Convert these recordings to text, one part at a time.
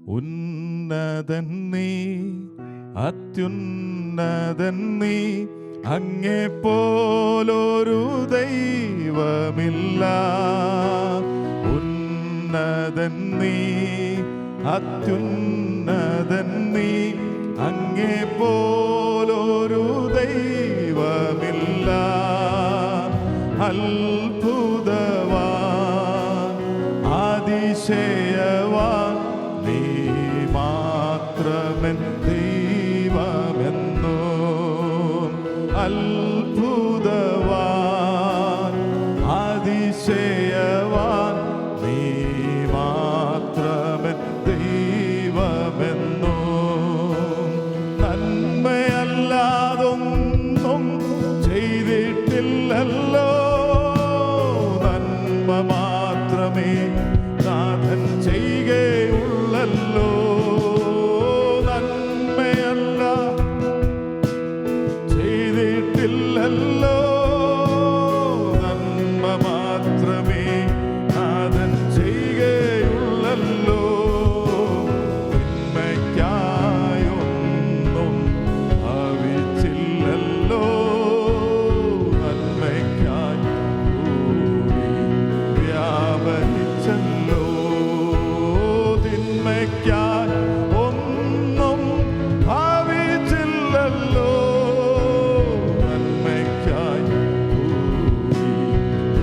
ഉന്നതൻ നീ, അത്യുന്നതൻ നീ, അങ്ങേ പോലൊരു ദൈവമില്ല. ഉന്നതൻ നീ, അത്യുന്നതൻ നീ, അങ്ങേ പോലൊരു ദൈവമില്ല. അത്ഭുതവാൻ, അതിശയവാൻ, നീ മാത്രമൻ ദൈവമെന്നോ. അത്ഭുതവാൻ, അതിശയവാൻ, നീ മാത്രമൻ ദൈവമെന്നോ. നന്മയല്ലാതൊന്നും ചെയ്തിട്ടില്ലല്ലോ, നന്മ മാത്രമേ നാഥൻ ചെയ്യുകയുള്ളല്ലോ. നന്മയല്ല ചെയ്തിട്ടില്ലല്ലോ, നന്മ മാത്രമേ നാഥൻ ചെയ്യുകയുള്ളല്ലോ. നന്മയ്ക്കായൊന്നും ഭാവിച്ചില്ലല്ലോ, നന്മയ്ക്കായി കൂടി വ്യാപരിച്ചല്ലോ. തിന്മയ്ക്കായി ഒന്നും ഭാവിച്ചില്ലല്ലോ, നന്മയ്ക്കായി കൂടി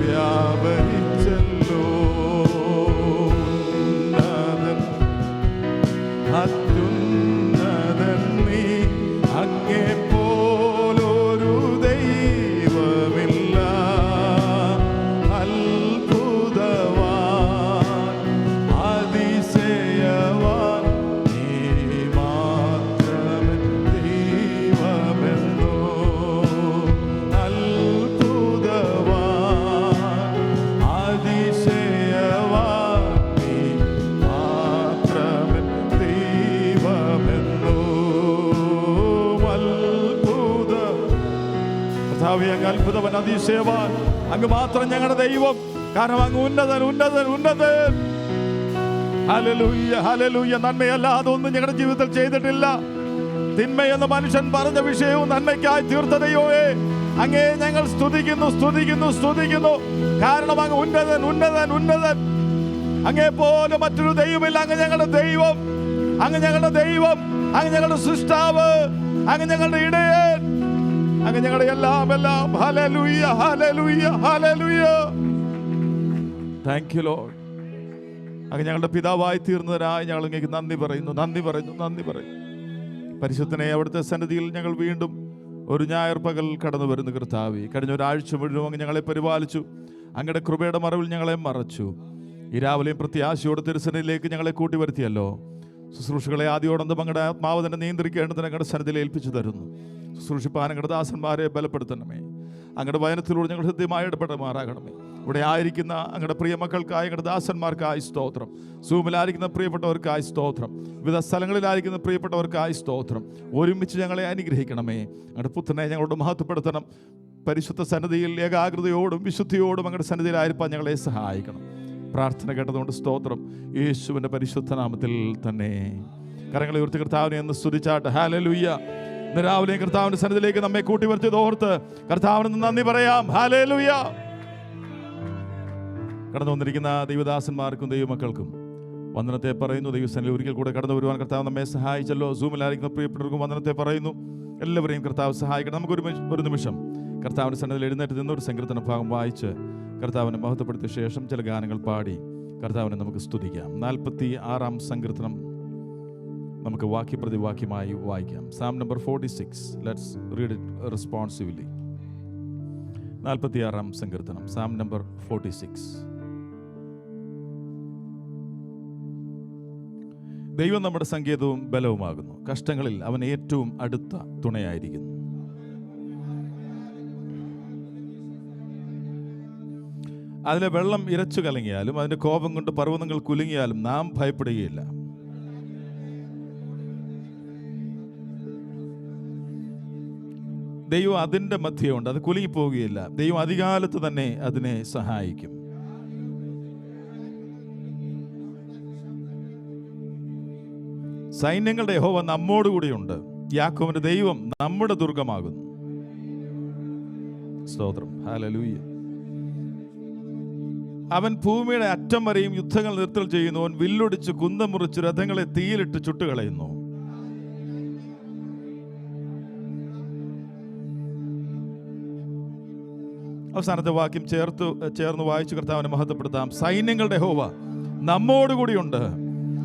വ്യാപരിച്ചല്ലോ. ഉന്നതൻ, അത്യുന്നതൻ നീ, അങ്ങേ പോലൊരു ദൈവമില്ല. അത്ഭുതവാൻ, അതിശയവാൻ, നീ മാത്രമേ ദൈവമെന്നോ. അത്ഭുതവാൻ, അതിശയവാൻ, നീ മാത്രമേ ദൈവമെന്നോ. അത്ഭുത കർത്താവേ, അങ്ങ് അത്ഭുതവൻ, അതിശയവാൻ, അങ്ങ് മാത്രം ഞങ്ങളുടെ ദൈവം. കാരണം അങ്ങ് ഉന്നതൻ, ഉന്നതൻ, ഉന്നതൻ. Hallelujah, hallelujah. നന്മയല്ലാതെ ഒന്നും ഞങ്ങളുടെ ജീവിതത്തിൽ ചെയ്തിട്ടില്ല. തിന്മയെന്ന് മനുഷ്യൻ പറഞ്ഞ വിഷയവും നന്മയ്ക്കായി തീർത്ത ദൈവമേ, അങ്ങേ ഞങ്ങൾ സ്തുതിക്കുന്നു, സ്തുതിക്കുന്നു, സ്തുതിക്കുന്നു. കാരണം അങ്ങ് ഉന്നതൻ, ഉന്നതൻ, ഉന്നതൻ. അങ്ങേ പോലെ മറ്റൊരു ദൈവമില്ല. അങ്ങ് ഞങ്ങളുടെ ദൈവം, അങ്ങ് ഞങ്ങളുടെ ദൈവം, അങ്ങ് ഞങ്ങളുടെ സൃഷ്ടാവ്, അങ്ങ് ഞങ്ങളുടെ ഇടയൻ, അങ്ങ് ഞങ്ങളുടെ എല്ലാം എല്ലാം. ഹല്ലേലൂയ, ഹല്ലേലൂയ, ഹല്ലേലൂയ. Thank you Lord. അങ്ങ് ഞങ്ങളുടെ പിതാവായി തീർന്നതിനായി ഞങ്ങൾ അങ്ങേക്ക് നന്ദി പറയുന്നു, നന്ദി പറയുന്നു, നന്ദി പറയുന്നു. പരിശുദ്ധനെ, അവിടുത്തെ സന്നിധിയിൽ ഞങ്ങൾ വീണ്ടും ഒരു ഞായർ പകൽ കടന്നു വരുന്ന കർത്താവേ, കഴിഞ്ഞ ഒരാഴ്ച മുഴുവൻ അങ്ങ് ഞങ്ങളെ പരിപാലിച്ചു. അങ്ങയുടെ കൃപയുടെ മറവിൽ ഞങ്ങളെ മറച്ചു. ഈ രാവിലെയും പ്രത്യാശയോടെ തിരുസന്നിധിയിലേക്ക് ഞങ്ങളെ കൂട്ടി വരുത്തിയല്ലോ. ശുശ്രൂഷകളെ ആദ്യോടൊന്നും അങ്ങയുടെ ആത്മാവ് തന്നെ നിയന്ത്രിക്കേണ്ടതിന് അങ്ങയുടെ സന്നിധിയിൽ ഏൽപ്പിച്ചു തരുന്നു. ശുശ്രൂഷിപ്പാൻ അങ്ങയുടെ ദാസന്മാരെ ബലപ്പെടുത്തണമേ. അങ്ങയുടെ വചനത്തിലൂടെ ഞങ്ങൾ ഹൃദ്യമായി ഇടപെടമാറാകണമേ. ഇവിടെ ആയിരിക്കുന്ന അങ്ങയുടെ പ്രിയ മക്കൾക്കായി, അങ്ങയുടെ ദാസന്മാർക്കായി സ്തോത്രം. സൂമിലായിരിക്കുന്ന പ്രിയപ്പെട്ടവർക്കായി സ്തോത്രം. വിവിധ സ്ഥലങ്ങളിലായിരിക്കുന്ന പ്രിയപ്പെട്ടവർക്കായി സ്തോത്രം. ഒരുമിച്ച് ഞങ്ങളെ അനുഗ്രഹിക്കണമേ. അങ്ങയുടെ പുത്രനെ ഞങ്ങളോട് മഹത്വപ്പെടുത്തണം. പരിശുദ്ധ സന്നിധിയിൽ ഏകാഗ്രതയോടും വിശുദ്ധിയോടും അങ്ങയുടെ സന്നിധിയിലായിരിക്കാൻ ഞങ്ങളെ സഹായിക്കണം. പ്രാർത്ഥന കേട്ടതുകൊണ്ട് സ്തോത്രം. യേശുവിൻ്റെ പരിശുദ്ധ നാമത്തിൽ തന്നെ കരങ്ങളെ ഉയർത്തി കർത്താവിനെ എന്ന് സ്തുതിച്ചാട്ട്. ഹല്ലേലൂയ. ഇന്ന് രാവിലെ കർത്താവിൻ്റെ സന്നിധിയിലേക്ക് നമ്മെ കൂട്ടി വരുത്തിയത് ഓർത്ത് കർത്താവിന് നന്ദി പറയാം. ഹല്ലേലൂയ. കടന്നു വന്നിരിക്കുന്ന ദൈവദാസന്മാർക്കും ദൈവമക്കൾക്കും വന്ദനത്തെ പറയുന്നു. ദൈവസന്നിധിയിൽ ഒരിക്കൽ കൂടെ കടന്നു വരുവാൻ കർത്താവ് നമ്മെ സഹായിച്ചല്ലോ. സൂമിലായിരിക്കുന്ന പ്രിയപ്പെട്ടവർക്കും വന്ദനത്തെ പറയുന്നു. എല്ലാവരെയും കർത്താവ് സഹായിക്കണം. നമുക്കൊരു നിമിഷം കർത്താവിൻ്റെ സന്നിധിയിൽ എഴുന്നേറ്റ് നിന്നൊരു സങ്കീർത്തന ഭാഗം വായിച്ച് കർത്താവിനെ മഹത്വപ്പെടുത്തിയ ശേഷം ചില ഗാനങ്ങൾ പാടി കർത്താവിനെ നമുക്ക് സ്തുതിക്കാം. 46 സങ്കീർത്തനം നമുക്ക് വാക്യപ്രതിവാക്യമായി വായിക്കാം. Psalm number 46. Let's read it responsively. 46 സങ്കീർത്തനം, സാം നമ്പർ 46. ദൈവം നമ്മുടെ സങ്കേതവും ബലവുമാകുന്നു. കഷ്ടങ്ങളിൽ അവൻ ഏറ്റവും അടുത്ത തുണയായിരിക്കുന്നു. അതിലെ വെള്ളം ഇരച്ചു കലങ്ങിയാലും അതിൻ്റെ കോപം കൊണ്ട് പർവ്വതങ്ങൾ കുലുങ്ങിയാലും നാം ഭയപ്പെടുകയില്ല. ദൈവം അതിൻ്റെ മധ്യമുണ്ട്, അത് കുലുങ്ങിപ്പോവുകയില്ല. ദൈവം അധികാലത്ത് തന്നെ അതിനെ സഹായിക്കും. സൈന്യങ്ങളുടെ യഹോവ നമ്മോടുകൂടിയുണ്ട്. യാക്കോബിന്റെ ദൈവം നമ്മുടെ ദുർഗമാകുന്നു. സ്തോത്രം, ഹല്ലേലൂയ. അവൻ ഭൂമിയുടെ അറ്റം വരെയും യുദ്ധങ്ങൾ നിർത്തൽ ചെയ്യുന്നു. അവൻ വില്ലൊടിച്ച് കുന്തം മുറിച്ച് രഥങ്ങളെ തീയിലിട്ട് ചുട്ടുകളയുന്നു. അവസാനത്തെ വാക്യം ചേർന്ന് വായിച്ചു കർത്താവിനെ മഹത്വപ്പെടുത്താം. സൈന്യങ്ങളുടെ യഹോവ നമ്മോടുകൂടിയുണ്ട്.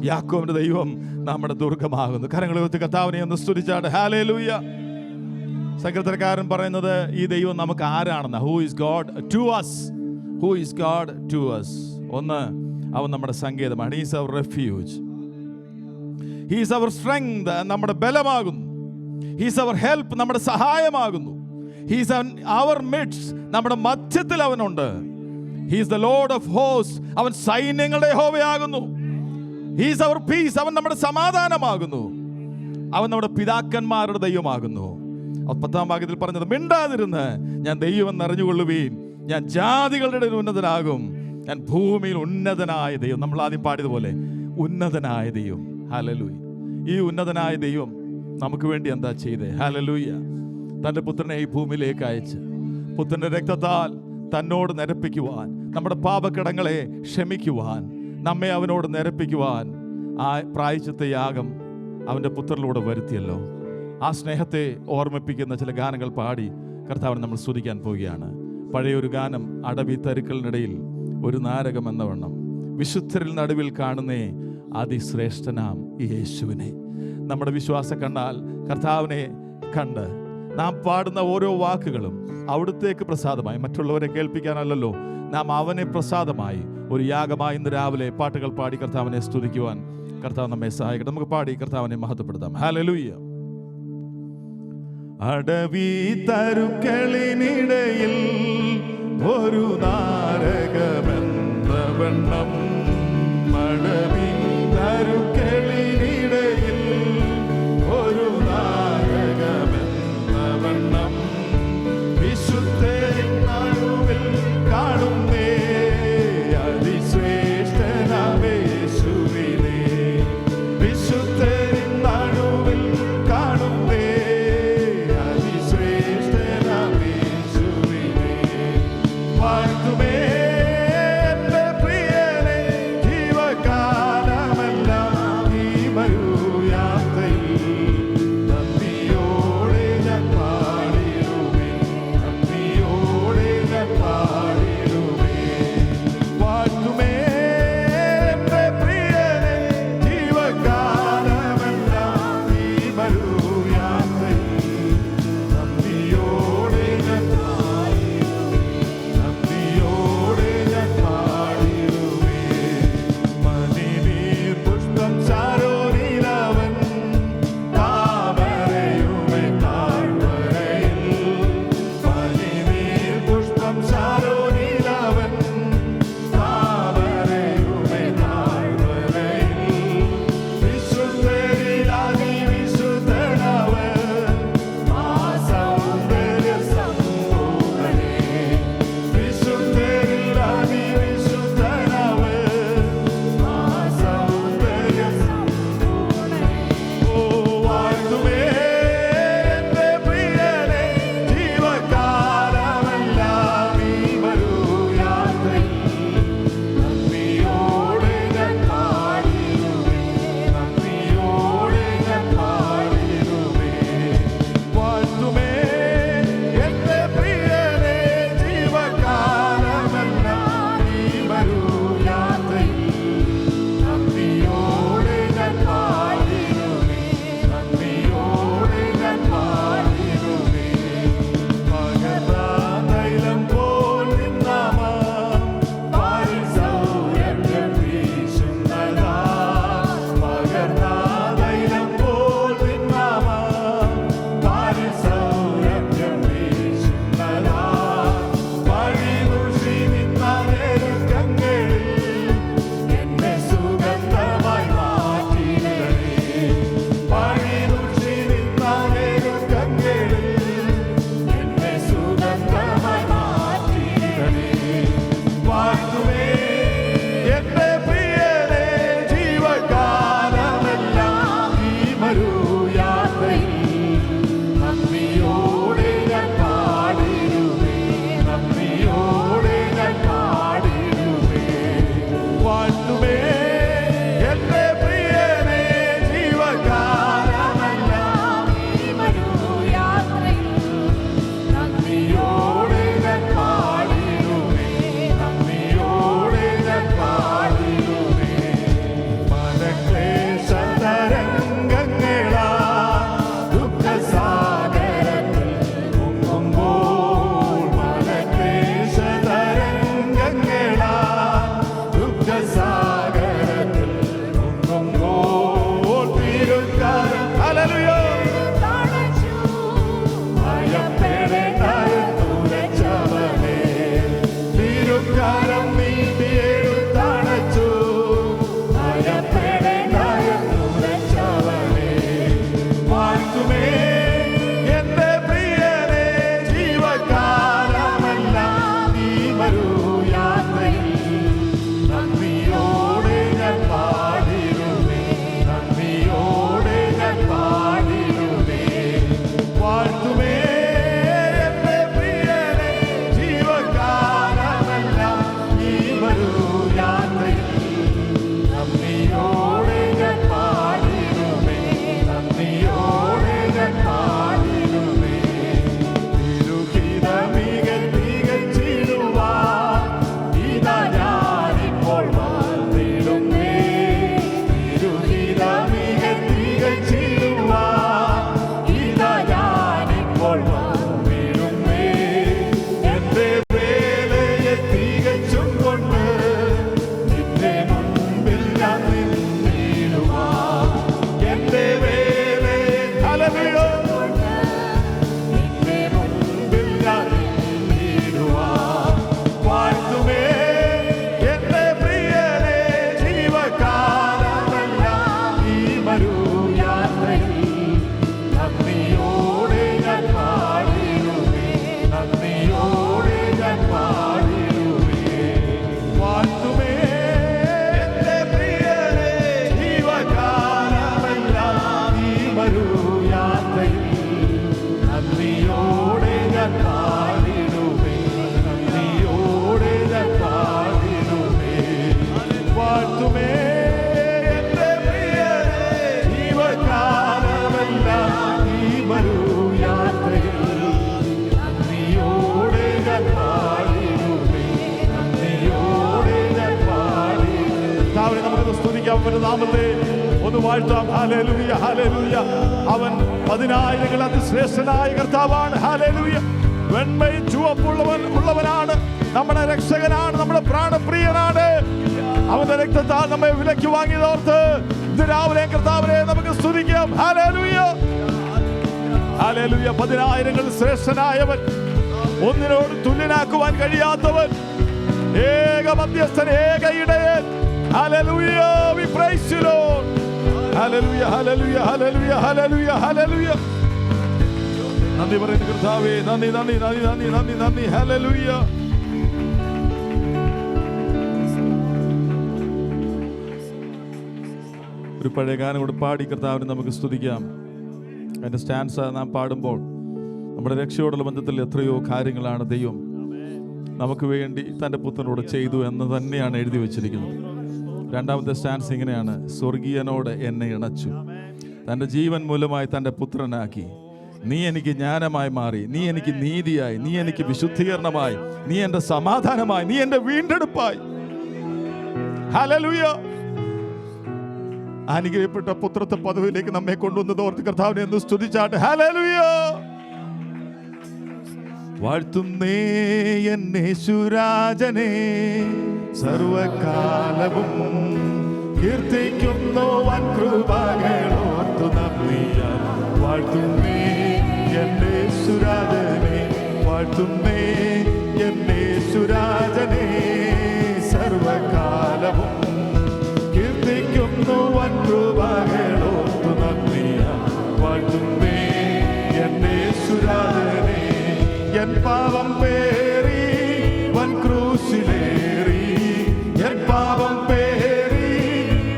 യാക്കോബിന്റെ ദൈവം നമ്മുടെ ദുർഗമാകുന്നു. കരങ്ങൾ ഉയർത്തി കർത്താവിനെ ഒന്ന് സ്തുതിച്ചാട്ടെ. ഹല്ലേലൂയ. സങ്കീർത്തനക്കാരൻ പറയുന്നത് ഈ ദൈവം നമുക്ക് ആരാണെന്ന്. Who is God to us? Who is God to us? ഒന്ന്, അവൻ നമ്മുടെ സങ്കേതമാണ്. He is our refuge. He is our strength, നമ്മുടെ ബലമാകുന്നു. ഹീ ഈസ് അവർ ഹെൽപ്പ്, നമ്മുടെ സഹായമാകുന്നു. ഹീ ഈസ് അവർ മിഡ്സ്റ്റ്, നമ്മുടെ മധ്യത്തിൽ അവനുണ്ട്. He is the Lord of host, അവൻ സൈന്യങ്ങളുടെ യഹോവയാകുന്നു. ഹീ ഈസ് അവർ പീസ്, അവൻ നമ്മുടെ സമാധാനമാകുന്നു. അവൻ നമ്മുടെ പിതാക്കന്മാരുടെ ദൈവമാകുന്നു. 10-ാം വാക്യത്തിൽ പറഞ്ഞത്, മിണ്ടാതിരുന്ന് ഞാൻ ദൈവം എന്നറിഞ്ഞുകൊള്ളുവീൻ, ഞാൻ ജാതികളുടെ ഇടയിൽ ഉന്നതനാകും, ഞാൻ ഭൂമിയിൽ ഉന്നതനായ ദൈവം. നമ്മൾ ആദ്യം പാടിയതുപോലെ ഉന്നതനായ ദൈവം. ഹല്ലേലൂയ. ഈ ഉന്നതനായ ദൈവം നമുക്ക് വേണ്ടി എന്താ ചെയ്തേ? ഹല്ലേലൂയ. തൻ്റെ പുത്രനെ ഈ ഭൂമിയിലേക്ക് അയച്ച് പുത്രന്റെ രക്തത്താൽ തന്നോട് നിരപ്പിക്കുവാൻ, നമ്മുടെ പാപക്കടങ്ങളെ ക്ഷമിക്കുവാൻ, നമ്മെ അവനോട് നിരപ്പിക്കുവാൻ ആ പ്രായശ്ചിത്ത യാഗം അവൻ്റെ പുത്രനിലൂടെ വരുത്തിയല്ലോ. ആ സ്നേഹത്തെ ഓർമ്മിപ്പിക്കുന്ന ചില ഗാനങ്ങൾ പാടി കർത്താവിനെ നമ്മൾ സ്തുതിക്കാൻ പോവുകയാണ്. പഴയൊരു ഗാനം, അടവി തരുക്കളിനിടയിൽ ഒരു നാരകം എന്ന വണ്ണം വിശുദ്ധരിൽ നടുവിൽ കാണുന്നേ അതിശ്രേഷ്ഠനാം യേശുവിനെ. നമ്മുടെ വിശ്വാസ കണ്ണാൽ കർത്താവിനെ കണ്ട് നാം പാടുന്ന ഓരോ വാക്കുകളും അവിടുത്തേക്ക് പ്രസാദമായി, മറ്റുള്ളവരെ കേൾപ്പിക്കാനല്ലല്ലോ, നാം അവനെ പ്രസാദമായി ഒരു യാഗമായി ഇന്ന് രാവിലെ പാട്ടുകൾ പാടി കർത്താവിനെ സ്തുതിക്കുവാൻ കർത്താവ് നമ്മെ സഹായിക്കട്ടെ. നമുക്ക് പാടി കർത്താവിനെ മഹത്വപ്പെടുത്താം. ഹല്ലേലൂയ. അടവി തരുക്കളിനിടയിൽ ഒരു നാരകമെന്ന വണ്ണം, അടവി തരുക്കളിനിടയിൽ ഒരു നാരകമെന്ന വണ്ണം വിശുദ്ധരിൻ നടുവിൽ കാണുന്നേ അതിശ്രേഷ്ഠനാം യേശുവിനെ. വിശുദ്ധരിൻ നടുവിൽ കാണുന്നേ അതിശ്രേഷ്ഠനാം യേശുവിനെ. വാഴ്ത്തുമേ എൻ്റെ പ്രിയനെ, ജീവകാലമെല്ലാം സ്തുതിക്കാം അവന്റെ നാമത്തെ, ഒന്ന് വാഴ്ത്താം. Hallelujah, hallelujah. അവൻ 10,000 അതിശ്രേഷ്ഠനായ കർത്താവാണ്. ഹല്ലേലൂയ. വെണ്മയും ചുവപ്പുള്ളവനാണ്, നമ്മുടെ രക്ഷകനാണ്, നമ്മുടെ പ്രാണപ്രിയനാണ്. അവന്റെ രക്തത്താൽ നമ്മെ വിലയ്ക്ക് വാങ്ങിയതോർത്ത് ഇന്ന് രാവിലെ കർത്താവിനെ നമുക്ക് സ്തുതിക്കാം. Hallelujah, hallelujah. 10,000 ശ്രേഷ്ഠനായവൻ, ഒന്നിനോട് തുല്യനാക്കുവാൻ കഴിയാത്തവൻ, ഏക മധ്യസ്ഥൻ, ഏക ഇടയൻ. Hallelujah, we praise you Lord. ഹല്ലേലൂയ, ഹല്ലേലൂയ, ഹല്ലേലൂയ, ഹല്ലേലൂയ, ഹല്ലേലൂയ. നന്ദി പറയുന്നു കർത്താവേ, നന്ദി, നന്ദി, നന്ദി, നന്ദി, നന്ദി, നന്ദി. ഹല്ലേലൂയ. ഒരു പഴയ ഗാനം കൂടെ പാടി കർത്താവിനെ നമുക്ക് സ്തുതിക്കാം. അതിന്റെ സ്റ്റാൻസ നാം പാടുമ്പോൾ നമ്മുടെ രക്ഷയോടുള്ള ബന്ധത്തിൽ എത്രയോ കാര്യങ്ങളാണ് ദൈവം നമുക്ക് വേണ്ടി തൻ്റെ പുത്രനോട് ചെയ്തു എന്ന് തന്നെയാണ് എഴുതി വച്ചിരിക്കുന്നത്. രണ്ടാമത്തെ സ്റ്റാൻസ് ഇങ്ങനെയാണ്: സ്വർഗീയനോട് എന്നെ ഇണച്ചു, തൻ്റെ ജീവൻ മൂലമായി തൻ്റെ പുത്രനാക്കി. നീ എനിക്ക് ജ്ഞാനമായി മാറി, നീ എനിക്ക് നീതിയായി, നീ എനിക്ക് വിശുദ്ധീകരണമായി, നീ എൻ്റെ സമാധാനമായി, നീ എൻ്റെ വീണ്ടെടുപ്പായി. ഹല്ലേലൂയ. അനുഗ്രഹിക്കപ്പെട്ട പുത്രത്വ പദവിയിലേക്ക് നമ്മെ കൊണ്ടുവന്നത് ഓർത്ത് കർത്താവിനെ ഒന്ന് സ്തുതിച്ചാട്ടെ. ഹല്ലേലൂയ. വാഴ്ത്തുന്നേ യേശുരാജനെ, സർവകാലവും കീർത്തിക്കുന്നു വൻ കൃപകളോർത്തു നന്ദിയാൽ. വാഴ്ത്തുന്നേ യേശുരാജനെ, വാഴ്ത്തുന്നേ യേശുരാജനെ, സർവകാലവും കീർത്തിക്കുന്നു വൻ കൃപകളോർത്തു നന്ദിയാൽ. വാഴ്ത്തുന്നേ യേശുരാജനെ. എൻ പാപം പേറി വൻ ക്രൂശിലേറി, എൻ പാപം പേറി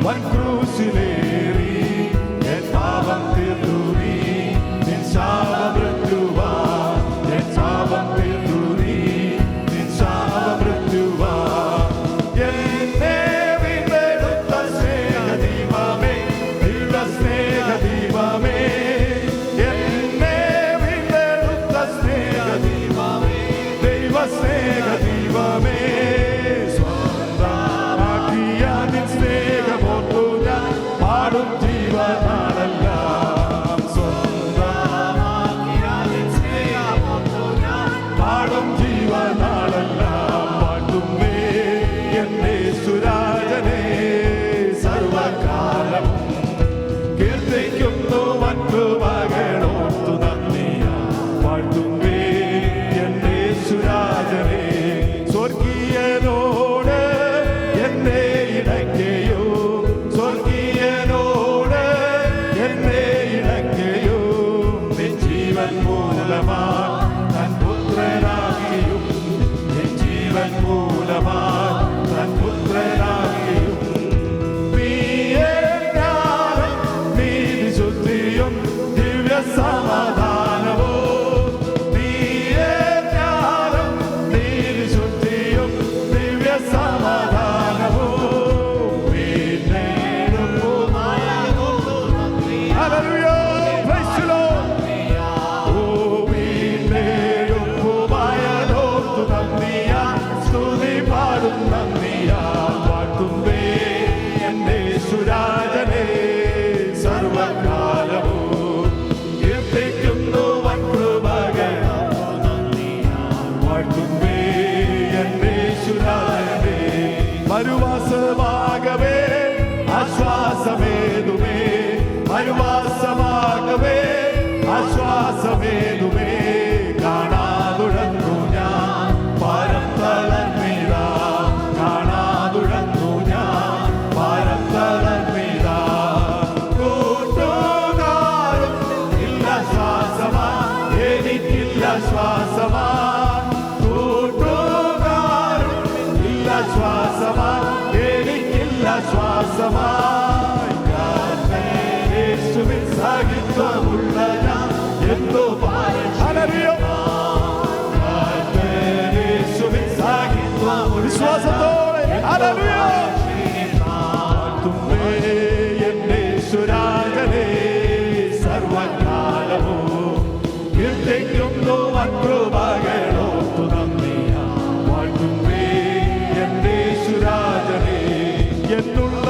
വൻ ക്രൂശിലേറി, എൻ പാപം തീർത്തു നീ നിൻ ശാപമൃത്യുവാ, എൻ ശാപം തീർത്തു നീ നിൻ ശാപമൃത്യുവാ. എന്നെ വീണ്ടെടുത്ത സ്നേഹദീപമേ, ദിവ്യ സ്നേഹദീപമേ, സ്നേഹദീപമേ, സ്വന്തമാക്കിയ നിൻ സ്നേഹമോർത്തു ഞാൻ പാടും ജീവനാളെല്ലാം. സ്വന്തമാക്കിയ നിൻ സ്നേഹമോർത്തു ഞാൻ പാടും ജീവനാളെല്ലാം. പാടുമേ യേശുരാജനെ, സർവകാലവും കീർത്തിക്കുന്നു വൻ കൃപകളോർത്തു നന്ദിയാ. പാടുമേ യേശുരാജനെ. സ്വർഗീയനോട് എന്നെ ഇണയ്ക്കയോ, സ്വർഗീയനോട് എന്നെ ഇണയ്ക്കയോ, നിൻ ജീവൻ മൂലമായി തൻ പുത്രനാകിയും, നിൻ ജീവൻ മൂലമായി തൻ പുത്രനാകിയും. നീയേ ജ്ഞാനം, നീ വിശുദ്ധിയും ദിവ്യ സമാധാനവും, മരുവാസമാകവേ ആശ്വാസമേതുമേ, മരുവാസമാകവേ ആശ്വാസമേതുമേ. കാണാതുഴന്നു ഞാൻ പാരം തളർന്നിതാ, കാണാതുഴന്നു ഞാൻ പാരം തളർന്നിതാ. കൂട്ടുകാരും ഇല്ല ശ്വാസമാ, എനിക്കില്ല ശ്വാസമാ, കൂട്ടുകാരും ഇല്ല ശ്വാസമാ, എനിക്കില്ല ശ്വാസമായി. യേശുവിൻ സാഹിത്യമുള്ള ഞാൻ എന്തോ യേശുവിൻ സാഹിത്യം വിശ്വാസത്തോടെ യേശുരാജനെ, സർവകാലവും കീർത്തിക്കുന്നു വൻ കൃപകളോർത്തു നന്ദിയാ. വാഴ്ത്തുന്നേ യേശുരാജനെ. എന്നുള്ള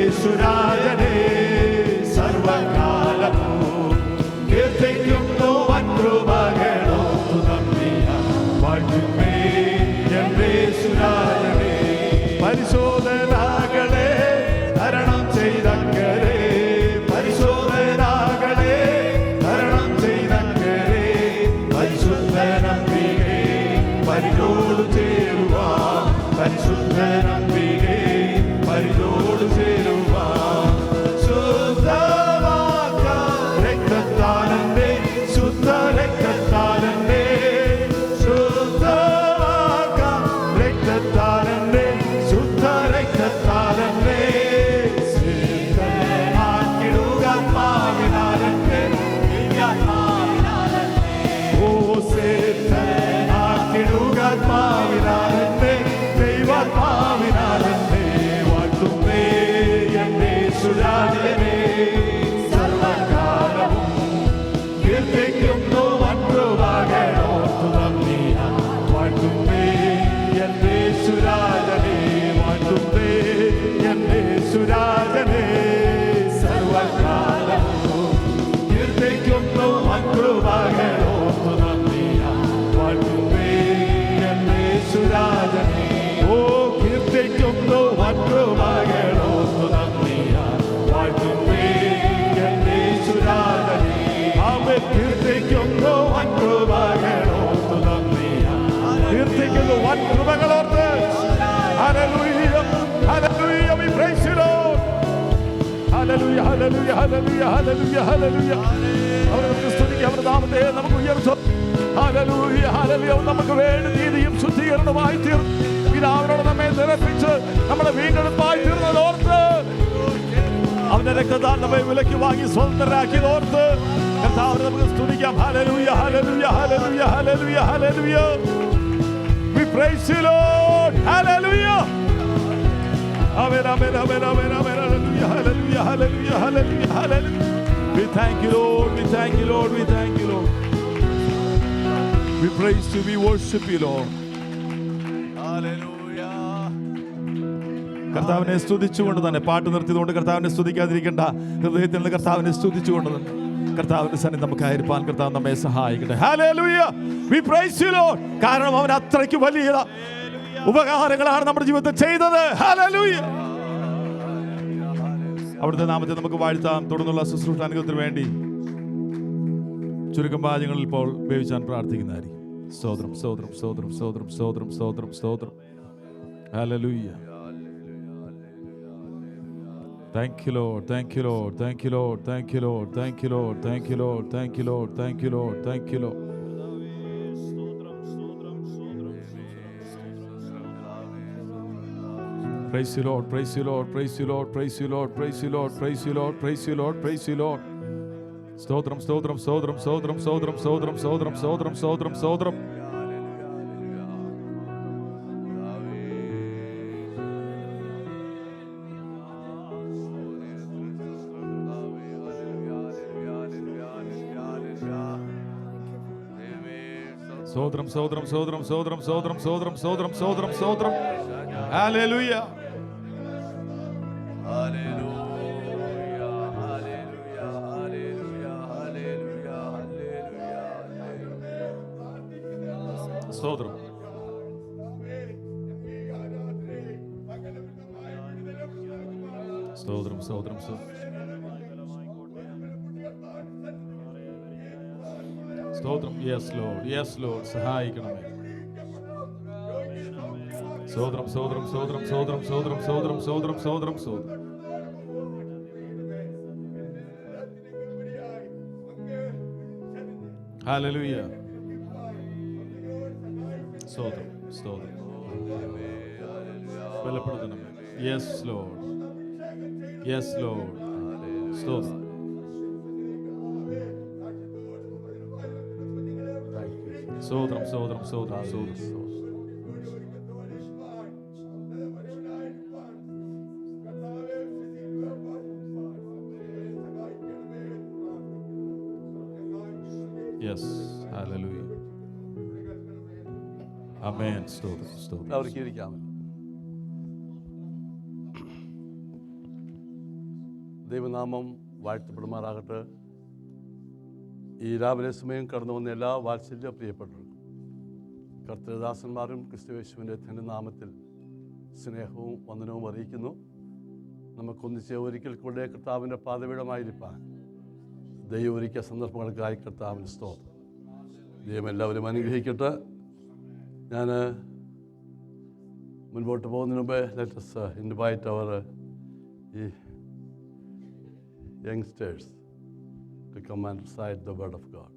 യേശുരാജനെ സർവകാലവും കീർത്തിക്കുന്നു വൻകൃപകളോർത്തു നന്ദിയാൽ വാഴ്ത്തുമേ എൻ യേശുരാജനെ. പരിശോധനകളെ തരണം ചെയ്തക്കരെ, പരിശോധനകളെ തരണം ചെയ്തക്കരെ, പരിശുദ്ധനമ്പികേ പരിചോട് ചേരുവാൻ, പരിശുദ്ധനമ്പികേ പരിചോട് ചേരുവാൻ. ശുദ്ധമാക്കാം രക്തത്താലന്റെ, ശുദ്ധ രക്തത്താലന്റെ, ശുദ്ധമാക്കാം രക്തത്താലന്റെ, ശുദ്ധ രക്തത്താലന്റെ. ആക്കിടുക ആത്മാവിനാലന്റെ, ഓ ആക്കിടുക ആത്മാവിനാലന്റെ, ദൈവാത്മാവിനാലന്റെ. വാഴ്ത്തുമേ എൻ യേശുരാജനെ സർവകാലവും കീർത്തിക്കുന്നു വൻകൃപകളോർത്തു നന്ദിയാൽ വാഴ്ത്തുമേ എൻ യേശുരാജനെ. വാഴ്ത്തുമേ എൻ യേശുരാജനെ സർവകാലവും കീർത്തിക്കുന്നു വൻകൃപകളോർത്തു നന്ദിയാൽ വാഴ്ത്തുമേ എൻ യേശുരാജനെ. ഓ കീർത്തിക്കുന്നു വൻകൃപകളോർത്തു നന്ദിയാൽ വാഴ്ത്തുമേ എൻ യേശുരാജനെ. അവൻ കീർത്തിക്കുന്നു വൻകൃപകളോർത്തു നന്ദിയാൽ, കീർത്തിക്കുന്നു വൻകൃപകളോർത്ത്. ഹല്ലേലൂയ ഹല്ലേലൂയ, we praise you Lord. ഹല്ലേലൂയ ഹല്ലേലൂയ ഹല്ലേലൂയ ഹല്ലേലൂയ ഹല്ലേലൂയ. അവനെ നമുക്ക് സ്തുതിക്കാം, അവന്റെ നാമത്തെ നമുക്ക് ഉയർത്താം. Hallelujah hallelujah. നമുക്ക് വേണ്ടി നീതിയും ശുദ്ധീകരണമായി തീർന്നു പിതാവിനോട് നമ്മെ നിരപ്പിച്ച് നമ്മളെ വീണ്ടെടുപ്പായി തീർന്നതോർത്ത്, അവന്റെ രക്തത്താൽ നമ്മെ വിലയ്ക്ക് വാങ്ങി സ്വതന്ത്രരാക്കിയതോർത്ത് കർത്താവിനെ നമുക്ക് സ്തുതിക്കാം. ഹല്ലേലൂയ ഹല്ലേലൂയ ഹല്ലേലൂയ ഹല്ലേലൂയ ഹല്ലേലൂയ. We praise you Lord. Hallelujah. Amen amen amen amen amen. Hallelujah hallelujah hallelujah hallelujah hallelujah. We thank you Lord. We thank you Lord. We thank you Lord. We praise you. We worship you Lord. Hallelujah. കർത്താവിനെ സ്തുതിച്ചുകൊണ്ട് തന്നെ, പാട്ട് നിർത്തിയതുകൊണ്ട് കർത്താവിനെ സ്തുതിക്കാതിരിക്കേണ്ട, ഹൃദയത്തിൽ നിന്ന് കർത്താവിനെ സ്തുതിച്ചുകൊണ്ട് തന്നെ കർത്താവിന്റെ സന്നിധി നമുക്കായിരിക്കാൻ കർത്താവ് നമ്മെ സഹായിക്കട്ടെ. Hallelujah. We praise you Lord. കാരണം അവൻ അത്രയ്ക്ക് വലിയ ഉപകാരങ്ങളാണ് നമ്മുടെ ജീവിതത്തിൽ ചെയ്തത്. ഹല്ലേലൂയ. അവിടുത്തെ നാമത്തെ നമുക്ക് വാഴ്ത്താം. തുടർന്നുള്ള ശുശ്രൂഷ അനുഗ്രഹത്തിന് വേണ്ടി ചുരുക്കം വാചകങ്ങളിൽ ഇപ്പോൾ ഉപയോഗിച്ചാൻ പ്രാർത്ഥിക്കുന്നതായിരിക്കും. സ്തോത്രം സ്തോത്രം സ്തോത്രം സ്തോത്രം സ്തോത്രം സ്തോത്രം സ്തോത്രം. Hallelujah. Thank you Lord, thank you Lord, thank you Lord, thank you Lord, thank you Lord, thank you Lord, thank you Lord, thank you Lord, thank you Lord. Praise you Lord, praise you Lord, praise you Lord, praise you Lord, praise you Lord, praise you Lord, praise you Lord, praise you Lord. സ്തോത്രം സ്തോത്രം സ്തോത്രം സ്തോത്രം സ്തോത്രം സ്തോത്രം സ്തോത്രം സ്തോത്രം സ്തോത്രം സ്തോത്രം. സ്തോത്രം സ്തോത്രം സ്തോത്രം സ്തോത്രം സ്തോത്രം സ്തോത്രം സ്തോത്രം സ്തോത്രം സ്തോത്രം. ഹല്ലേലൂയ സ്തോത്രം. സ്തോത്രം സ്തോത്രം സ്തോത്രം. യെസ് ലോർഡ്, യെസ് ലോർഡ്, സഹായിക്കണമേ. സ്തോത്രം സ്തോത്രം സ്തോത്രം സ്തോത്രം സ്തോത്രം സ്തോത്രം സ്തോത്രം സ്തോത്രം സ്തോത്രം. ഹല്ലേലൂയ. സ്തോത്രം സ്തോത്രം. ബലപ്പെടുത്തണമേ. Yes lord, yes lord. സ്തോത്രം. സ്തോത്രം സ്തോത്രം സ്തോത്രം സ്തോത്രം. യെസ്. ഹല്ലേലൂയ. ആമേൻ. സ്തോത്രം സ്തോത്രം. അവർക്ക് ഇരിക്കാമല്ലോ. ദൈവനാമം വാഴ്ത്തപ്പെടുമാറാകട്ടെ. ഈ രാവിലെ സമയം കടന്നു വന്ന എല്ലാ വാത്സല്യ പ്രിയപ്പെട്ടവർക്കും കർത്തൃദാസന്മാരും ക്രിസ്തുയേശുവിൻ്റെ തൻ്റെ നാമത്തിൽ സ്നേഹവും വന്ദനവും അറിയിക്കുന്നു. നമുക്കൊന്നിച്ച് ഒരിക്കൽ കൂടെ കർത്താവിൻ്റെ പാദപീഠമായിരിക്കാൻ ദൈവം ഒരുക്കിയ സന്ദർഭങ്ങൾക്കായി കർത്താവിന് സ്തോത്രം. ദൈവം എല്ലാവരും അനുഗ്രഹിക്കട്ടെ. ഞാൻ മുൻപോട്ട് പോകുന്നതിന് മുമ്പേ let us invite our youngsters to come and recite the word of God.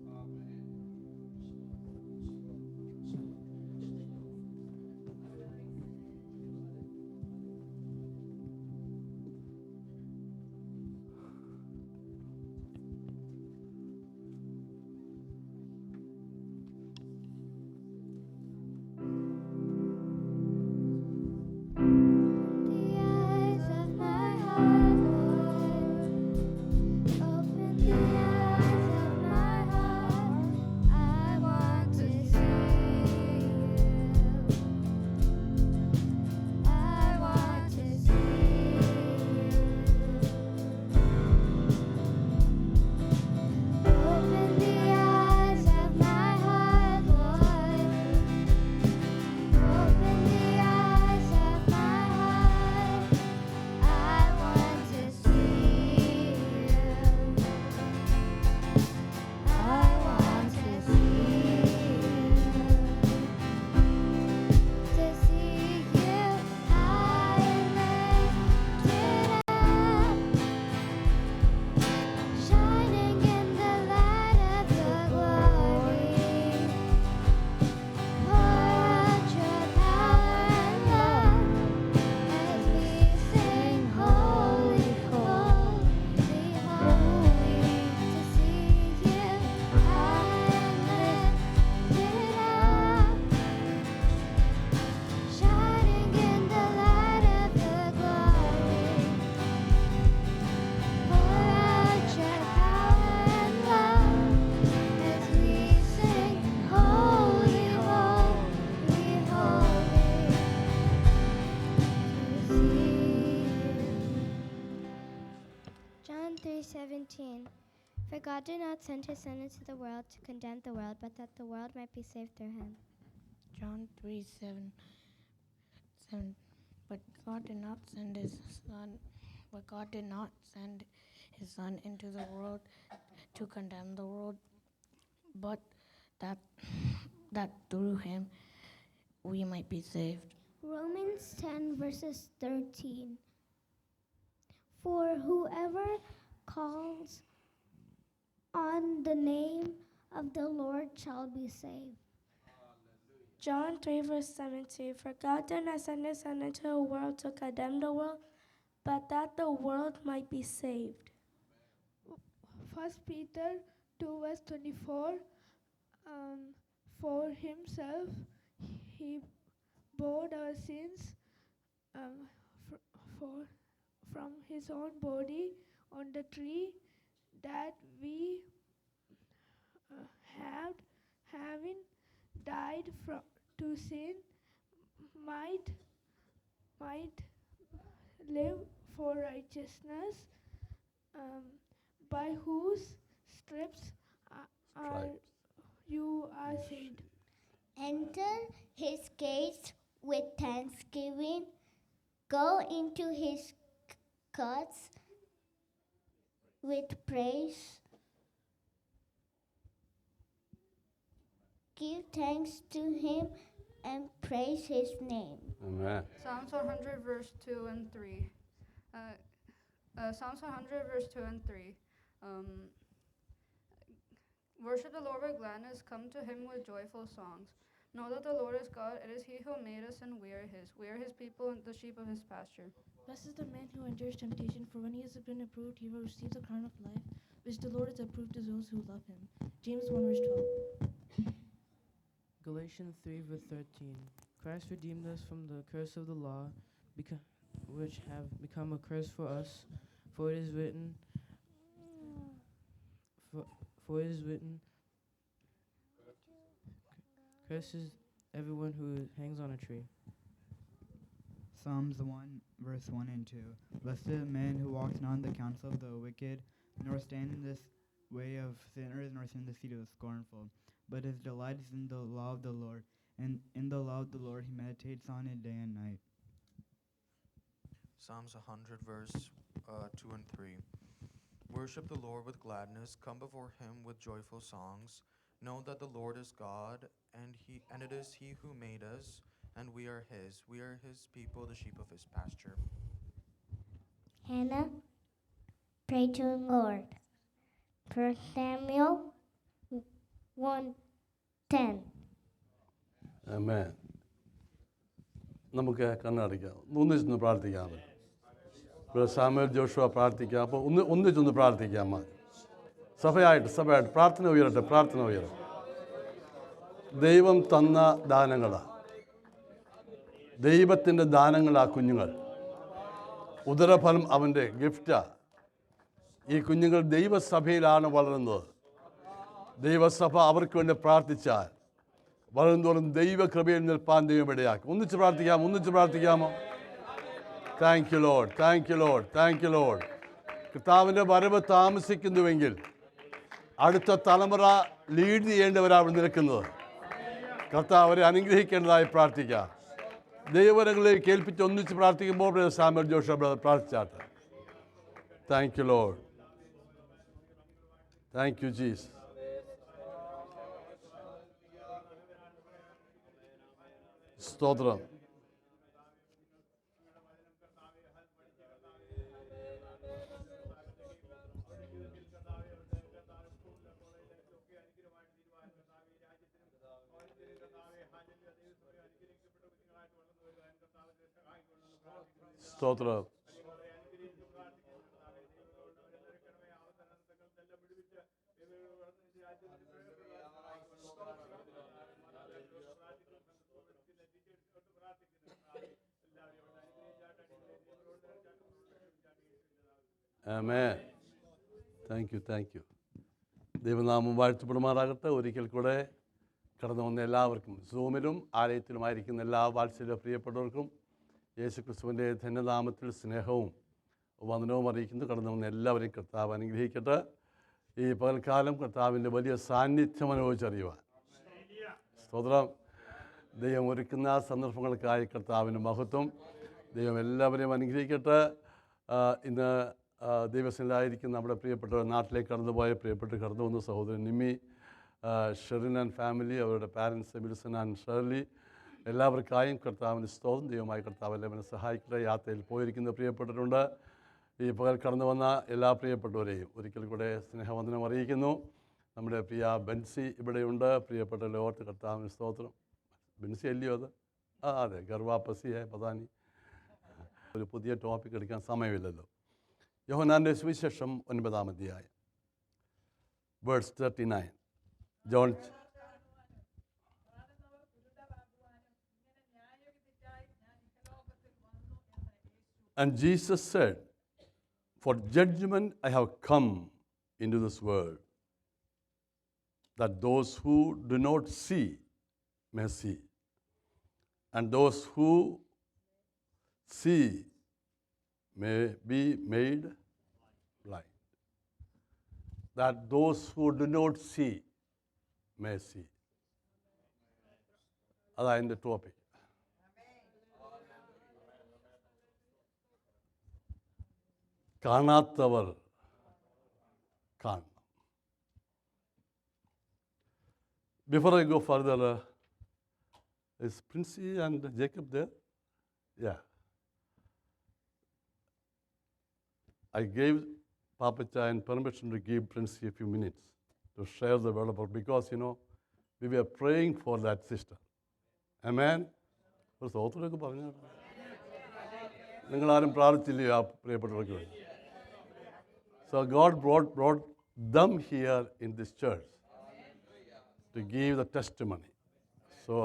John 3:17. For God did not send his Son into the world to condemn the world, but that the world might be saved through him. John 3:7. But God did not send his Son into the world to condemn the world, but that through him we might be saved. Romans 10 verses 13. For whoever calls on the name of the Lord shall be saved. John 3 verse 17. For God did not send his Son into the world to condemn the world, but that the world might be saved. 1 Peter 2 verse 24. For himself he bore our sins from his own body on the tree, that we having died to sin might live for righteousness, by whose stripes you are saved. Enter his gates with thanksgiving. Go into his courts with praise. Give thanks to him and praise his name. Amen. Psalms 100 verse 2 and 3. Psalms 100 verse 2 and 3. Worship the Lord with gladness, come to him with joyful songs. Know that the Lord is God, it is he who made us and we are his. We are his people and the sheep of his pasture. Blessed is the man who endures temptation, for when he has been approved, he will receive the crown of life, which the Lord has approved to those who love him. James 1 verse 12. Galatians 3 verse 13. Christ redeemed us from the curse of the law, which have become a curse for us. For it is written, curses everyone who hangs on a tree. Psalms 1, verse 1 and 2. Blessed the man who walks not in the counsel of the wicked, nor stand in this way of sinners, nor sit in the seat of the scornful. But his delight is in the law of the Lord, and in the law of the Lord he meditates on it day and night. Psalms 100, verse 2 and 3. Worship the Lord with gladness. Come before him with joyful songs. Know that the Lord is God, and it is he who made us, and we are his. We are his people, the sheep of his pasture. Hannah prayed to the Lord. 1 Samuel 1:10. Amen. നമുക്ക് കണ്ണടയ്ക്കാം. ഒന്നിച്ചൊന്ന് പ്രാർത്ഥിക്കാം. ഇവിടെ Samuel Joshua പ്രാർത്ഥിക്കാം. അപ്പോൾ ഒന്നിച്ചൊന്ന് പ്രാർത്ഥിക്കാം. സഭയായിട്ട് പ്രാർത്ഥന ഉയരട്ടെ. ദൈവം തന്ന ദാനങ്ങളാണ്. ദൈവത്തിൻ്റെ ദാനങ്ങളാ കുഞ്ഞുങ്ങൾ. ഉദരഫലം അവൻ്റെ ഗിഫ്റ്റാണ്. ഈ കുഞ്ഞുങ്ങൾ ദൈവസഭയിലാണ് വളരുന്നത്. ദൈവസഭ അവർക്ക് വേണ്ടി പ്രാർത്ഥിച്ചാൽ വളരുന്നതോറും ദൈവകൃപയിൽ നിൽപ്പാൻ ദൈവം ഇടയാക്കും. ഒന്നിച്ച് പ്രാർത്ഥിക്കാമോ? Thank you Lord. കർത്താവിൻ്റെ വരവ് താമസിക്കുന്നുവെങ്കിൽ അടുത്ത തലമുറ ലീഡ് ചെയ്യേണ്ടവരാണ് അവിടെ നിൽക്കുന്നത്. കർത്താവ് അവരെ അനുഗ്രഹിക്കേണ്ടതായി പ്രാർത്ഥിക്കാം. ദൈവവരങ്ങളെ കേൾപ്പിച്ച് ഒന്നിച്ച് പ്രാർത്ഥിക്കുമ്പോൾ സാമുവേൽ ജോഷുവ പ്രാർത്ഥിച്ചാട്ടെ. Thank you lord. Thank you Jesus. സ്തോത്രം. സ്തോത്രം. ആമേൻ. Thank you. ദൈവനാമം വാഴ്ത്തപ്പെടുമാറാകട്ടെ. ഒരിക്കൽ കൂടെ കടന്നു വന്ന എല്ലാവർക്കും, സൂമിലും ആലയത്തിലുമായിരിക്കുന്ന എല്ലാ വാത്സല്യ പ്രിയപ്പെട്ടവർക്കും യേശുക്രിസ്തുവിൻ്റെ ധന്യനാമത്തിൽ സ്നേഹവും വന്ദനവും അറിയിക്കുന്നു. കടന്നു വന്ന എല്ലാവരെയും കർത്താവ് അനുഗ്രഹിക്കട്ടെ. ഈ പകൽക്കാലം കർത്താവിൻ്റെ വലിയ സാന്നിധ്യം അനുഭവിച്ചറിയുവാൻ സ്തോത്രം. ദൈവം ഒരുക്കുന്ന സന്ദർഭങ്ങൾക്കായി കർത്താവിന് മഹത്വം. ദൈവം എല്ലാവരെയും അനുഗ്രഹിക്കട്ടെ. ഇന്ന് ദൈവസേനയിലായിരിക്കുന്ന നമ്മുടെ പ്രിയപ്പെട്ടവർ, നാട്ടിലേക്ക് കടന്നുപോയ കടന്നു വന്ന സഹോദരൻ നിമ്മി, ഷെറിൻ ആൻഡ് ഫാമിലി, അവരുടെ പാരൻസ് വിൽസൺ ആൻഡ് ഷേർലി, എല്ലാവർക്കായും കർത്താവിന് സ്തോത്രം. ദൈവമായി കർത്താവ് എല്ലാവരും സഹായിക്കട്ടെ. യാത്രയിൽ പോയിരിക്കുന്ന പ്രിയപ്പെട്ടവരുണ്ട്. ഈ പകൽ കടന്നു വന്ന എല്ലാ പ്രിയപ്പെട്ടവരെയും ഒരിക്കൽ കൂടെ സ്നേഹവന്ദനം അറിയിക്കുന്നു. നമ്മുടെ പ്രിയ ബെൻസി ഇവിടെയുണ്ട്. പ്രിയപ്പെട്ട ലോകത്ത് കർത്താവിന് സ്തോത്രം. ബെൻസി അല്ലയോ അത്? അതെ, ഗർവാപ്പസിയെ പതാനി. ഒരു പുതിയ ടോപ്പിക് എടുക്കാൻ സമയമില്ലല്ലോ. യോഹന്നാൻ്റെ സുവിശേഷം 9-ാം അധ്യായം verse 39. John. And Jesus said, "For judgment I have come into this world, that those who do not see may see, and those who see may be made blind." That those who do not see may see. That's the topic. കാണാത്തവർ കാണണം. Before I go further, is Princey and Jacob there? Yeah. I gave Papa Chan permission to give Princey a few minutes to share the word of God, because, we were praying for that sister. Amen? ഒരു സ്തോത്രമൊക്കെ പറഞ്ഞു. നിങ്ങളാരും പ്രാർത്ഥിച്ചില്ലയോ ആ പ്രിയപ്പെട്ടവർക്ക് വേണ്ടി? So God brought them here in this church to give the testimony. So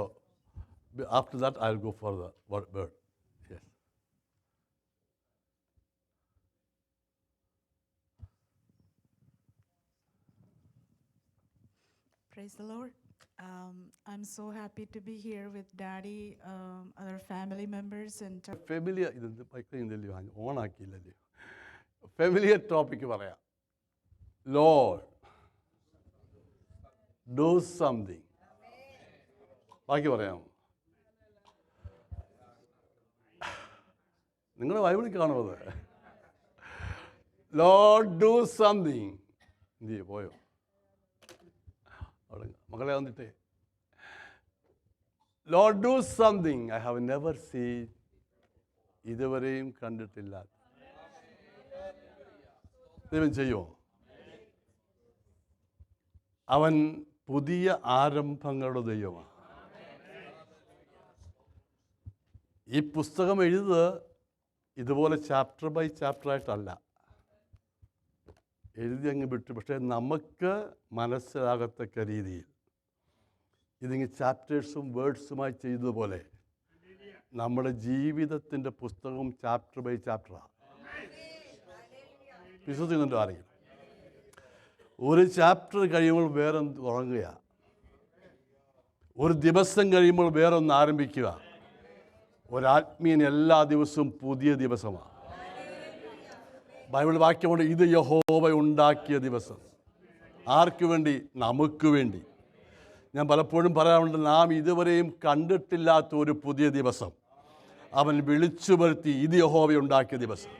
after that, I'll go for the word. Yes. Praise the Lord. I'm so happy to be here with Daddy, other family members, and familiar ഇതെന്ത് പൈക്കില്ലല്ലോ ഓണാക്കിയില്ലല്ലോ. Familiar topic പറയാം. Lord do something. ബാക്കി പറയാം. നിങ്ങളുടെ ബൈബിളിൽ കാണുമത്. Lord do something. എന്ത് ചെയ്യും? പോയോ അവിടെ? മകളെ വന്നിട്ടേ, Lord do something I have never seen. ഇതുവരെയും കണ്ടിട്ടില്ല. ദൈവം ചെയ്യുമോ? അവൻ പുതിയ ആരംഭങ്ങളുടെ ദൈവമാണ്. ഈ പുസ്തകം എഴുതുന്നത് ഇതുപോലെ ചാപ്റ്റർ ബൈ ചാപ്റ്റർ ആയിട്ടല്ല, എഴുതി അങ്ങ് വിട്ടു. പക്ഷേ നമുക്ക് മനസ്സിലാകത്തക്ക രീതിയിൽ ഇതിങ്ങനെ ചാപ്റ്റേഴ്സും വേർഡ്സുമായി ചെയ്തതുപോലെ നമ്മുടെ ജീവിതത്തിൻ്റെ പുസ്തകവും ചാപ്റ്റർ ബൈ ചാപ്റ്ററാണ്. വിശ്വസിക്കുന്നുണ്ടോ ആരെങ്കിലും? ഒരു ചാപ്റ്റർ കഴിയുമ്പോൾ വേറൊന്ന് തുടങ്ങുക, ഒരു ദിവസം കഴിയുമ്പോൾ വേറൊന്ന് ആരംഭിക്കുക. ഒരാത്മീയൻ എല്ലാ ദിവസവും പുതിയ ദിവസമാണ്. ബൈബിൾ വാക്യമുണ്ട്, ഇത് യഹോവ ഉണ്ടാക്കിയ ദിവസം. ആർക്കു വേണ്ടി? നമുക്ക് വേണ്ടി. ഞാൻ പലപ്പോഴും പറയാറുണ്ട്, നാം ഇതുവരെയും കണ്ടിട്ടില്ലാത്ത ഒരു പുതിയ ദിവസം അവൻ വിളിച്ചു വരുത്തി. ഇത് യഹോവ ഉണ്ടാക്കിയ ദിവസം.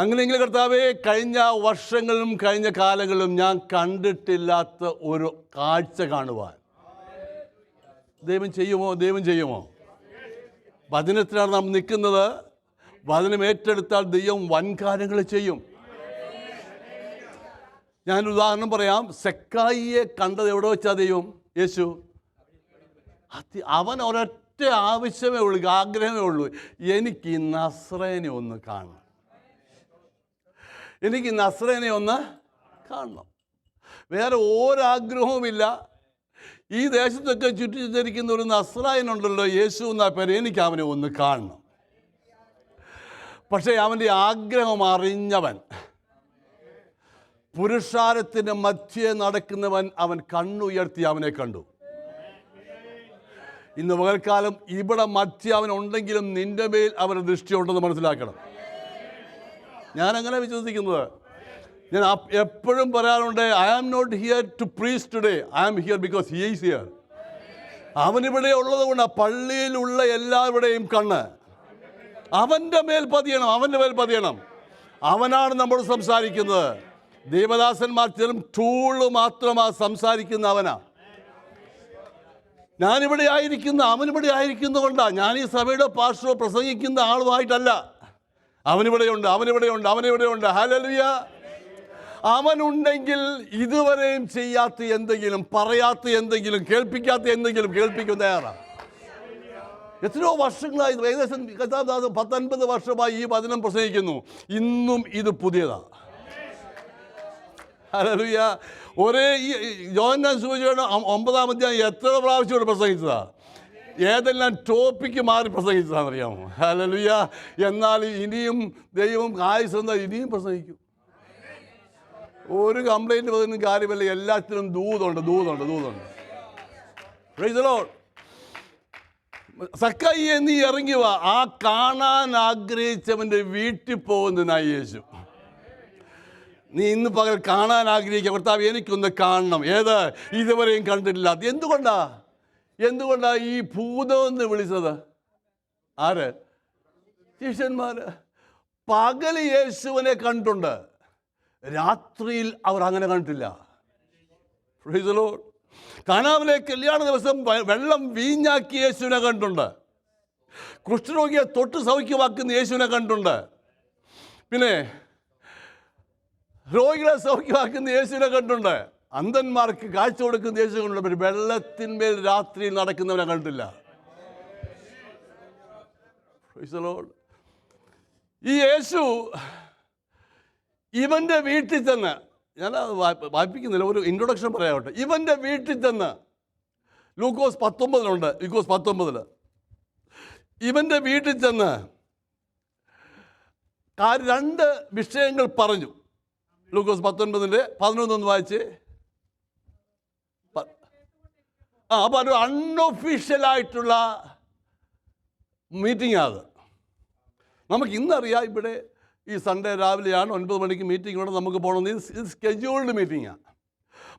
അങ്ങനെയെങ്കിലും കർത്താവേ, കഴിഞ്ഞ വർഷങ്ങളിലും കഴിഞ്ഞ കാലങ്ങളിലും ഞാൻ കണ്ടിട്ടില്ലാത്ത ഒരു കാഴ്ച കാണുവാൻ ദൈവം ചെയ്യുമോ? ദൈവം ചെയ്യുമോ? വചനത്തിലാണ് നാം നിൽക്കുന്നത്. വചനം ഏറ്റെടുത്താൽ ദൈവം വൻകാര്യങ്ങൾ ചെയ്യും. ഞാനൊരു ഉദാഹരണം പറയാം. സെക്കായിയെ കണ്ടത് എവിടെ വെച്ചാ ദൈവം? യേശു. അവൻ ഒരൊറ്റ ആവശ്യമേ ഉള്ളൂ, ആഗ്രഹമേ ഉള്ളൂ, എനിക്ക് ഈ നസ്രേനെ ഒന്ന് കാണണം. എനിക്ക് നസ്രേനെ ഒന്ന് കാണണം. വേറെ ഒരാഗ്രഹവുമില്ല. ഈ ദേശത്തൊക്കെ ചുറ്റിച്ചിരിക്കുന്ന ഒരു നസ്രായനുണ്ടല്ലോ, യേശു എന്നാ പേര്, എനിക്ക് അവനെ ഒന്ന് കാണണം. പക്ഷേ അവൻ്റെ ആഗ്രഹം അറിഞ്ഞവൻ, പുരുഷാരത്തിൻ്റെ മധ്യേ നടക്കുന്നവൻ, അവൻ കണ്ണുയർത്തി അവനെ കണ്ടു. ഇന്ന് പകൽക്കാലം ഇവിടെ മധ്യ അവൻ ഉണ്ടെങ്കിലും നിന്റെ മേൽ അവൻ്റെ ദൃഷ്ടിയുണ്ടെന്ന് മനസ്സിലാക്കണം. ഞാനങ്ങനെ വിശ്വസിക്കുന്നത്. ഞാൻ എപ്പോഴും പറയാറുണ്ട്, I am not here to preach today, I am here because he is here. അവനിവിടെ ഉള്ളത് കൊണ്ട് പള്ളിയിലുള്ള എല്ലാവരുടെയും കണ്ണ് അവൻ്റെ മേൽ പതിയണം, അവൻ്റെ മേൽ പതിയണം. അവനാണ് നമ്മോട് സംസാരിക്കുന്നത്. ദേവദാസന്മാർ ചെറും ടൂള് മാത്രമാണ് സംസാരിക്കുന്ന അവനാ. ഞാനിവിടെ ആയിരിക്കുന്ന, അവനിവിടെ ആയിരിക്കുന്നതുകൊണ്ടാണ്. ഞാൻ ഈ സഭയുടെ പാർശ്വ പ്രസംഗിക്കുന്ന ആളുമായിട്ടല്ല. അവനിവിടെയുണ്ട്, അവനിവിടെയുണ്ട്, അവനിവിടെയുണ്ട്. ഹല്ലേലൂയ. അവനുണ്ടെങ്കിൽ ഇതുവരെയും ചെയ്യാത്ത എന്തെങ്കിലും, പറയാത്ത എന്തെങ്കിലും, കേൾപ്പിക്കാത്ത എന്തെങ്കിലും കേൾപ്പിക്കാൻ തയ്യാറാണ്. എത്രയോ വർഷങ്ങളായി, ഏകദേശം 19 വർഷമായി ഈ വചനം പ്രസംഗിക്കുന്നു. ഇന്നും ഇത് പുതിയതാണ്. ഹല്ലേലൂയ. ഒരേ ഈ യോഹന്നാൻ സുവിശേഷം 9-ാം അധ്യായം എത്ര പ്രാവശ്യം ഇവിടെ പ്രസംഗിച്ചതാ? ഏതെല്ലാം ടോപ്പിക്ക് മാറി പ്രസംഗിച്ചതാണെന്നറിയാമോ? ഹല്ലേലൂയ. എന്നാൽ ഇനിയും ദൈവം ആയുസ്സെന്നാൽ ഇനിയും പ്രസംഗിക്കും. ഒരു കംപ്ലൈൻറ്റ് പറയുന്ന കാര്യമല്ല, എല്ലാത്തിനും ദൂതുണ്ട്. Praise the lord. സക്കായിയെ നീ ഇറങ്ങി വാ. ആ കാണാൻ ആഗ്രഹിച്ചവൻ്റെ വീട്ടിൽ പോകുന്നതിനായി യേശു. നീ ഇന്ന് പകൽ കാണാൻ ആഗ്രഹിക്കുക, കർത്താവ് എനിക്കൊന്ന് കാണണം. ഏത്? ഇതുവരെയും കണ്ടിട്ടില്ല. എന്തുകൊണ്ടാ ഈ ഭൂതമെന്ന് വിളിച്ചത്? ആര്? ശിഷ്യന്മാർ. പകൽ യേശുവിനെ കണ്ടിട്ടുണ്ട്, രാത്രിയിൽ അവർ അങ്ങനെ കണ്ടിട്ടില്ല. Price the Lord. കാനാവിലെ കല്യാണ ദിവസം വെള്ളം വീഞ്ഞാക്കി യേശുവിനെ കണ്ടിട്ടുണ്ട്. കുഷ്ഠരോഗിയെ തൊട്ട് സൗഖ്യമാക്കുന്ന യേശുവിനെ കണ്ടിട്ടുണ്ട്. പിന്നെ രോഗികളെ സൗഖ്യമാക്കുന്ന യേശുവിനെ കണ്ടിട്ടുണ്ട്. അന്ധന്മാർക്ക് കാഴ്ച കൊടുക്കുന്ന യേശു കണ്ടിട്ടുണ്ട്. വെള്ളത്തിന്മേൽ രാത്രിയിൽ നടക്കുന്നവനെ കണ്ടിട്ടില്ല. Price the Lord. ഈ യേശു ഇവൻ്റെ വീട്ടിൽ ചെന്ന്, ഞാൻ വായിപ്പിക്കുന്നില്ല, ഒരു ഇൻട്രൊഡക്ഷൻ പറയാവട്ടെ. ഇവൻ്റെ വീട്ടിൽ ചെന്ന് ലൂക്കോസ് 19 ലൂക്കോസ് 19 ഇവൻ്റെ വീട്ടിൽ ചെന്ന് 2 വിഷയങ്ങൾ പറഞ്ഞു. ലൂക്കോസ് 19:11 വായിച്ച്. അപ്പോൾ ഒരു അൺഒഫീഷ്യലായിട്ടുള്ള മീറ്റിംഗ് അത്. നമുക്ക് ഇന്നറിയാം ഇവിടെ ഈ സൺഡേ രാവിലെയാണ് 9 മണിക്ക് മീറ്റിംഗ് ഉണ്ട്, നമുക്ക് പോകണമെന്ന്. ഇത് സ്കെഡ്യൂൾഡ് മീറ്റിംഗാണ്.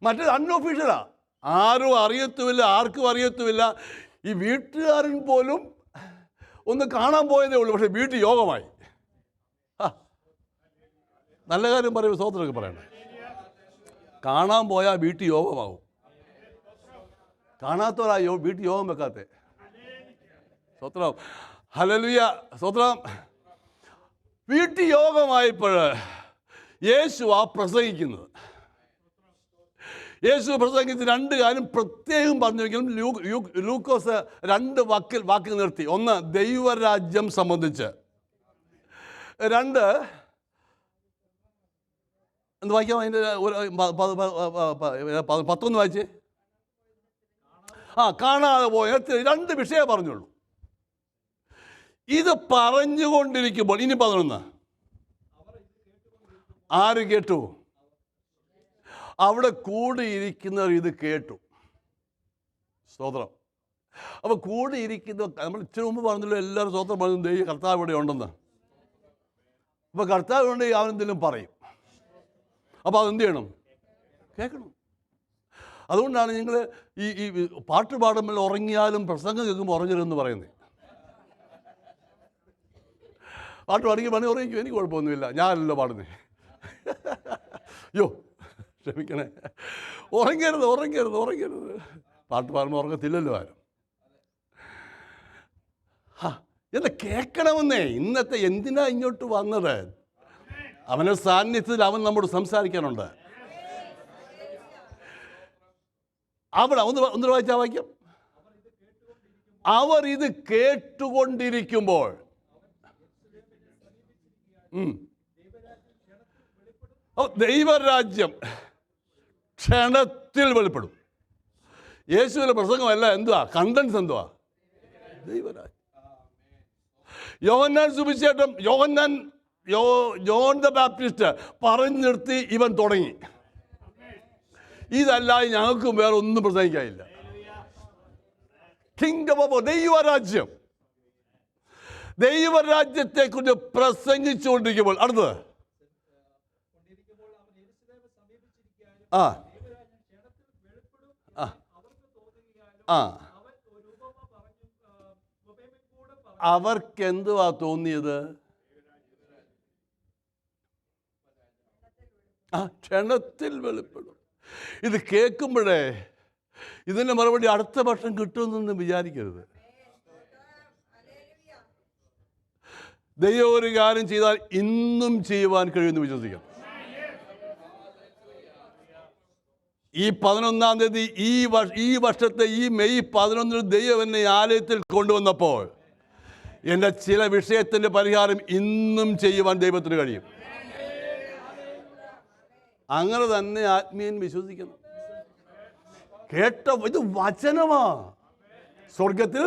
മറ്റേത് അൺഒഫീഷ്യലാണ്, ആരും അറിയത്തുമില്ല, ആർക്കും അറിയത്തുമില്ല. ഈ വീട്ടുകാരൻ പോലും ഒന്ന് കാണാൻ പോയതേ ഉള്ളൂ, പക്ഷേ വീട്ടിൽ യോഗമായി. നല്ല കാര്യം പറയുമ്പോൾ സ്വതന്ത്രമൊക്കെ പറയണേ. കാണാൻ പോയാൽ വീട്ടിൽ യോഗമാവും. കാണാത്തവരാ വീട്ടിൽ യോഗം വെക്കാത്ത. സ്വത്രം, ഹല്ലേലൂയ, സ്വത്രം. വീട്ടിൽ യോഗമായപ്പോൾ യേശു പ്രസംഗിക്കുന്നത്. യേശു പ്രസംഗിച്ച് 2 കാര്യം പ്രത്യേകം പറഞ്ഞെങ്കിലും ലൂക്കോസ് 2 വാക്ക് നിർത്തി. ഒന്ന്, ദൈവരാജ്യം സംബന്ധിച്ച്. 2, എന്ത് വായിക്കാം? അതിൻ്റെ 11 വായിച്ചേ. കാണാതെ പോയ 2 വിഷയം പറഞ്ഞുള്ളൂ. ഇത് പറഞ്ഞുകൊണ്ടിരിക്കുമ്പോൾ ഇനി 11, ആര് കേട്ടു? അവിടെ കൂടിയിരിക്കുന്നവർ ഇത് കേട്ടു. സ്തോത്രം. അപ്പോൾ കൂടിയിരിക്കുന്ന, നമ്മൾ ഇച്ചിരി മുമ്പ് പറഞ്ഞല്ലോ, എല്ലാവരും സ്തോത്രം പറഞ്ഞു ദൈവം കർത്താവ് ഇവിടെ ഉണ്ടെന്ന്. അപ്പോൾ കർത്താവ് ഉണ്ടെങ്കിൽ അവനെന്തെങ്കിലും പറയും. അപ്പോൾ അതെന്ത് ചെയ്യണം? കേൾക്കണം. അതുകൊണ്ടാണ് നിങ്ങൾ ഈ പാട്ട് പാടുമ്പോൾ ഉറങ്ങിയാലും പ്രസംഗം കേൾക്കുമ്പോൾ ഉറങ്ങരുതെന്ന് പറയുന്നത്. പാട്ട് പാടിക്ക് പണി ഉറങ്ങിക്കും, എനിക്ക് കുഴപ്പമൊന്നുമില്ല, ഞാനല്ലോ പാടുന്നേ. അയ്യോ ക്ഷമിക്കണേ, ഉറങ്ങരുത് ഉറങ്ങരുത് ഉറങ്ങരുത്. പാട്ട് പാടുമ്പോൾ ഉറങ്ങത്തില്ലല്ലോ ആരും. എന്താ കേൾക്കണമെന്നേ. ഇന്നത്തെ എന്തിനാ ഇങ്ങോട്ട് വന്നത്? അവൻ്റെ സാന്നിധ്യത്തിൽ അവൻ നമ്മോട് സംസാരിക്കാനുണ്ട്. അവിടെ ഒന്ന് വായിച്ചാൽ വായിക്കാം. അവർ ഇത് കേട്ടുകൊണ്ടിരിക്കുമ്പോൾ ദൈവരാജ്യം ക്ഷണത്തിൽ വെളിപ്പെടും. യേശുവിൻ്റെ പ്രസംഗമല്ല, എന്തുവാ കണ്ടൻസ്? എന്തുവാ? ദൈവരാജ്യം. യോഹന്നാൻ സുവിശേഷം, ജോൺ ദ ബാപ്റ്റിസ്റ്റ് പറഞ്ഞു നിർത്തി ഇവൻ തുടങ്ങി. ഇതല്ലാതെ ഞങ്ങൾക്കും വേറെ ഒന്നും പ്രസംഗിക്കാനില്ല. കിങ്ഡം ഓഫ് ദൈവരാജ്യം, ദൈവരാജ്യത്തെക്കുറിച്ച് പ്രസംഗിച്ചുകൊണ്ടിരിക്കുമ്പോൾ അടുത്തത് അവർക്കെന്തുവാ തോന്നിയത്? ക്ഷണത്തിൽ വെളിപ്പെടും. ഇത് കേൾക്കുമ്പോഴേ ഇതിൻ്റെ മറുപടി അടുത്ത വർഷം കിട്ടുമെന്നൊന്നും വിചാരിക്കരുത്. ദൈവം ഒരു കാര്യം ചെയ്താൽ ഇന്നും ചെയ്യുവാൻ കഴിയുമെന്ന് വിശ്വസിക്കണം. ഈ 11-ാം തീയതി ഈ വർഷത്തെ ഈ മെയ് 11 ദൈവം എന്നെ ആലയത്തിൽ കൊണ്ടുവന്നപ്പോൾ എൻ്റെ ചില വിഷയത്തിൻ്റെ പരിഹാരം ഇന്നും ചെയ്യുവാൻ ദൈവത്തിന് കഴിയും. അങ്ങനെ തന്നെ ആത്മീയൻ വിശ്വസിക്കണം. കേട്ട ഇത് വചനമാ, സ്വർഗത്തിൽ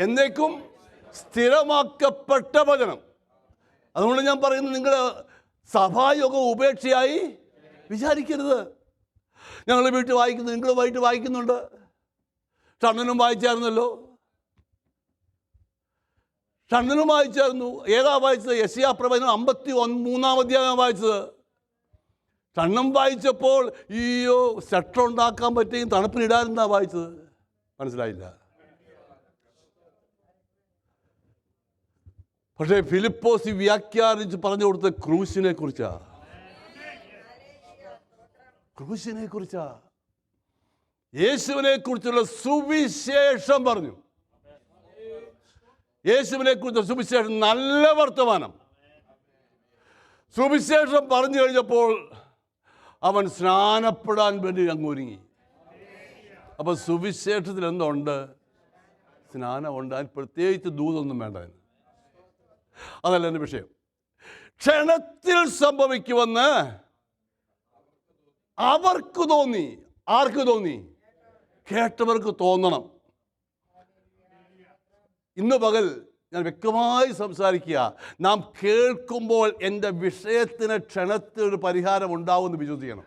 എന്നേക്കും സ്ഥിരമാക്കപ്പെട്ട വചനം. അതുകൊണ്ട് ഞാൻ പറയുന്നത്, നിങ്ങൾ സഭായോഗം ഉപേക്ഷയായി വിചാരിക്കരുത്. ഞങ്ങൾ വീട്ടിൽ വായിക്കുന്നു, നിങ്ങൾ വൈകിട്ട് വായിക്കുന്നുണ്ട്. ഷണ്ണനും വായിച്ചായിരുന്നല്ലോ, ഷണ്ണനും വായിച്ചായിരുന്നു. ഏതാ വായിച്ചത്? യെശയ്യാ പ്രവചനം 53-ാം അധ്യായം വായിച്ചത്. ഷണ്ണം വായിച്ചപ്പോൾ ഈയോ സെറ്റർ ഉണ്ടാക്കാൻ പറ്റുകയും തണുപ്പിനിടാനെന്നാ വായിച്ചത്. മനസ്സിലായില്ല. പക്ഷേ ഫിലിപ്പോസ് വ്യാഖ്യാനിച്ച് പറഞ്ഞു കൊടുത്ത ക്രൂശിനെ കുറിച്ചാ. യേശുവിനെ കുറിച്ചുള്ള സുവിശേഷം പറഞ്ഞു. യേശുവിനെ കുറിച്ച് സുവിശേഷം, നല്ല വർത്തമാനം. സുവിശേഷം പറഞ്ഞു കഴിഞ്ഞപ്പോൾ അവൻ സ്നാനപ്പെടാൻ വേണ്ടി അങ്ങ് ഒരുങ്ങി. അപ്പോൾ സുവിശേഷത്തിൽ എന്തുണ്ട്? സ്നാനമുണ്ട്. അതിന് പ്രത്യേകിച്ച് ദൂതൊന്നും വേണ്ട. അതല്ല എൻ്റെ വിഷയം. ക്ഷണത്തിൽ സംഭവിക്കുമെന്ന് അവർക്ക് തോന്നി. ആർക്ക് തോന്നി? കേട്ടവർക്ക് തോന്നണം. ഇന്ന് പകൽ ഞാൻ വ്യക്തമായി സംസാരിക്കുക. നാം കേൾക്കുമ്പോൾ എൻ്റെ വിഷയത്തിന് ക്ഷണത്തിൽ ഒരു പരിഹാരം ഉണ്ടാവുമെന്ന് വിശ്വസിക്കണം.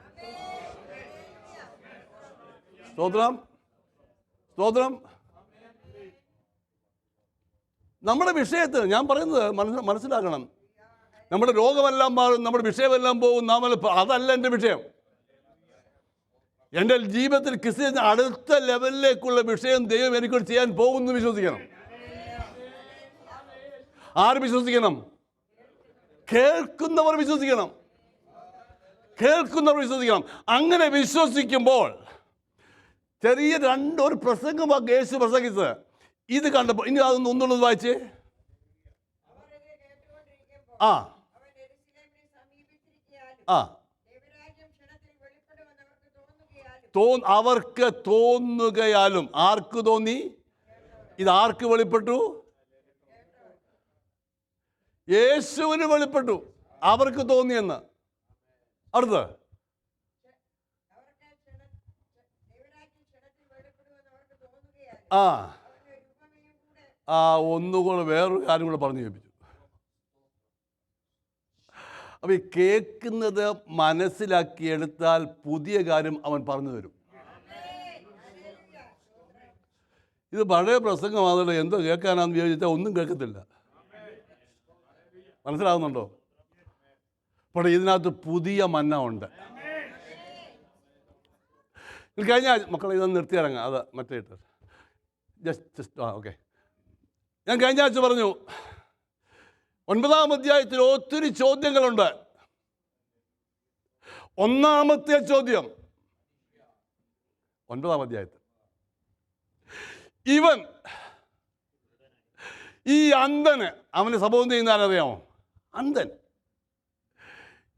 സ്തോത്രം. സ്തോത്രം. നമ്മുടെ വിഷയത്തിന് ഞാൻ പറയുന്നത് മനസ്സിലാക്കണം. നമ്മുടെ രോഗമെല്ലാം മാറും, നമ്മുടെ വിഷയമെല്ലാം പോകും, അതല്ല എൻ്റെ വിഷയം. എൻ്റെ ജീവിതത്തിൽ ക്രിസ്ത്യൻ അടുത്ത ലെവലിലേക്കുള്ള വിഷയം ദൈവം എനിക്കൂടെ ചെയ്യാൻ പോകുന്നു വിശ്വസിക്കണം. ആര് വിശ്വസിക്കണം? കേൾക്കുന്നവർ വിശ്വസിക്കണം. അങ്ങനെ വിശ്വസിക്കുമ്പോൾ ചെറിയ ഒരു പ്രസംഗമാണ് യേശു പ്രസംഗിച്ചത്. ഇത് കണ്ടപ്പോൾ ഇനി അതൊന്ന് ഒന്നുള്ളത് വായിച്ചേ. അവർക്ക് തോന്നുകയാലും. ആർക്ക് തോന്നി? ഇത് ആർക്ക് വെളിപ്പെട്ടു? യേശുവിന് വെളിപ്പെട്ടു. അവർക്ക് തോന്നിയെന്ന്. അടുത്ത് ഒന്നുകൂടെ വേറൊരു കാര്യം കൂടെ പറഞ്ഞു കേൾപ്പിച്ചു. അപ്പം ഈ കേൾക്കുന്നത് മനസ്സിലാക്കിയെടുത്താൽ പുതിയ കാര്യം അവൻ പറഞ്ഞു തരും. ഇത് പഴയ പ്രസംഗമാണല്ലോ, എന്തോ കേൾക്കാനാന്ന് വിചാരിച്ചാൽ ഒന്നും കേൾക്കത്തില്ല. മനസ്സിലാകുന്നുണ്ടോ? പക്ഷേ ഇതിനകത്ത് പുതിയ മന്ന ഉണ്ട്. കഴിഞ്ഞ മക്കളെ ഇതൊന്ന് നിർത്തിയിറങ്ങാം. അത് മറ്റേ ഇട്ട് ജസ്റ്റ് ഓക്കെ. ഞാൻ കഴിഞ്ഞ ആഴ്ച പറഞ്ഞു 9-ാം അധ്യായത്തിൽ ഒത്തിരി ചോദ്യങ്ങളുണ്ട്. ഒന്നാമത്തെ ചോദ്യം 9-ാം അധ്യായത്തിൽ ഈ അന്ധന് അവന് സംഭവം ചെയ്യുന്ന ആരറിയാമോ? അന്ധൻ.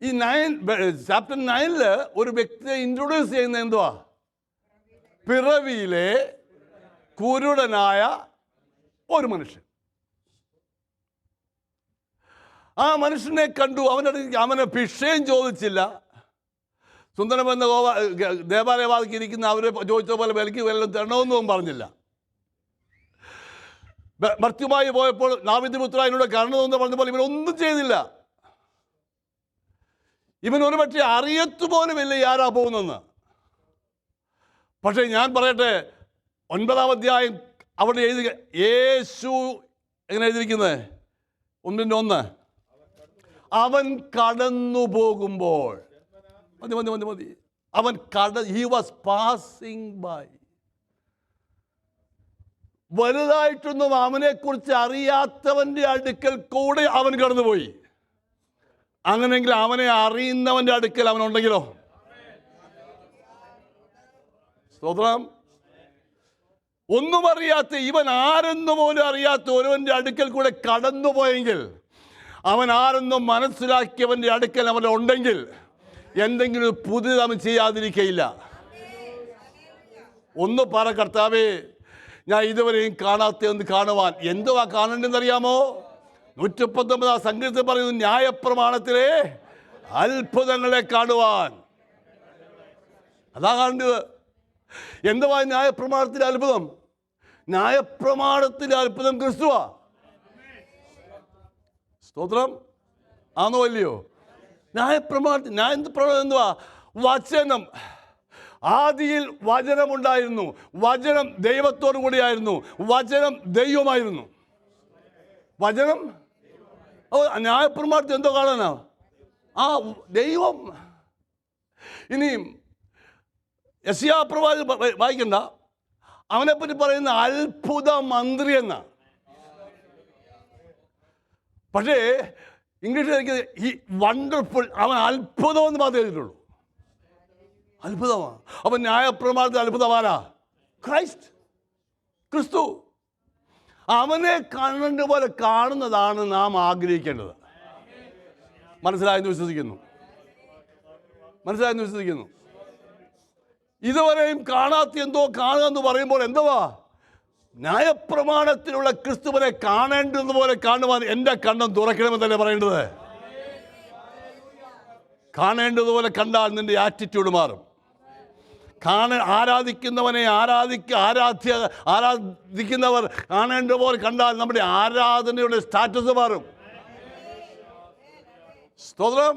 ഈ ചാപ്റ്റർ 9 ഒരു വ്യക്തിയെ ഇൻട്രൊഡ്യൂസ് ചെയ്യുന്ന എന്തുവാ? പിറവിയിലെ കുരുടനായ ഒരു മനുഷ്യൻ. ആ മനുഷ്യനെ കണ്ടു. അവനെ ഭിക്ഷയും ചോദിച്ചില്ല. സുന്ദരമെന്ന ദേവാലയവാദിക്ക് ഇരിക്കുന്ന അവരെ ചോദിച്ച പോലെ വിലക്ക് വല്ലതും തരണമെന്നും പറഞ്ഞില്ല. മർത്യമായി പോയപ്പോൾ ദാവീദ് പുത്രാ എന്നോട് കരുണ പറഞ്ഞപ്പോൾ ഇവനൊന്നും ചെയ്തില്ല. ഇവൻ ഒരു പക്ഷേ അറിയത്തുപോലുമില്ല ആരാ പോകുന്നെന്ന്. പക്ഷേ ഞാൻ പറയട്ടെ, 9-ാം അധ്യായം അവിടെ എഴുതി യേശു എങ്ങനെ എഴുതിയിരിക്കുന്നത്? 1:1 അവൻ കടന്നു പോകുമ്പോൾ മതി അവൻ he was passing by. വലുതായിട്ടൊന്നും അവനെക്കുറിച്ച് അറിയാത്തവൻ്റെ അടുക്കൽ കൂടെ അവൻ കടന്നുപോയി. അങ്ങനെയെങ്കിൽ അവനെ അറിയുന്നവൻ്റെ അടുക്കൽ അവനുണ്ടെങ്കിലോ? സ്തോത്രം. ഒന്നും അറിയാത്ത ഇവൻ ആരെന്ന് പോലും അറിയാത്ത ഒരുവൻ്റെ അടുക്കൽ കൂടെ കടന്നുപോയെങ്കിൽ, അവൻ ആരെന്നും മനസ്സിലാക്കിയവൻ്റെ അടുക്കൽ അവൻ ഉണ്ടെങ്കിൽ എന്തെങ്കിലും പുതിയത് അവൻ ചെയ്യാതിരിക്കയില്ല. ഒന്ന് പറ, കർത്താവേ ഞാൻ ഇതുവരെയും കാണാത്തതെന്ന് കാണുവാൻ. എന്തുവാ കാണേണ്ടതെന്നറിയാമോ? 119 സങ്കീർത്തനം പറയുന്നു, ന്യായപ്രമാണത്തിലെ അത്ഭുതങ്ങളെ കാണുവാൻ. അതാ കാണേണ്ടത്. എന്തുവാ ന്യായപ്രമാണത്തിലെ അത്ഭുതം? ന്യായപ്രമാണത്തിലെ അത്ഭുതം ക്രിസ്തുവാ. സ്തോത്രം. ആണോ അല്ലയോ? ന്യായപ്രമാണത്തിൽ എന്തുവാ? വചനം. ആദിയിൽ വചനമുണ്ടായിരുന്നു, വചനം ദൈവത്തോടു കൂടിയായിരുന്നു, വചനം ദൈവമായിരുന്നു. വചനം ന്യായപ്രമാണത്തിൽ എന്തോ കാണാനാ? ദൈവം. ഇനിയും യെശയ്യാ പ്രവാചകൻ വായിക്കണ്ട, അവനെപ്പറ്റി പറയുന്ന അത്ഭുത മന്ത്രി എന്ന. പക്ഷേ ഇംഗ്ലീഷിൽ ഈ വണ്ടർഫുൾ, അവൻ അത്ഭുതം എന്ന് മാത്രമേ എഴുതിയിട്ടുള്ളൂ. അത്ഭുതമാണ്. അവൻ ന്യായപ്രമാണത്തിൽ അത്ഭുതമാരാ? ക്രിസ്തു. അവനെ കാണേണ്ട പോലെ കാണുന്നതാണ് നാം ആഗ്രഹിക്കേണ്ടത്. മനസ്സിലായെന്ന് വിശ്വസിക്കുന്നു. ഇതുവരെയും കാണാത്ത എന്തോ കാണുക എന്ന് പറയുമ്പോൾ എന്തുവാ? ന്യായപ്രമാണത്തിലുള്ള ക്രിസ്തുവിനെ കാണേണ്ടതുപോലെ കാണുവാൻ എൻ്റെ കണ്ണം തുറക്കണമെന്നല്ലേ പറയേണ്ടത്? കാണേണ്ടതുപോലെ കണ്ടാൽ നിന്റെ ആറ്റിറ്റ്യൂഡ് മാറും. ആരാധിക്കുന്നവനെ ആരാധിക്കുന്നവർ കാണേണ്ട പോലെ കണ്ടാൽ നമ്മുടെ ആരാധനയുടെ സ്റ്റാറ്റസ് മാറും. സ്തോത്രം.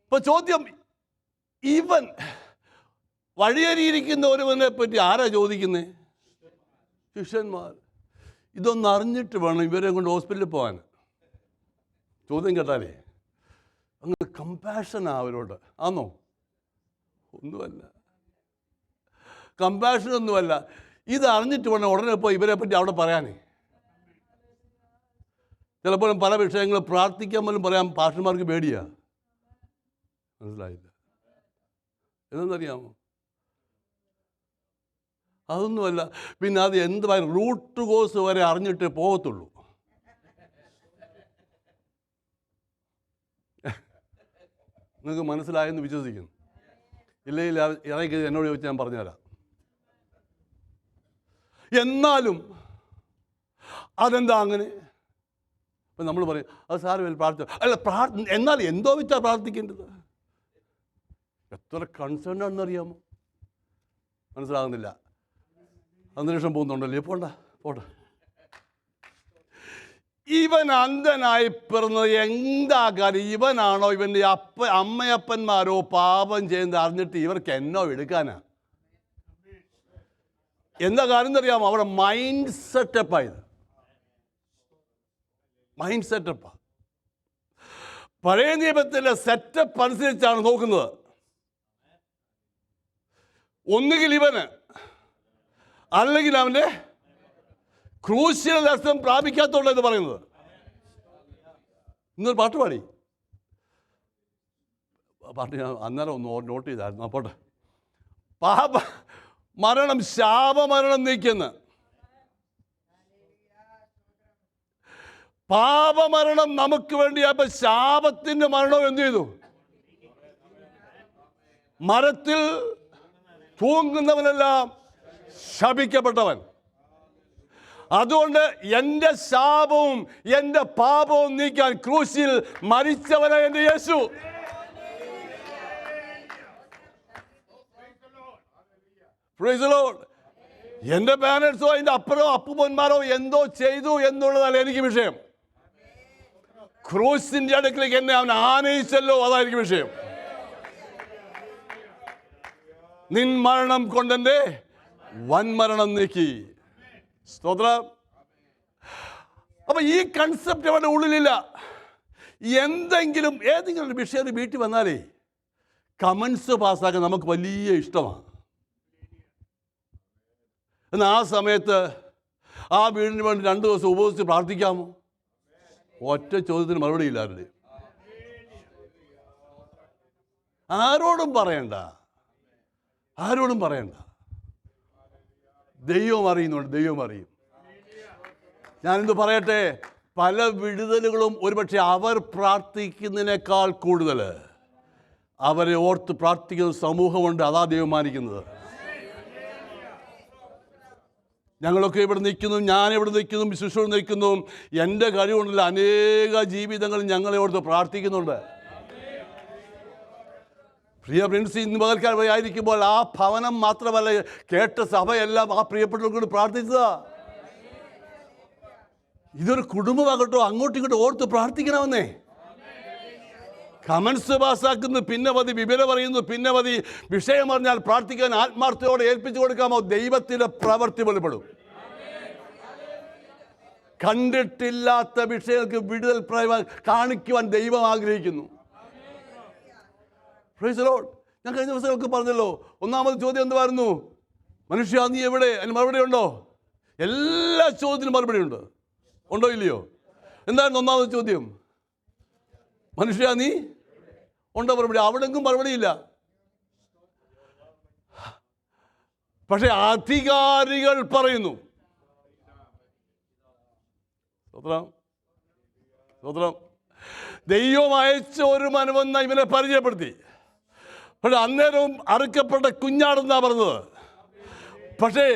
ഇപ്പൊ ചോദ്യം, ഇവൻ വഴിയരിയിരിക്കുന്ന ഒരുവനെ പറ്റി ആരാ ചോദിക്കുന്നേ? ശിഷ്യന്മാർ. ഇതൊന്നും അറിഞ്ഞിട്ട് വേണം ഇവരെ കൊണ്ട് ഹോസ്പിറ്റലിൽ പോകാൻ. ചോദ്യം കേട്ടാലേ അങ്ങ് കമ്പാഷനാ അവരോട്. ആന്നോ? ഒന്നുമല്ല, കമ്പാഷനൊന്നുമല്ല. ഇത് അറിഞ്ഞിട്ട് വേണം ഉടനെ പോയി ഇവരെ പറ്റി അവിടെ പറയാനേ. ചിലപ്പോഴും പല വിഷയങ്ങളും പ്രാർത്ഥിക്കാൻ പോലും പറയാൻ പാസ്റ്റർമാർക്ക് പേടിയാ. മനസ്സിലായില്ല? എന്തെന്നറിയാമോ? അതൊന്നുമല്ല. പിന്നെ അത് എന്തുവാ റൂട്ട് കോഴ്സ് വരെ അറിഞ്ഞിട്ടേ പോകത്തുള്ളൂ. നിങ്ങൾക്ക് മനസ്സിലായെന്ന് വിശ്വസിക്കുന്നു. ഇല്ലെങ്കിൽ ഇറങ്ങി എന്നോട് ചോദിച്ചാൽ ഞാൻ പറഞ്ഞുതരാം. എന്നാലും അതെന്താ അങ്ങനെ? അപ്പം നമ്മൾ പറയും അത് സാരമില്ല പ്രാർത്ഥന. അല്ല, എന്നാൽ എന്തോ വെച്ചാൽ പ്രാർത്ഥിക്കേണ്ടത്? എത്ര കൺസേൺ ആണെന്നറിയാമോ? മനസ്സിലാകുന്നില്ല. അന്തരീക്ഷം പോകുന്നുണ്ടല്ലോ. പോട്ടെ. ഇവൻ അന്ധനായി പിറന്നത് എന്താ കാര്യം? ഇവനാണോ ഇവൻ്റെ അമ്മയപ്പന്മാരോ പാപം ചെയ്യുന്നത് അറിഞ്ഞിട്ട് ഇവർക്ക് എന്നോ എടുക്കാനാ? എന്താ കാര്യം എന്നറിയാമോ? അവിടെ മൈൻഡ് സെറ്റപ്പായത്. മൈൻഡ് സെറ്റപ്പാ. പഴയ നിയമത്തിലെ സെറ്റപ്പ് അനുസരിച്ചാണ് നോക്കുന്നത്. ഒന്നുകിൽ ഇവന്, അല്ലെങ്കിൽ അവൻ്റെ ക്രൂശ്യൽ ദർശനം പ്രാപിക്കാത്തുള്ളതെന്ന് പറയുന്നത്. ഇന്നൊരു പാട്ട് ഞാൻ അന്നേരം ഒന്ന് നോട്ട് ചെയ്തായിരുന്നു. പോട്ടെ. മരണം, ശാപമരണം നീക്കുന്ന പാപമരണം നമുക്ക് വേണ്ടിയപ്പോൾ ശാപത്തിൻ്റെ മരണവും എന്ത് ചെയ്തു? മരത്തിൽ തൂങ്ങുന്നവനെല്ലാം ശപിക്കപ്പെട്ടവൻ. അതുകൊണ്ട് എൻ്റെ ശാപവും എൻ്റെ പാപവും നീക്കാൻ ക്രൂശിൽ മരിച്ചവനാ എൻ്റെ യേശു. Price the Lord. എൻ്റെ പാരൻസോ എൻ്റെ അപ്പനോ അപ്പുമന്മാരോ എന്തോ ചെയ്തു എന്നുള്ളതല്ല എനിക്ക് വിഷയം. ക്രൂശിൻ്റെ അടുക്കിലേക്ക് എന്നെ അവൻ ആനയിച്ചല്ലോ, അതായിരിക്കും വിഷയം. നിൻ മരണം കൊണ്ടെൻ്റെ വൻമരണം നീക്കി. സ്തോത്രം. അപ്പൊ ഈ കൺസെപ്റ്റ് അവരുടെ ഉള്ളിലില്ല. ഏതെങ്കിലും ഒരു വിഷയം വീട്ടിൽ വന്നാലേ കമൻസ് പാസ്സാക്കാൻ നമുക്ക് വലിയ ഇഷ്ടമാണ്. എന്നാൽ ആ സമയത്ത് ആ വീടിന് വേണ്ടി 2 ദിവസം ഉപവസിച്ച് പ്രാർത്ഥിക്കാമോ? ഒറ്റ ചോദ്യത്തിന് മറുപടി ഇല്ലായിരുന്നു. ആരോടും പറയണ്ട. ദൈവം അറിയുന്നുണ്ട്. ദൈവം അറിയും. ഞാനെന്ത് പറയട്ടെ, പല വിടുതലുകളും ഒരുപക്ഷെ അവർ പ്രാർത്ഥിക്കുന്നതിനേക്കാൾ കൂടുതൽ അവരെ ഓർത്ത് പ്രാർത്ഥിക്കുന്ന സമൂഹമുണ്ട്. അതാ ദൈവം മാനിക്കുന്നത്. ഞങ്ങളൊക്കെ ഇവിടെ നിൽക്കുന്നു, ഞാനിവിടെ നിൽക്കുന്നു, ശുശ്രൂഷ നിൽക്കുന്നു. എൻ്റെ കഴിവുണ്ടല്ല അനേക ജീവിതങ്ങൾ ഞങ്ങളെ ഓർത്ത് പ്രാർത്ഥിക്കുന്നുണ്ട്. പ്രിയ ഫ്രണ്ട്സ്, ഇന്ന് പകൽക്കാരായിരിക്കുമ്പോൾ ആ ഭവനം മാത്രമല്ല, കേട്ട സഭയെല്ലാം ആ പ്രിയപ്പെട്ടവർക്ക് പ്രാർത്ഥിച്ചതാ. ഇതൊരു കുടുംബമാകട്ടോ, അങ്ങോട്ടും ഇങ്ങോട്ടും ഓർത്ത് പ്രാർത്ഥിക്കണമെന്നേ. കമൻസ് പാസ്സാക്കുന്നു, പിന്നെ മതി വിവര പറയുന്നു, പിന്നെ മതി വിഷയം പറഞ്ഞാൽ പ്രാർത്ഥിക്കാൻ ആത്മാർത്ഥയോടെ ഏൽപ്പിച്ചു കൊടുക്കാമോ? ദൈവത്തിൻ്റെ പ്രവൃത്തി വെളിപ്പെടും. കണ്ടിട്ടില്ലാത്ത വിഷയങ്ങൾക്ക് വിടുതൽ കാണിക്കുവാൻ ദൈവം ആഗ്രഹിക്കുന്നു. Price the Lord. ഞാൻ കഴിഞ്ഞ ദിവസങ്ങൾക്ക് പറഞ്ഞല്ലോ, ഒന്നാമത് ചോദ്യം എന്തുവായിരുന്നു? മനുഷ്യ നീ എവിടെ? അതിന് മറുപടി ഉണ്ടോ? എല്ലാ ചോദ്യത്തിനും മറുപടി ഉണ്ട്. ഉണ്ടോ ഇല്ലയോ? എന്തായിരുന്നു ഒന്നാമത് ചോദ്യം? മനുഷ്യ നീ ഉണ്ടോ? മറുപടി അവിടെങ്കും മറുപടിയില്ല. പക്ഷെ അധികാരികൾ പറയുന്നു. ദൈവം അയച്ച ഒരു മനുവെന്ന ഇവനെ പരിചയപ്പെടുത്തി. പക്ഷെ അന്നേരവും അറുക്കപ്പെട്ട കുഞ്ഞാടെന്നാ പറഞ്ഞത്. പക്ഷേ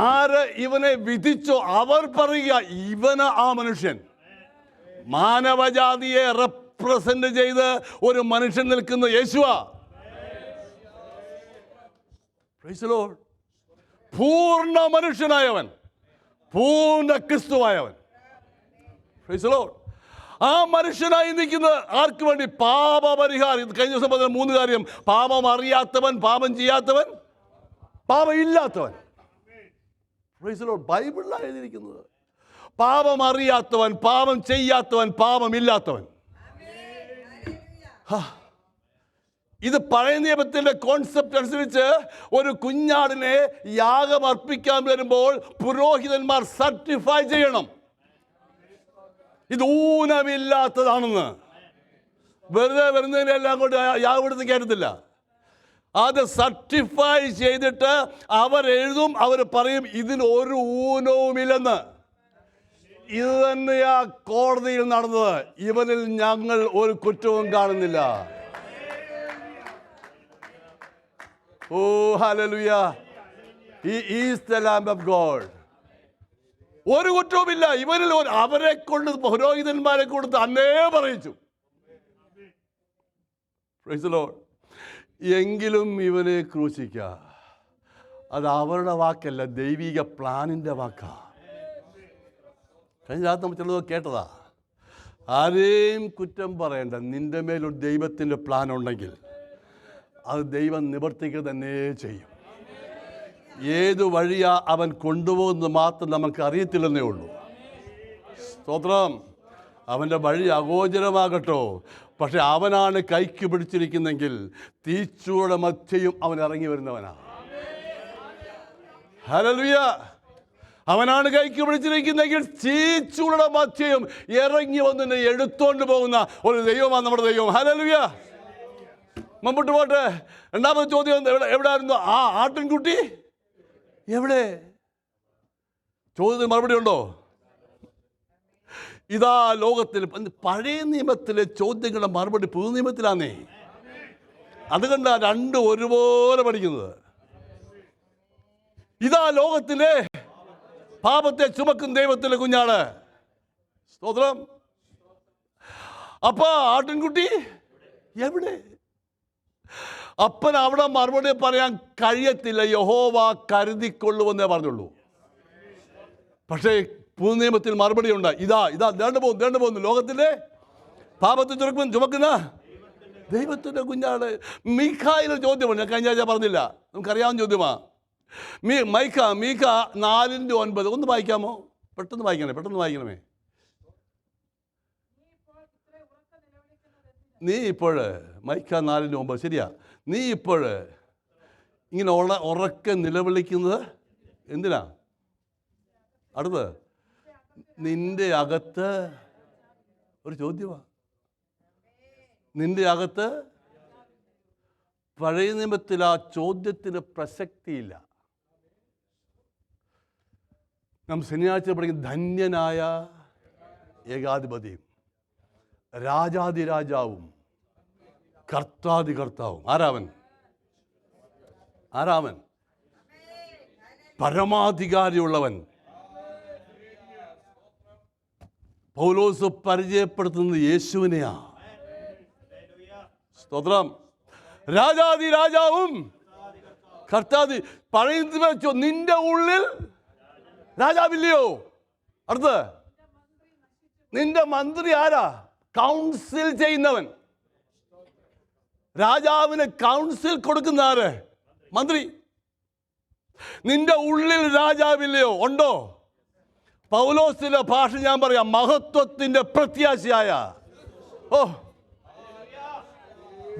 ആര് ഇവനെ വിധിച്ചോ അവർ പറയുക ഇവന് ആ മനുഷ്യൻ. മാനവജാതിയെ റെപ്രസെന്റ് ചെയ്ത് ഒരു മനുഷ്യൻ നിൽക്കുന്ന യേശുവാ. Price the Lord. പൂർണ്ണ മനുഷ്യനായവൻ, പൂർണ്ണ ക്രിസ്തുവായവൻ. Price the Lord. ആ മനുഷ്യനായി നിൽക്കുന്നത് ആർക്ക് വേണ്ടി? പാപപരിഹാരം. കഴിഞ്ഞ ദിവസം പറഞ്ഞ 3 കാര്യം: പാപം അറിയാത്തവൻ, പാപം ചെയ്യാത്തവൻ, പാപമില്ലാത്തവൻ. Praise the lord. ബൈബിളിലാണ് എഴുതിയിരിക്കുന്നത്. പാപം അറിയാത്തവൻ, പാപം ചെയ്യാത്തവൻ, പാപമില്ലാത്തവൻ. ഇത് പഴയ നിയമത്തിന്റെ കോൺസെപ്റ്റ് അനുസരിച്ച് ഒരു കുഞ്ഞാടിനെ യാഗം അർപ്പിക്കാൻ വരുമ്പോൾ പുരോഹിതന്മാർ സർട്ടിഫൈ ചെയ്യണം ഇത് ഊനമില്ലാത്തതാണെന്ന്. വെറുതെ വരുന്നതിനെല്ലാം കൊണ്ട് യാഗം എടുത്ത് കയറ്റത്തില്ല. അത് സർട്ടിഫൈ ചെയ്തിട്ട് അവരെഴുതും, അവർ പറയും ഇതിന് ഒരു ഊനവുമില്ലെന്ന്. ഇത് തന്നെയാ കോടതിയിൽ നടന്നത്. ഇവനിൽ ഞങ്ങൾ ഒരു കുറ്റവും കാണുന്നില്ല. ഓ hallelujah. He is the Lamb of God. ഒരു കുറ്റവുമില്ല ഇവരിൽ. അവരെ കൊണ്ട് പുരോഹിതന്മാരെ കൊടുത്ത് അന്നേ പറയിച്ചു. Price the Lord. എങ്കിലും ഇവനെ ക്രൂശിക്കുക. അത് അവരുടെ വാക്കല്ല, ദൈവിക പ്ലാനിൻ്റെ വാക്കാ. കഴിഞ്ഞ രാത്രി നമ്മൾ ചിലത് കേട്ടതാ. ആരെയും കുറ്റം പറയണ്ട. നിന്റെ മേലൊരു ദൈവത്തിൻ്റെ പ്ലാൻ ഉണ്ടെങ്കിൽ അത് ദൈവം നിവർത്തിക്കുക തന്നെ ചെയ്യും. ഏതു വഴിയാ അവൻ കൊണ്ടുപോകുന്നത് മാത്രം നമുക്ക് അറിയത്തില്ലെന്നേ ഉള്ളൂ. സ്തോത്രം. അവൻ്റെ വഴി അഗോചരമാകട്ടോ, പക്ഷെ അവനാണ് കൈക്ക് പിടിച്ചിരിക്കുന്നെങ്കിൽ തീച്ചൂടെ മധ്യയും അവൻ ഇറങ്ങി വരുന്നവനാ. ഹല്ലേലൂയ. അവനാണ് കൈക്ക് പിടിച്ചിരിക്കുന്നെങ്കിൽ തീച്ചൂടെ മധ്യയും ഇറങ്ങി വന്നെ എടുത്തോണ്ട് പോകുന്ന ഒരു ദൈവമാണ് നമ്മുടെ ദൈവം. ഹല്ലേലൂയ. മുമ്പോട്ട് പോട്ടെ. രണ്ടാമത്തെ ചോദ്യം എവിടെയായിരുന്നു? ആ ആട്ടിൻകുട്ടി എവിടെ? ചോദ്യത്തിന് മറുപടി ഉണ്ടോ? ഇതാ ലോകത്തിൽ പഴയ നിയമത്തിലെ ചോദ്യങ്ങളുടെ മറുപടി പുതിയ നിയമത്തിലാന്നേ. അതുകൊണ്ടാ രണ്ടും ഒരുപോലെ പഠിക്കുന്നത്. ഇതാ ലോകത്തിലെ പാപത്തെ ചുമക്കും ദൈവത്തിലെ കുഞ്ഞാണ്. സ്തോത്രം. അപ്പൊ ആട്ടിൻകുട്ടി എവിടെ? അപ്പൻ അവിടെ മറുപടി പറയാൻ കഴിയത്തില്ല. യഹോവ കരുതിക്കൊള്ളുവെന്നേ പറഞ്ഞുള്ളൂ. പക്ഷേ പുതിയ നിയമത്തിൽ മറുപടി ഉണ്ട്. ഇതാ ദേണ്ട് പോകുന്നു ലോകത്തിലെ പാപത്തെ ചുമക്കുന്ന ദൈവത്തിൻ്റെ കുഞ്ഞാണ്. മീഖായിലെ ചോദ്യമുണ്ട്. ഞാൻ കഴിഞ്ഞ ആഴ്ച പറഞ്ഞില്ല, നമുക്കറിയാവുന്ന ചോദ്യമാ. മീഖ 4:9 ഒന്ന് വായിക്കാമോ? പെട്ടെന്ന് വായിക്കണമേ. നീ ഇപ്പോൾ മൈക്ക 4:9 ശരിയാ. നീ ഇപ്പോൾ ഇങ്ങനെ ഉറക്കെ നിലവിളിക്കുന്നത് എന്തിനാ? അടുത്ത് നിന്റെ അകത്ത് ഒരു ചോദ്യമാണ്. നിന്റെ അകത്ത് പഴയ നിയമത്തിൽ ആ ചോദ്യത്തിന് പ്രസക്തിയില്ല. നാം ശനിയാഴ്ച പഠിക്കുന്ന ധന്യനായ ഏകാധിപതിയും രാജാതിരാജാവും കർത്താവും. ആരാവൻ? പരമാധികാരിയുള്ളവൻ. പൗലോസ് പരിചയപ്പെടുത്തുന്നത് യേശുവിനെയാ. സ്തോത്രം. രാജാതിരാജാവും കർത്താവ്. പറയുന്നത് വെച്ചോ, നിന്റെ ഉള്ളിൽ രാജാവില്ലയോ? അടുത്ത് നിന്റെ മന്ത്രി ആരാ? കൗൺസിൽ ചെയ്യുന്നവൻ. രാജാവിന് കൗൺസിൽ കൊടുക്കുന്ന ആര്? മന്ത്രി. നിന്റെ ഉള്ളിൽ രാജാവില്ലയോ? ഉണ്ടോ? പൗലോസിന്റെ ഭാഷ ഞാൻ പറയാം, മഹത്വത്തിന്റെ പ്രത്യാശയായ. ഓ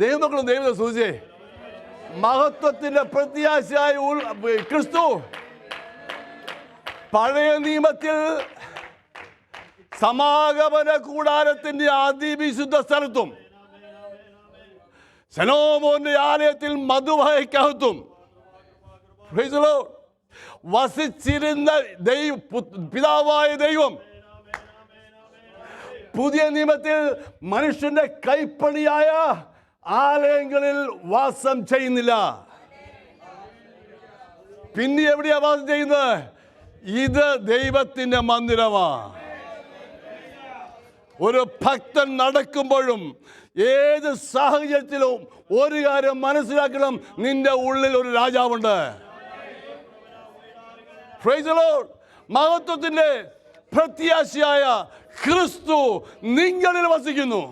ദൈവമക്കളും ദൈവത്തെ സൂചിച്ചേ. മഹത്വത്തിന്റെ പ്രത്യാശയായ ക്രിസ്തു പഴയ നിയമത്തിൽ സമാഗമന കൂടാരത്തിന്റെ അതിവിശുദ്ധ സ്ഥലത്തും ശലോമോന്റെ ആലയത്തിൽ മധുവായ്ക്കകത്തും വസിച്ചിരുന്ന പിതാവായ ദൈവം പുതിയ നിയമത്തിൽ മനുഷ്യന്റെ കൈപ്പണിയായ ആലയങ്ങളിൽ വാസം ചെയ്യുന്നില്ല. പിന്നെ എവിടെയാ വാസം ചെയ്യുന്നത്? ഇത് ദൈവത്തിന്റെ മന്ദിരമാണ്. ഒരു ഭക്തൻ നടക്കുമ്പോഴും ഏത് സാഹചര്യത്തിലും ഒരു കാര്യം മനസ്സിലാക്കണം, നിന്റെ ഉള്ളിൽ ഒരു രാജാവുണ്ട്. Price the Lord. മഹത്വത്തിന്റെ പ്രത്യാശയായ ക്രിസ്തു നിങ്ങളിൽ വസിക്കുന്നു.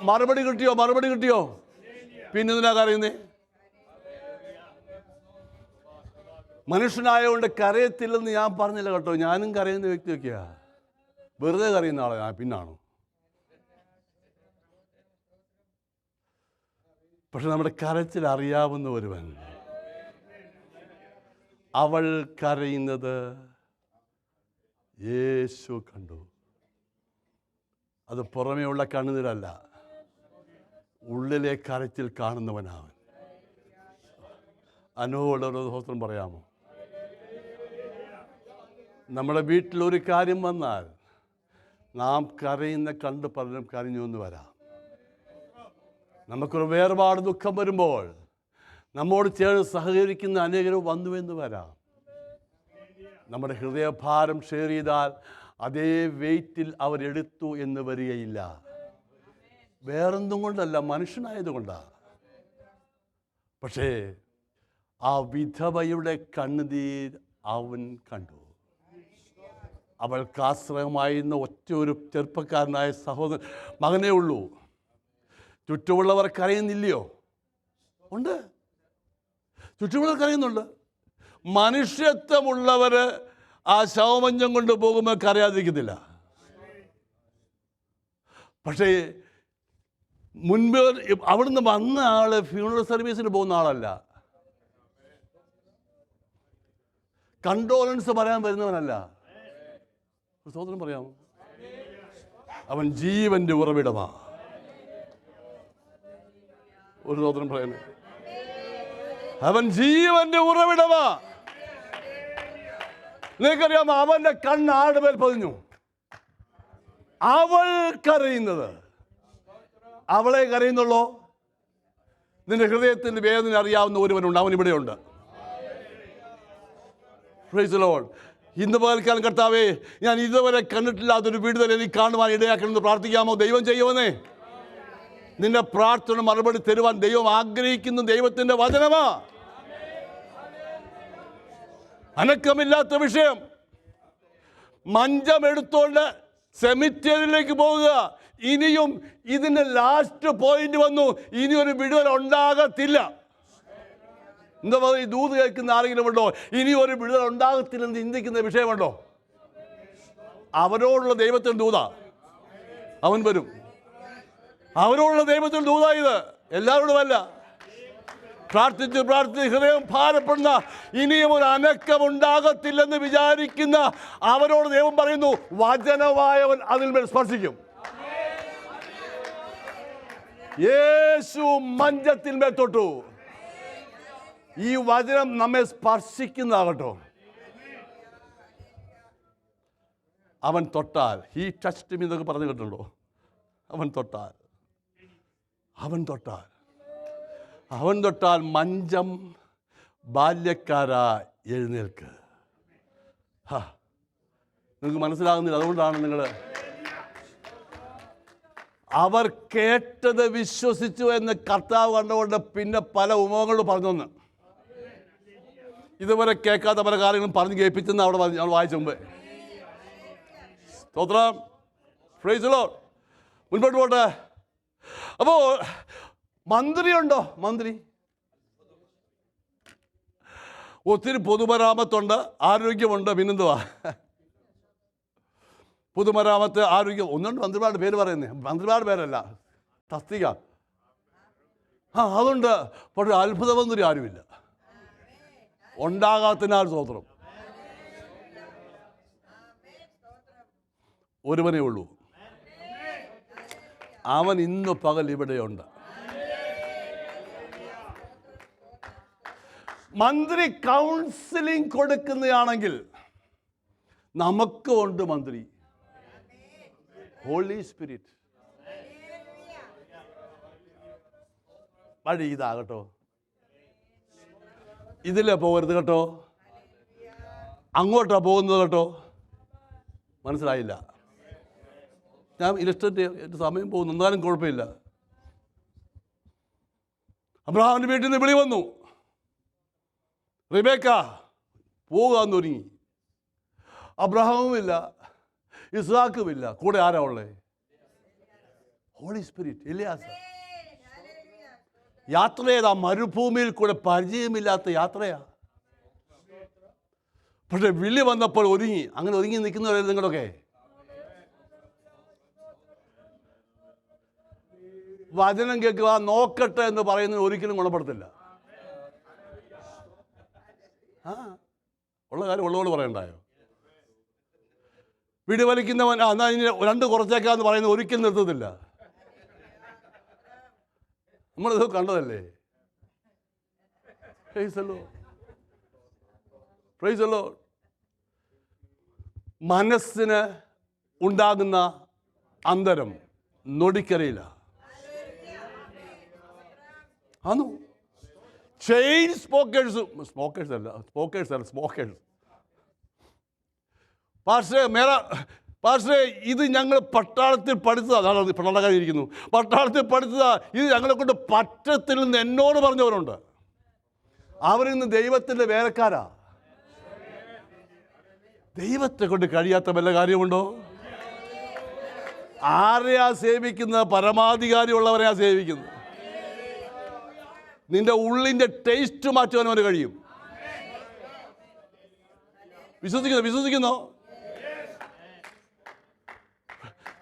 മറുപടി കിട്ടിയോ? പിന്നെ എന്തിനാ കരയുന്നേ? മനുഷ്യനായതുകൊണ്ട് കരയത്തില്ലെന്ന് ഞാൻ പറഞ്ഞില്ല കേട്ടോ. ഞാനും കരയുന്ന വ്യക്തിയൊക്കെയാ. വെറുതെ കരയുന്ന ആളെ ഞാൻ പിന്നാണോ? പക്ഷെ നമ്മുടെ കരച്ചിൽ അറിയാവുന്ന ഒരുവൻ, അവൾ കരയുന്നത് യേശു കണ്ടു. അത് പുറമേയുള്ള കണ്ണുനീരല്ല, ഉള്ളിലെ കരച്ചിൽ കാണുന്നവനാവൻ. അനുഭവമുള്ളവരുടെ സ്വസ്ഥം പറയാമോ? നമ്മുടെ വീട്ടിലൊരു കാര്യം വന്നാൽ നാം കരയുന്ന കണ്ട് പലരും കരഞ്ഞു എന്ന് വരാം. നമുക്കൊരു വേർപാട് ദുഃഖം വരുമ്പോൾ നമ്മോട് ചേർന്ന് സഹകരിക്കുന്ന അനേകരും വന്നുവെന്ന് വരാം. നമ്മുടെ ഹൃദയഭാരം ഷെയർ ചെയ്താൽ അതേ വെയിറ്റിൽ അവരെടുത്തു എന്ന് വരികയില്ല. വേറൊന്നും കൊണ്ടല്ല, മനുഷ്യനായതുകൊണ്ടാണ്. പക്ഷേ ആ വിധവയുടെ കണ്ണുനീർ അവൻ കണ്ടു. അവൾക്ക് ആശ്രയമായിരുന്ന ഒറ്റ ഒരു ചെറുപ്പക്കാരനായ സഹോദരൻ മകനേ ഉള്ളൂ. ചുറ്റുമുള്ളവർ കരയുന്നില്ലയോ? ഉണ്ട്, ചുറ്റുമുള്ളവർ കരയുന്നുണ്ട്. മനുഷ്യത്വമുള്ളവർ ആ ശവമഞ്ചം കൊണ്ട് പോകുമ്പോൾ കരയാതിരിക്കത്തില്ല. പക്ഷേ മുൻപ് അവിടുന്ന് വന്ന ആള് ഫ്യൂണറൽ സർവീസിന് പോകുന്ന ആളല്ല, കണ്ടോലൻസ് പറയാൻ വരുന്നവനല്ല. സഹോദരൻ പറയാമോ? അവൻ ജീവന്റെ ഉറവിടമാ. ഒരു സഹോദരൻ പറയുന്നു, അവൻ ജീവന്റെ ഉറവിടമാ. നിങ്ങൾക്കറിയാമോ, അവന്റെ കണ്ണ് ആടുമേൽ പതിഞ്ഞു. അവൾ കരയുന്നത്, അവളെ കരയുന്നുള്ളോ? നിന്റെ ഹൃദയത്തിന്റെ വേദന അറിയാവുന്ന ഒരുവനുണ്ട്, അവൻ ഇവിടെയുണ്ട്. Price the Lord. ഇന്ന് പകൽക്കാലം കർത്താവേ, ഞാൻ ഇതുവരെ കണ്ടിട്ടില്ലാത്തൊരു വിടുതൽ എനിക്ക് കാണുവാൻ ഇടയാക്കണമെന്ന് പ്രാർത്ഥിക്കാമോ? ദൈവം ചെയ്യുവന്നേ. നിന്റെ പ്രാർത്ഥന മറുപടി തരുവാൻ ദൈവം ആഗ്രഹിക്കുന്ന ദൈവത്തിന്റെ വചനമാ. അനക്കമില്ലാത്ത വിഷയം. മഞ്ചം എടുത്തോണ്ട് സെമിത്തേരിയിലേക്ക് പോവുക. ഇനിയും ഇതിന്റെ ലാസ്റ്റ് പോയിന്റ് വന്നു, ഇനി ഒരു വിടുതൽ ഉണ്ടാകത്തില്ല. എന്താ പറയുക? ഈ ദൂത് കേൾക്കുന്ന ആരെങ്കിലും ഉണ്ടോ? ഇനി ഒരു വിടുതൽ ഉണ്ടാകത്തില്ലെന്ന് ചിന്തിക്കുന്ന വിഷയമുണ്ടോ? അവരോടുള്ള ദൈവത്തിന് ദൂതാ, അവൻ വരും. അവരോടുള്ള ദൈവത്തിന് ദൂതാ ഇത്, എല്ലാവരോടുമല്ല. പ്രാർത്ഥിച്ച് പ്രാർത്ഥിച്ച് ഹൃദയം ഭാരപ്പെടുന്ന, ഇനിയും ഒരു അനക്കം ഉണ്ടാകത്തില്ലെന്ന് വിചാരിക്കുന്ന അവരോട് ദൈവം പറയുന്നു, വചനമായവൻ അതിന്മേൽ സ്പർശിക്കും. യേശു മഞ്ചത്തിന്മേൽ തൊട്ടു. ഈ വചനം നമ്മെ സ്പർശിക്കുന്നതാകട്ടോ. അവൻ തൊട്ടാൽ, ഹീ ടച്ച്ഡ് മീ എന്നൊക്കെ പറഞ്ഞു കേട്ടുണ്ടോ? അവൻ തൊട്ടാൽ, അവൻ തൊട്ടാൽ, അവൻ തൊട്ടാൽ മഞ്ചം ബാല്യക്കാരാ എഴുന്നേൽക്ക്. നിങ്ങൾക്ക് മനസ്സിലാകുന്നില്ല. അതുകൊണ്ടാണ് നിങ്ങൾ അവർ കേട്ടത് വിശ്വസിച്ചു എന്ന് കർത്താവ് കണ്ടുകൊണ്ട് പിന്നെ പല ഉപമകളും പറഞ്ഞൊന്ന്. ഇതുവരെ കേൾക്കാത്ത പല കാര്യങ്ങളും പറഞ്ഞ് കേൾപ്പിച്ചെന്ന് അവിടെ ഞങ്ങൾ വായിച്ച മുമ്പേ. സ്തോത്രം. Price the Lord. മുൻപോട്ട് പോട്ടെ. അപ്പോൾ മന്ത്രിയുണ്ടോ? മന്ത്രി. ഒത്തിരി പൊതുമരാമത്തുണ്ട്, ആരോഗ്യമുണ്ട്, പിന്നെന്തുവാ? പൊതുമരാമത്ത്, ആരോഗ്യം. ഒന്നുണ്ട് മന്ത്രിമാരുടെ പേര് പറയുന്നത്, മന്ത്രിമാരുടെ പേരല്ല, തസ്തിക. അതുണ്ട്. പക്ഷെ അത്ഭുതമന്ത്രി ആരുമില്ല. ഉണ്ടാകാത്തതിനാൽ സ്തോത്രം. ഒരുവനേ ഉള്ളൂ. അവൻ ഇന്ന് പകൽ ഇവിടെയുണ്ട്. മന്ത്രി കൗൺസിലിംഗ് കൊടുക്കുന്നതാണെങ്കിൽ നമുക്ക് ഉണ്ട് മന്ത്രി, ഹോളി സ്പിരിറ്റ്. വഴി ഇതാകട്ടോ, ഇതിലേ പോകരുത് കേട്ടോ, അങ്ങോട്ടാ പോകുന്നത് കേട്ടോ. മനസ്സിലായില്ല? ഞാൻ ഇലസ്ട്രേറ്റ് എൻ്റെ സമയം പോകുന്നു, എന്നാലും കുഴപ്പമില്ല. അബ്രഹാമിൻ്റെ വീട്ടിൽ നിന്ന് വിളി വന്നു, റിബേക്ക പോകാൻ ഒരുങ്ങി. അബ്രഹാമുമില്ല, ഇസ്ഹാക്കുമില്ല, കൂടെ ആരാ ഉള്ളേ? Holy spirit. എലിയാസ യാത്ര ചെയ്ത മരുഭൂമിയിൽ കൂടെ പരിചയമില്ലാത്ത യാത്രയാ. പക്ഷെ വിളി വന്നപ്പോൾ ഒരുങ്ങി. അങ്ങനെ ഒരുങ്ങി നിൽക്കുന്നവരെ നിങ്ങളൊക്കെ വചനം കേൾക്കുക, നോക്കട്ടെ എന്ന് പറയുന്നത് ഒരിക്കലും ഗുണപ്പെടുത്തില്ല. ഉള്ള കാര്യം ഉള്ളതുകൊണ്ട് പറയണ്ടായോ? വീട് വലിക്കുന്നവൻ എന്നാൽ ഇനി 2 കുറച്ചേക്കാന്ന് പറയുന്നത് ഒരിക്കലും നിർത്തത്തില്ല. നമ്മളിത് കണ്ടതല്ലേ? മനസ്സിന് ഉണ്ടാകുന്ന അന്തരം നൊടിക്കറിയില്ല. ആണോ? ചെയിൻ സ്മോക്കേഴ്സ് പാസ്റ്ററെ ഇത് ഞങ്ങൾ പട്ടാളത്തിൽ പഠിച്ചതാ. അതാണ് പട്ടാളക്കാരിയിരിക്കുന്നു. പട്ടാളത്തിൽ പഠിച്ചതാ. ഇത് ഞങ്ങളെ കൊണ്ട് പറ്റത്തില്ലെന്ന് എന്നോട് പറഞ്ഞവരുണ്ട്. അവരിന്ന് ദൈവത്തിൻ്റെ വേലക്കാരാ. ദൈവത്തെ കൊണ്ട് കഴിയാത്ത വല്ല കാര്യമുണ്ടോ? ആരെയാ സേവിക്കുന്നത്? പരമാധികാരിയുള്ളവരെയാ സേവിക്കുന്നത്. നിന്റെ ഉള്ളിൻ്റെ ടേസ്റ്റ് മാറ്റുവാൻ അവന് കഴിയും. വിശ്വസിക്കുന്നോ?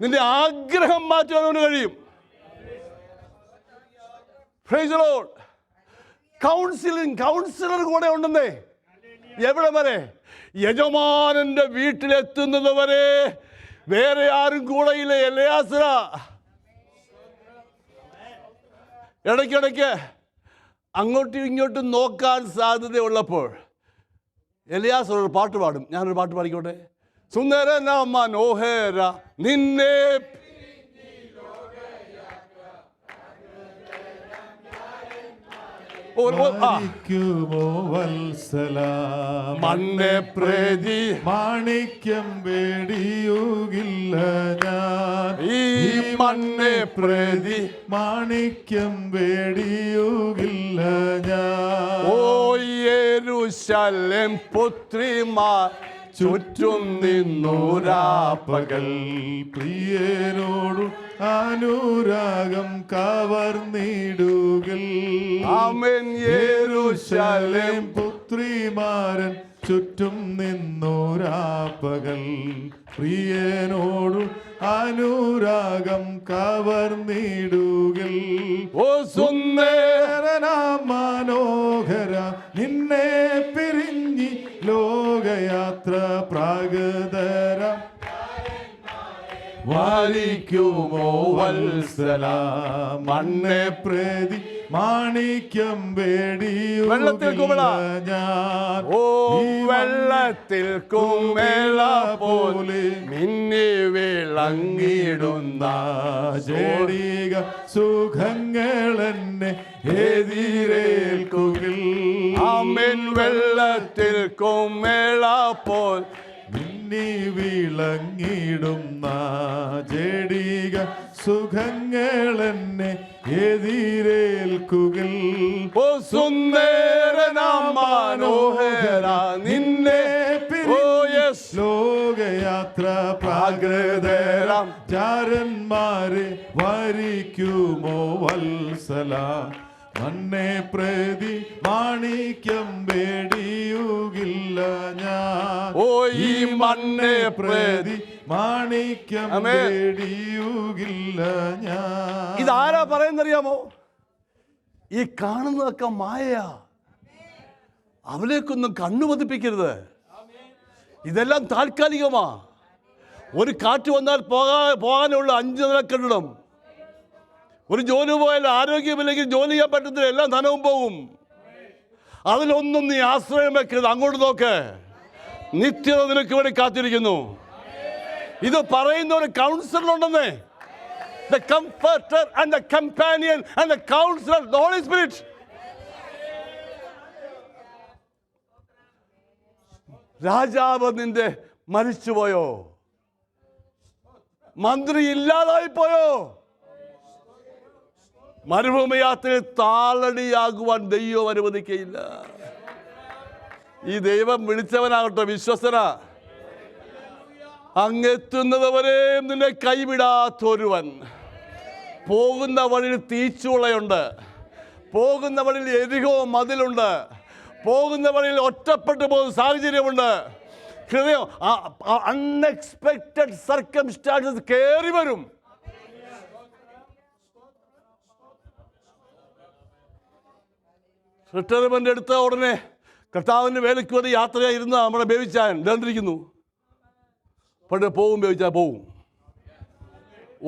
നിന്റെ ആഗ്രഹം മാറ്റുവാൻ അവന് കഴിയും. Price the Lord. കൗൺസിലർ കൂടെ ഉണ്ടെന്നേ. എവിടെ വരെ? യജമാനന്റെ വീട്ടിലെത്തുന്നത് വരെ വേറെ ആരും കൂടെയില്ല. എലയാസര ഇടയ്ക്കിടയ്ക്ക് അങ്ങോട്ടും ഇങ്ങോട്ടും നോക്കാൻ സാധ്യതയുള്ളപ്പോൾ എലിയാസ് ഒരു പാട്ട് പാടും. ഞാനൊരു പാട്ട് പാടിക്കോട്ടെ. സുന്ദരന മനോഹര നിന്നെ മണ്ണെ പ്രതി മാണിക്യം വേടിയുകില്ല ഞാൻ. ഈ മണ്ണെ പ്രതി മാണിക്യം വേടിയുകില്ല ഞാൻ. ഓ യെരൂശലേം പുത്രിമാർ ചുറ്റും നിന്നൂരാപ്പകൽ പ്രിയനോടു അനുരാഗം കവർന്നിടുകിൽ. ആമേൻ. യെരൂശലേം പുത്രിമാരൻ ചുറ്റും നിന്നോരാപ്പകൽ പ്രിയനോടു അനുരാഗം കവർന്നിടുകിൽ. ഓ സുന്ദരനാം മനോഹര നിന്നെ പിരിഞ്ഞി ലോകയാത്ര പ്രാഗതര വാരിക്കുമോ വത്സല മണ്ണെ പ്രതി മാണിക്യം വേടിയുകില്ല ഞാൻ. ഓ വെള്ളത്തിൽ കുമ്മേള പോലെ മിന്നി വിളങ്ങിടുന്ന ജഡിക സുഖങ്ങളെന്നെ എതിരേൽക്കുകിൽ. ആമേൻ. വെള്ളത്തിൽ കുമ്മേള പോൽ മിന്നി വിളങ്ങിടുന്ന ജഡിക സുഖങ്ങളെന്നെ എതിരേൽക്കുകിൽ. ഓ സുന്ദരനാം മനോഹര നിന്നെ ലോകയാത്ര പ്രാകൃതരാം ചാരന്മാരെ വരിക്കുമോ വത്സല മണ്ണെ പ്രതി മാണിക്യം വേടിയുകില്ല ഞാൻ. ഓ ഈ മണ്ണെ പ്രതി മാണിക്യം വേടിയുകില്ല ഞാൻ. ഇതാരാ പറയുന്നറിയാമോ? ഈ കാണുന്നതൊക്കെ മായയാ. അവലേക്കൊന്നും കണ്ണു പതിപ്പിക്കരുത്. ഇതെല്ലാം താൽക്കാലികമാ. ഒരു കാറ്റ് വന്നാൽ പോകാനുള്ള 5 നില കെട്ടിടം. ഒരു ജോലി പോയാൽ ആരോഗ്യമില്ലെങ്കിൽ ജോലി ചെയ്യാൻ പറ്റത്തില്ല. എല്ലാം ധനവും പോകും. അതിലൊന്നും നീ ആശ്രയം വെക്കരുത്. അങ്ങോട്ട് നോക്ക്. നിത്യത നിനക്ക് വേണ്ടി കാത്തിരിക്കുന്നു. ഇത് പറയുന്ന ഒരു കൗൺസിലർ ഉണ്ടെന്നേ. The comforter and the companion and the counselor, the Holy Spirit. രാജാവ് നിന്റെ മരിച്ചുപോയോ? മന്ത്രി ഇല്ലാതായി പോയോ? മരുഭൂമി യാത്രയിൽ താളടിയാകുവാൻ ദൈവം അനുവദിക്കയില്ല. ഈ ദൈവം വിളിച്ചവനാകട്ടെ, വിശ്വസന. അങ്ങെത്തുന്നത് വരെ നിന്നെ കൈവിടാത്തൊരുവൻ. പോകുന്ന വഴിയിൽ തീച്ചുളയുണ്ട്. പോകുന്ന വഴിയിൽ എരിഹോ മതിലുണ്ട്. പോകുന്ന വഴിയിൽ ഒറ്റപ്പെട്ടു പോകുന്ന സാഹചര്യമുണ്ട്. ഹൃദയം അൺഎക്സ്പെക്റ്റഡ് സർക്കംസ്റ്റാൻസസ് കയറി വരും. റിട്ടയർമെൻ്റ് എടുത്ത ഉടനെ കർത്താവിൻ്റെ വേലയ്ക്ക് വേണ്ടി യാത്രയായിരുന്ന നമ്മുടെ ബേബിച്ചാൻ ഇടണ്ടിരിക്കുന്നു. പണ്ട് പോവും ബേബിച്ചാൻ പോവും,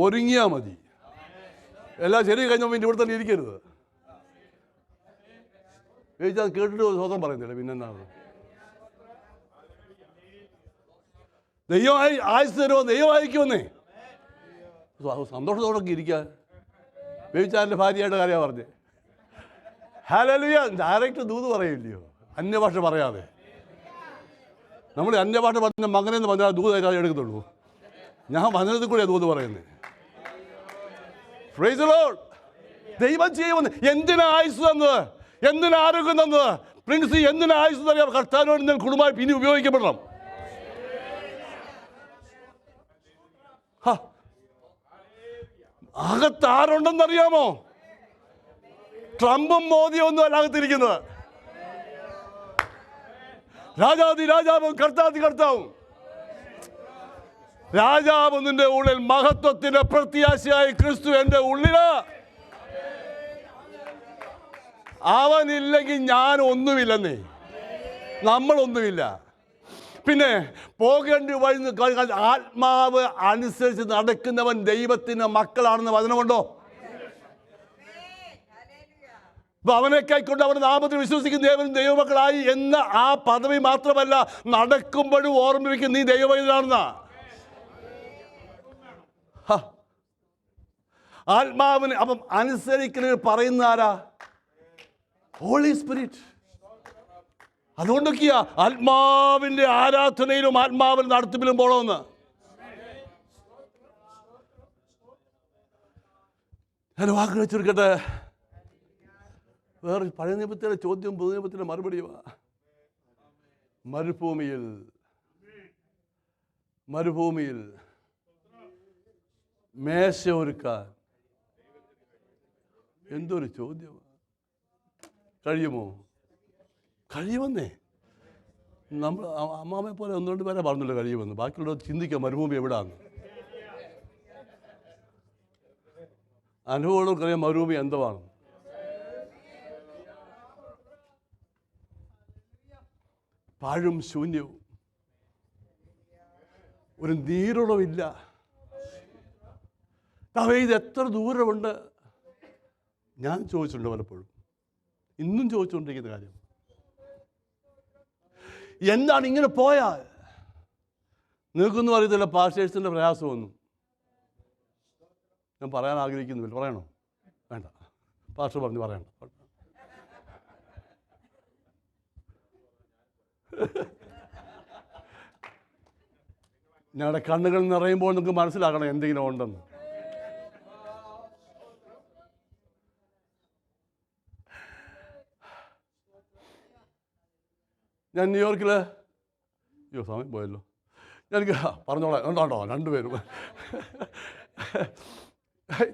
ഒരുങ്ങിയാൽ മതി. എല്ലാം ശരി കഴിഞ്ഞപ്പോൾ പിന്നെ ഇവിടെ തന്നെ ഇരിക്കരുത്. ബേബിച്ചാൻ കേട്ടിട്ട് സ്വതം പറയുന്നില്ല, പിന്നെന്താണ്? ദൈവമായി ആയുസ് തരുമോ, ദൈവമായിരിക്കുമെന്നേ സന്തോഷത്തോടൊക്കെ ഇരിക്കാൻ. ബേബിച്ചാൻ്റെ ഭാര്യയായിട്ട് കാര്യമാണ് പറഞ്ഞത്. ഹല്ലേലൂയ. ഡയറക്റ്റ് ദൂത് പറയില്ലയോ, അന്യഭാഷ പറയാതെ. നമ്മൾ അന്യഭാഷ പറഞ്ഞ മകനെന്ന് പറഞ്ഞാൽ ദൂതായിട്ട് എടുക്കത്തുള്ളൂ. ഞാൻ വചനത്തിൽ കൂടെയാണ് ദൂത് പറയുന്നത്. Price the Lord. ദൈവം ചെയ്യുമെന്ന്. എന്തിനാ ആയുസ് തന്നത്, എന്തിനാ ആരോഗ്യം തന്നത്? പ്രിൻസ് എന്തിനാ ആയുസ് തരാം? കർത്താവിനോട് ഞാൻ കുടുംബമായി പിന്നെ ഉപയോഗിക്കപ്പെടണം. അകത്ത് ആരുണ്ടെന്നറിയാമോ? ട്രംപും മോദിയും ഒന്നും അല്ല അകത്തിരിക്കുന്നത്. രാജാതി രാജാവും കർത്താതി കർത്താവും. രാജാവ് നിന്റെ ഉള്ളിൽ, മഹത്വത്തിന്റെ പ്രത്യാശയായി ക്രിസ്തു എൻ്റെ ഉള്ളില്. അവനില്ലെങ്കിൽ ഞാൻ ഒന്നുമില്ലെന്നേ, നമ്മളൊന്നുമില്ല. പിന്നെ പോകേണ്ടി വഴി ആത്മാവ് അനുസരിച്ച് നടക്കുന്നവൻ ദൈവത്തിന് മക്കളാണെന്ന് വചനമുണ്ടോ? അപ്പൊ അവനെ കൈക്കൊണ്ട് അവരുടെ നാമത്തിൽ വിശ്വസിക്കുന്ന ദേവനും ദൈവമക്കളായി എന്ന ആ പദവി മാത്രമല്ല, നടക്കുമ്പോഴും ഓർമ്മിപ്പിക്കും നീ ദൈവവൈദ്യനാണെന്ന. ആത്മാവിന് അപ്പം അനുസരിക്കുന്നത് പറയുന്ന ആരാ? Holy spirit. അതുകൊണ്ടൊക്കെയാ ആത്മാവിൻ്റെ ആരാധനയിലും ആത്മാവിൻ്റെ നടത്തിപ്പിലും പോകണമെന്ന്. ഞാൻ വാക്കുകൾ ചുരുക്കട്ടെ. വേറെ പഴയ നിയമത്തിലെ ചോദ്യം പുതിയ നിയമത്തിലെ മറുപടിയുമാ. മരുഭൂമിയിൽ മേശ ഒരുക്കാൻ എന്തൊരു ചോദ്യമാണ്. കഴിയുമോ? കഴിയുമെന്നേ. നമ്മൾ അമ്മാമ്മയെ പോലെ ഒന്ന് രണ്ട് പേരെ പറഞ്ഞല്ലോ കഴിയുമെന്ന്. ബാക്കിയുള്ളവർ ചിന്തിക്കാം മരുഭൂമി എവിടാന്ന്. അനുഭവങ്ങൾക്കറിയാം മരുഭൂമി എന്തുവാണ്. പാഴും ശൂന്യവും, ഒരു നീരുറവില്ല. ഇത് എത്ര ദൂരമുണ്ട്? ഞാൻ ചോദിച്ചിട്ടുണ്ട് പലപ്പോഴും, ഇന്നും ചോദിച്ചുകൊണ്ടിരിക്കുന്ന കാര്യം. എന്താണ് ഇങ്ങനെ പോയാൽ? നിങ്ങൾക്കൊന്നും അറിയത്തില്ല പാസ്റ്റേഴ്സിൻ്റെ പ്രയാസമൊന്നും. ഞാൻ പറയാൻ ആഗ്രഹിക്കുന്നില്ല. പറയണോ? വേണ്ട, പാസ്റ്റർ പറഞ്ഞു പറയണ്ട. ഞങ്ങളുടെ കണ്ണുകൾ നിറയുമ്പോൾ നിങ്ങൾക്ക് മനസ്സിലാക്കണം എന്തെങ്കിലും ഉണ്ടെന്ന്. ഞാൻ ന്യൂയോർക്കിൽ, സമയം പോയല്ലോ, എനിക്ക് പറഞ്ഞോളാം. ഉണ്ടോ രണ്ടുപേരും.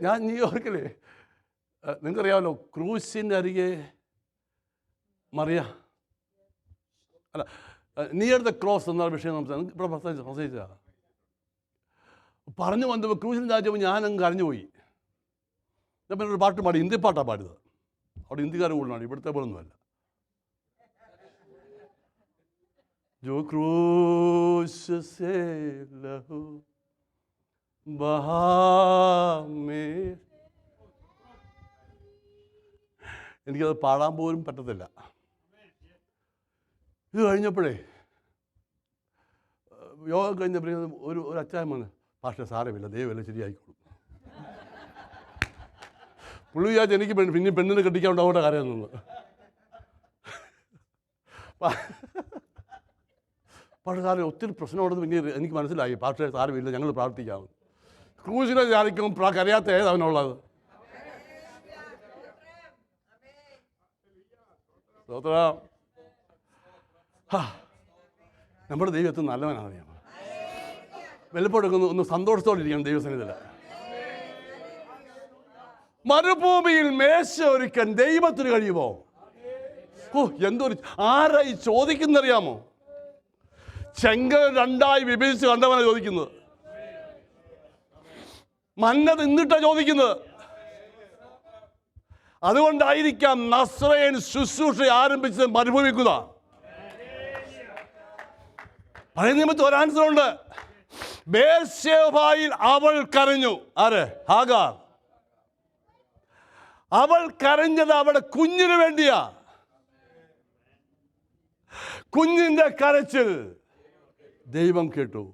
ഞാൻ ന്യൂയോർക്കിൽ, നിങ്ങൾക്കറിയാമല്ലോ, ക്രൂസിൻ്റെ അരികെ മറിയ അല്ല നിയർ ദ ക്രോസ് എന്ന വിഷയം ഇവിടെ പ്രസംഗിച്ചതാണ്. പറഞ്ഞു വന്നപ്പോൾ ക്രൂസിൻ്റെ രാജ്യവും ഞാനങ്ങ് കരഞ്ഞുപോയി. ഞാൻ പിന്നെ ഒരു പാട്ട് പാടി, ഹിന്ദി പാട്ടാണ് പാടിയത്. അവിടെ ഹിന്ദിക്കാർ കൂടുതലാണ്, ഇവിടുത്തെ പോലൊന്നുമല്ല. जो क्रूस से लहू बहा में, എനിക്കത് പാടാൻ പോലും പറ്റത്തില്ല. ഇത് കഴിഞ്ഞപ്പോഴേ യോഗ കഴിഞ്ഞപ്പോഴേ ഒരു അച്ചായൻ വന്ന്, പക്ഷേ സാരമില്ല, ദൈവമല്ല ശരിയായിക്കോളും. പുള്ളി വിചാരിച്ച് എനിക്ക് പിന്നെ പെണ്ണിനെ കെട്ടിക്കാൻ ഉണ്ടാവേണ്ട കാര്യമെന്നു. പക്ഷേ സാറേ ഒത്തിരി പ്രശ്നമുണ്ടെന്ന് പിന്നെ എനിക്ക് മനസ്സിലായി. പക്ഷേ സാരമില്ല, ഞങ്ങൾ പ്രാർത്ഥിക്കാം. ക്രൂസിനെ ചാരിക്കും കരയാത്ത ഏതവനുള്ളത്? നമ്മുടെ ദൈവത്തിന് നല്ലവനാണ് അറിയാം. വല്ലപ്പോഴൊക്കെ ഒന്ന് സന്തോഷത്തോടെ ഇരിക്കണം ദൈവസന്നിധിയിൽ. മരുഭൂമിയിൽ മേശ ഒരുക്കാൻ ദൈവത്തിന് കഴിയുമോ? എന്തൊരു ആരായി ചോദിക്കുന്നറിയാമോ? ചെങ്കൽ രണ്ടായി വിഭജിച്ച് കണ്ടവനാണ് ചോദിക്കുന്നത്. മന്ന തിന്നിട്ടാ ചോദിക്കുന്നത്. അതുകൊണ്ടായിരിക്കാം നസ്രയൻ ശുശ്രൂഷ ആരംഭിച്ചത് മരുഭൂമിക്കുക. പഴയ നിയമത്തിൽ ഒരു ആൻസർ ഉണ്ട്. ബേർശേബയിൽ അവൾ കരഞ്ഞു. ആര്? ഹാഗാർ. അവൾ കരഞ്ഞത് അവളുടെ കുഞ്ഞിന് വേണ്ടിയാ. കുഞ്ഞിന്റെ കരച്ചിൽ ദൈവം കേട്ടു.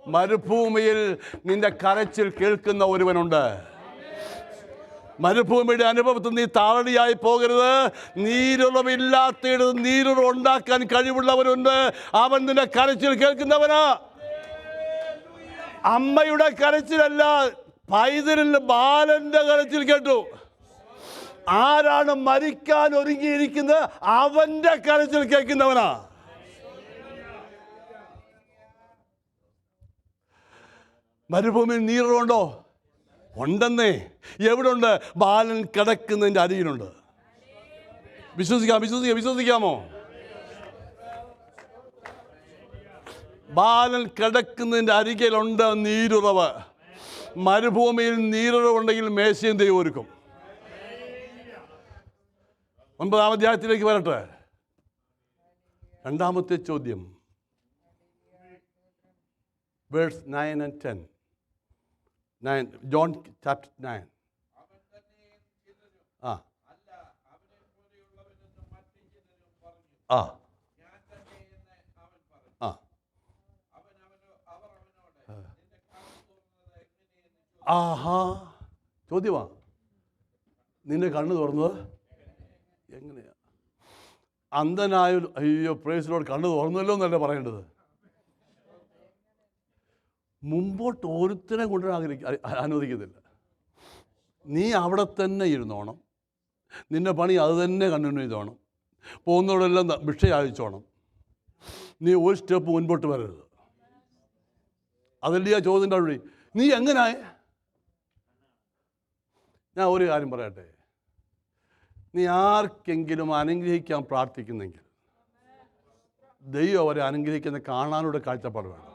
മരുഭൂമിയിൽ നിന്റെ കരച്ചിൽ കേൾക്കുന്ന ഒരുവനുണ്ട്. മരുഭൂമിയുടെ അനുഭവത്തിൽ നീ താളടിയായി പോകരുത്. നീരുറവില്ലാത്തയിടത്ത് നീരുറവ് ഉണ്ടാക്കാൻ കഴിവുള്ളവരുണ്ട്. അവൻ നിന്റെ കരച്ചിൽ കേൾക്കുന്നവനാ. അമ്മയുടെ കരച്ചിലല്ല, പൈതലിന്റെ ബാലന്റെ കരച്ചിൽ കേട്ടു. ആരാണ് മരിക്കാൻ ഒരുങ്ങിയിരിക്കുന്നത്? അവന്റെ കരച്ചിൽ കേൾക്കുന്നവനാ. മരുഭൂമിയിൽ നീരുണ്ടോ? ഉണ്ടെന്നേ. എവിടെ ഉണ്ട്? ബാലൻ കിടക്കുന്നതിൻ്റെ അരിയിലുണ്ട്. വിശ്വസിക്കാമോ? ബാലൻ കിടക്കുന്നതിൻ്റെ അരികിലുണ്ട് നീരുറവ്. മരുഭൂമിയിൽ നീരുറവുണ്ടെങ്കിൽ മേശയും ദൈവം ഒരുക്കും. 9-ാം അധ്യായത്തിലേക്ക് വരട്ടെ. 2-ാമത്തെ ചോദ്യം, വേഴ്സ് 9 and 10. 9, John chapter 9. ആ ആ ആ ആഹാ, ചോദ്യമാ. നിന്റെ കണ്ണ് തുറന്നത് എങ്ങനെയാ? അന്ധനായ അയ്യോ പ്രൈസ് ലോർഡ് കണ്ണ് തുറന്നല്ലോ എന്നല്ല പറയേണ്ടത്. മുമ്പോട്ട് ഒരുത്തനെ കൊണ്ടുവരാൻ അനുവദിക്കുന്നില്ല. നീ അവിടെ തന്നെ ഇരുന്നോണം. നിന്റെ പണി അത് തന്നെ കണ്ടിന്യൂ ചെയ്തോണം. പോകുന്നവരെല്ലാം ഭിക്ഷ യാചിച്ചോണം. നീ ഒരു സ്റ്റെപ്പ് മുൻപോട്ട് വരരുത്. അതല്ലേ ആ ചോദ്യത്തിൻ്റെ വഴി. നീ എങ്ങനായ? ഞാൻ ഒരു കാര്യം പറയട്ടെ. നീ ആർക്കെങ്കിലും അനുഗ്രഹിക്കാൻ പ്രാർത്ഥിക്കുന്നെങ്കിൽ ദൈവം അവരെ അനുഗ്രഹിക്കുന്ന കാണാനുള്ള കാഴ്ചപ്പാട് വേണം.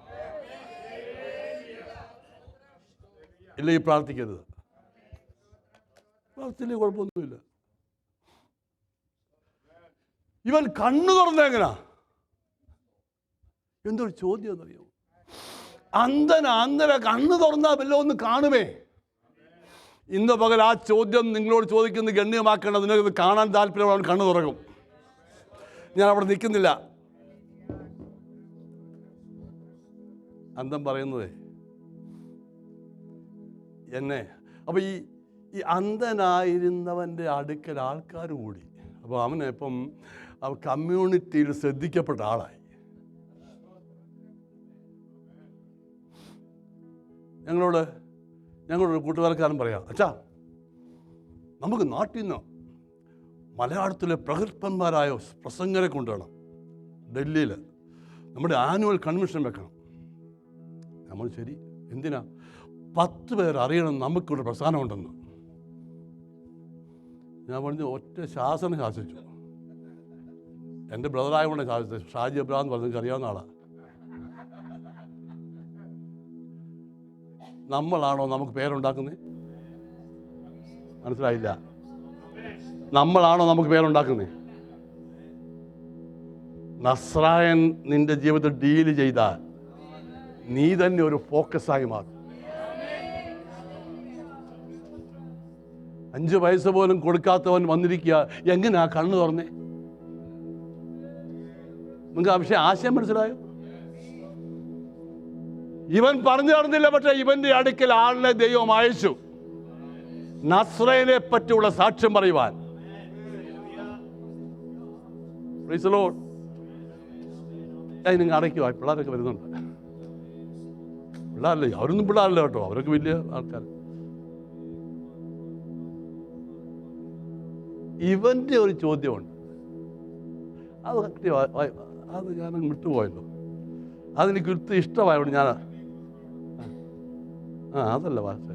ഇല്ലെങ്കിൽ പ്രാർത്ഥിക്കരുത്. പ്രാർത്ഥിച്ചില്ലേ കുഴപ്പമൊന്നുമില്ല. ഇവൻ കണ്ണു തുറന്ന എങ്ങനാ? എന്തൊരു ചോദ്യം എന്നറിയോ? അന്ധന കണ്ണു തുറന്നാൽ വല്ല ഒന്ന് കാണുമേ. ഇന്ന് പകൽ ആ ചോദ്യം നിങ്ങളോട് ചോദിക്കുന്നത് ഗണ്യമാക്കേണ്ടത്. നിങ്ങൾക്ക് കാണാൻ താല്പര്യമാണ്, കണ്ണു തുറക്കും. ഞാൻ അവിടെ നിൽക്കുന്നില്ല. അന്ധം പറയുന്നതേ എന്നെ. അപ്പോൾ ഈ അന്ധനായിരുന്നവൻ്റെ അടുക്കൽ ആൾക്കാർ കൂടി. അപ്പോൾ അവനെ ഇപ്പം കമ്മ്യൂണിറ്റിയിൽ ശ്രദ്ധിക്കപ്പെട്ട ആളായി. ഞങ്ങളൊരു കൂട്ടുകാരക്കാരൻ പറയാം, അച്ഛാ നമുക്ക് നാട്ടിൽ നിന്ന് മലയാളത്തിലെ പ്രഗത്ഭന്മാരായ പ്രസംഗരെ കൊണ്ടുവരണം. ഡൽഹിയിൽ നമ്മുടെ ആനുവൽ കൺവെൻഷൻ വെക്കണം. നമ്മൾ ശരി, എന്തിനാ? 10 പേർ അറിയണം നമുക്കിവിടെ പ്രസ്ഥാനമുണ്ടെന്ന്. ഞാൻ പറഞ്ഞു, ഒറ്റ ശാസനം ശാസിച്ചു. എൻ്റെ ബ്രദറായതുകൊണ്ട് ശാസിച്ചത്. ഷാജി അബ്രഹാം എന്ന് പറഞ്ഞെനിക്ക് അറിയാവുന്ന ആളാണ്. നമ്മളാണോ നമുക്ക് പേരുണ്ടാക്കുന്നത്? മനസ്സിലായില്ല. നമ്മളാണോ നമുക്ക് പേരുണ്ടാക്കുന്നത്? നസ്രായൻ നിന്റെ ജീവിതത്തിൽ ഡീല് ചെയ്താൽ നീ തന്നെ ഒരു ഫോക്കസായി മാറും. 5 പൈസ പോലും കൊടുക്കാത്തവൻ വന്നിരിക്കുക. എങ്ങനെയാ കണ്ണു തുറന്നേ? നിങ്ങൾക്ക് ആശയം മനസ്സിലായോ? ഇവൻ പറഞ്ഞു നടന്നില്ല. പക്ഷേ ഇവന്റെ അടുക്കൽ ആളിനെ ദൈവം അയച്ചു, നസ്രയനെ പറ്റിയുള്ള സാക്ഷ്യം പറയുവാൻ. Price the Lord. നിങ്ങൾ അടയ്ക്കുവാ. പിള്ളേരൊക്കെ വരുന്നുണ്ട്. പിള്ളേരല്ലേ? അവരൊന്നും പിള്ളേരല്ല കേട്ടോ, അവരൊക്കെ വലിയ ആൾക്കാർ. ഇവന്റെ ഒരു ചോദ്യമുണ്ട്. അത് ഞാൻ വിട്ടുപോയല്ലോ. അതെനിക്ക് ഒത്തിരി ഇഷ്ടമായോണ്ട് ഞാൻ അതല്ല ഭാഷ.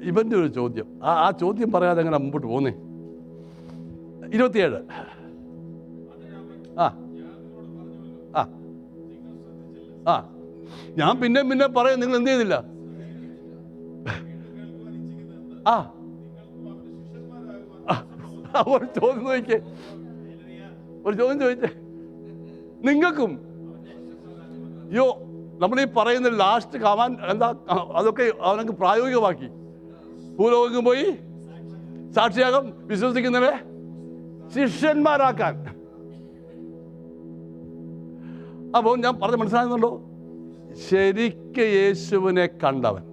ഇവന്റെ ഒരു ചോദ്യം. ആ ചോദ്യം പറയാതെ എങ്ങനെ മുമ്പോട്ട് പോന്നേ? 27. ആ ഞാൻ പിന്നെ പറയാം, നിങ്ങൾ എന്ത് ചെയ്തില്ല? ഒരു ചോദ്യം ചോദിക്കേ, ഒരു ചോദ്യം ചോദിച്ചേ. നിങ്ങൾക്കും യോ നമ്മൾ ഈ പറയുന്ന ലാസ്റ്റ് കമാൻഡ് എന്താ? അതൊക്കെ അവനക്ക് പ്രായോഗികമാക്കി ഭൂലോകം പോയി സാക്ഷിയാകം വിശ്വസിക്കുന്നവരെ ശിഷ്യന്മാരാക്കാൻ. അപ്പോൾ ഞാൻ പറഞ്ഞ് മനസ്സിലാകുന്നുണ്ടോ? ശരിക്ക് യേശുവിനെ കണ്ടവൻ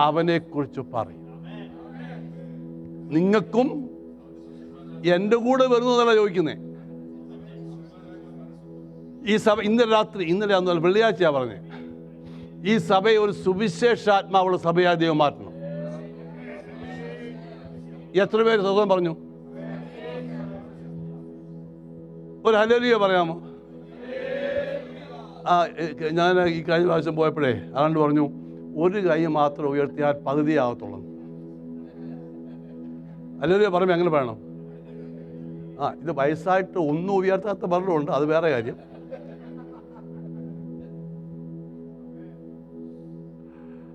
അവനെക്കുറിച്ച് പറയും. നിങ്ങൾക്കും എൻ്റെ കൂടെ വരുന്നതല്ല ചോദിക്കുന്നേ. ഈ സഭ ഇന്നലെ അന്ന് വെള്ളിയാഴ്ചയാണ് പറഞ്ഞേ, ഈ സഭയെ ഒരു സുവിശേഷാത്മാവുള്ള സഭയായി ദൈവം മാറ്റണം. എത്ര പേര് സ്വതം പറഞ്ഞു? ഒരു ഹല്ലേലൂയ പറയാമോ? ഞാൻ ഈ കഴിഞ്ഞ പ്രാവശ്യം പോയപ്പോഴേ അതുകൊണ്ട് പറഞ്ഞു, ഒരു കൈ മാത്രം ഉയർത്തിയാൽ പകുതിയാകത്തുള്ളൂ. ഹല്ലേലൂയ പറയുമ്പോൾ എങ്ങനെ പറയണം? ഇത് വയസ്സായിട്ട് ഒന്നും ഉയർത്താത്ത പറഞ്ഞുണ്ട്, അത് വേറെ കാര്യം.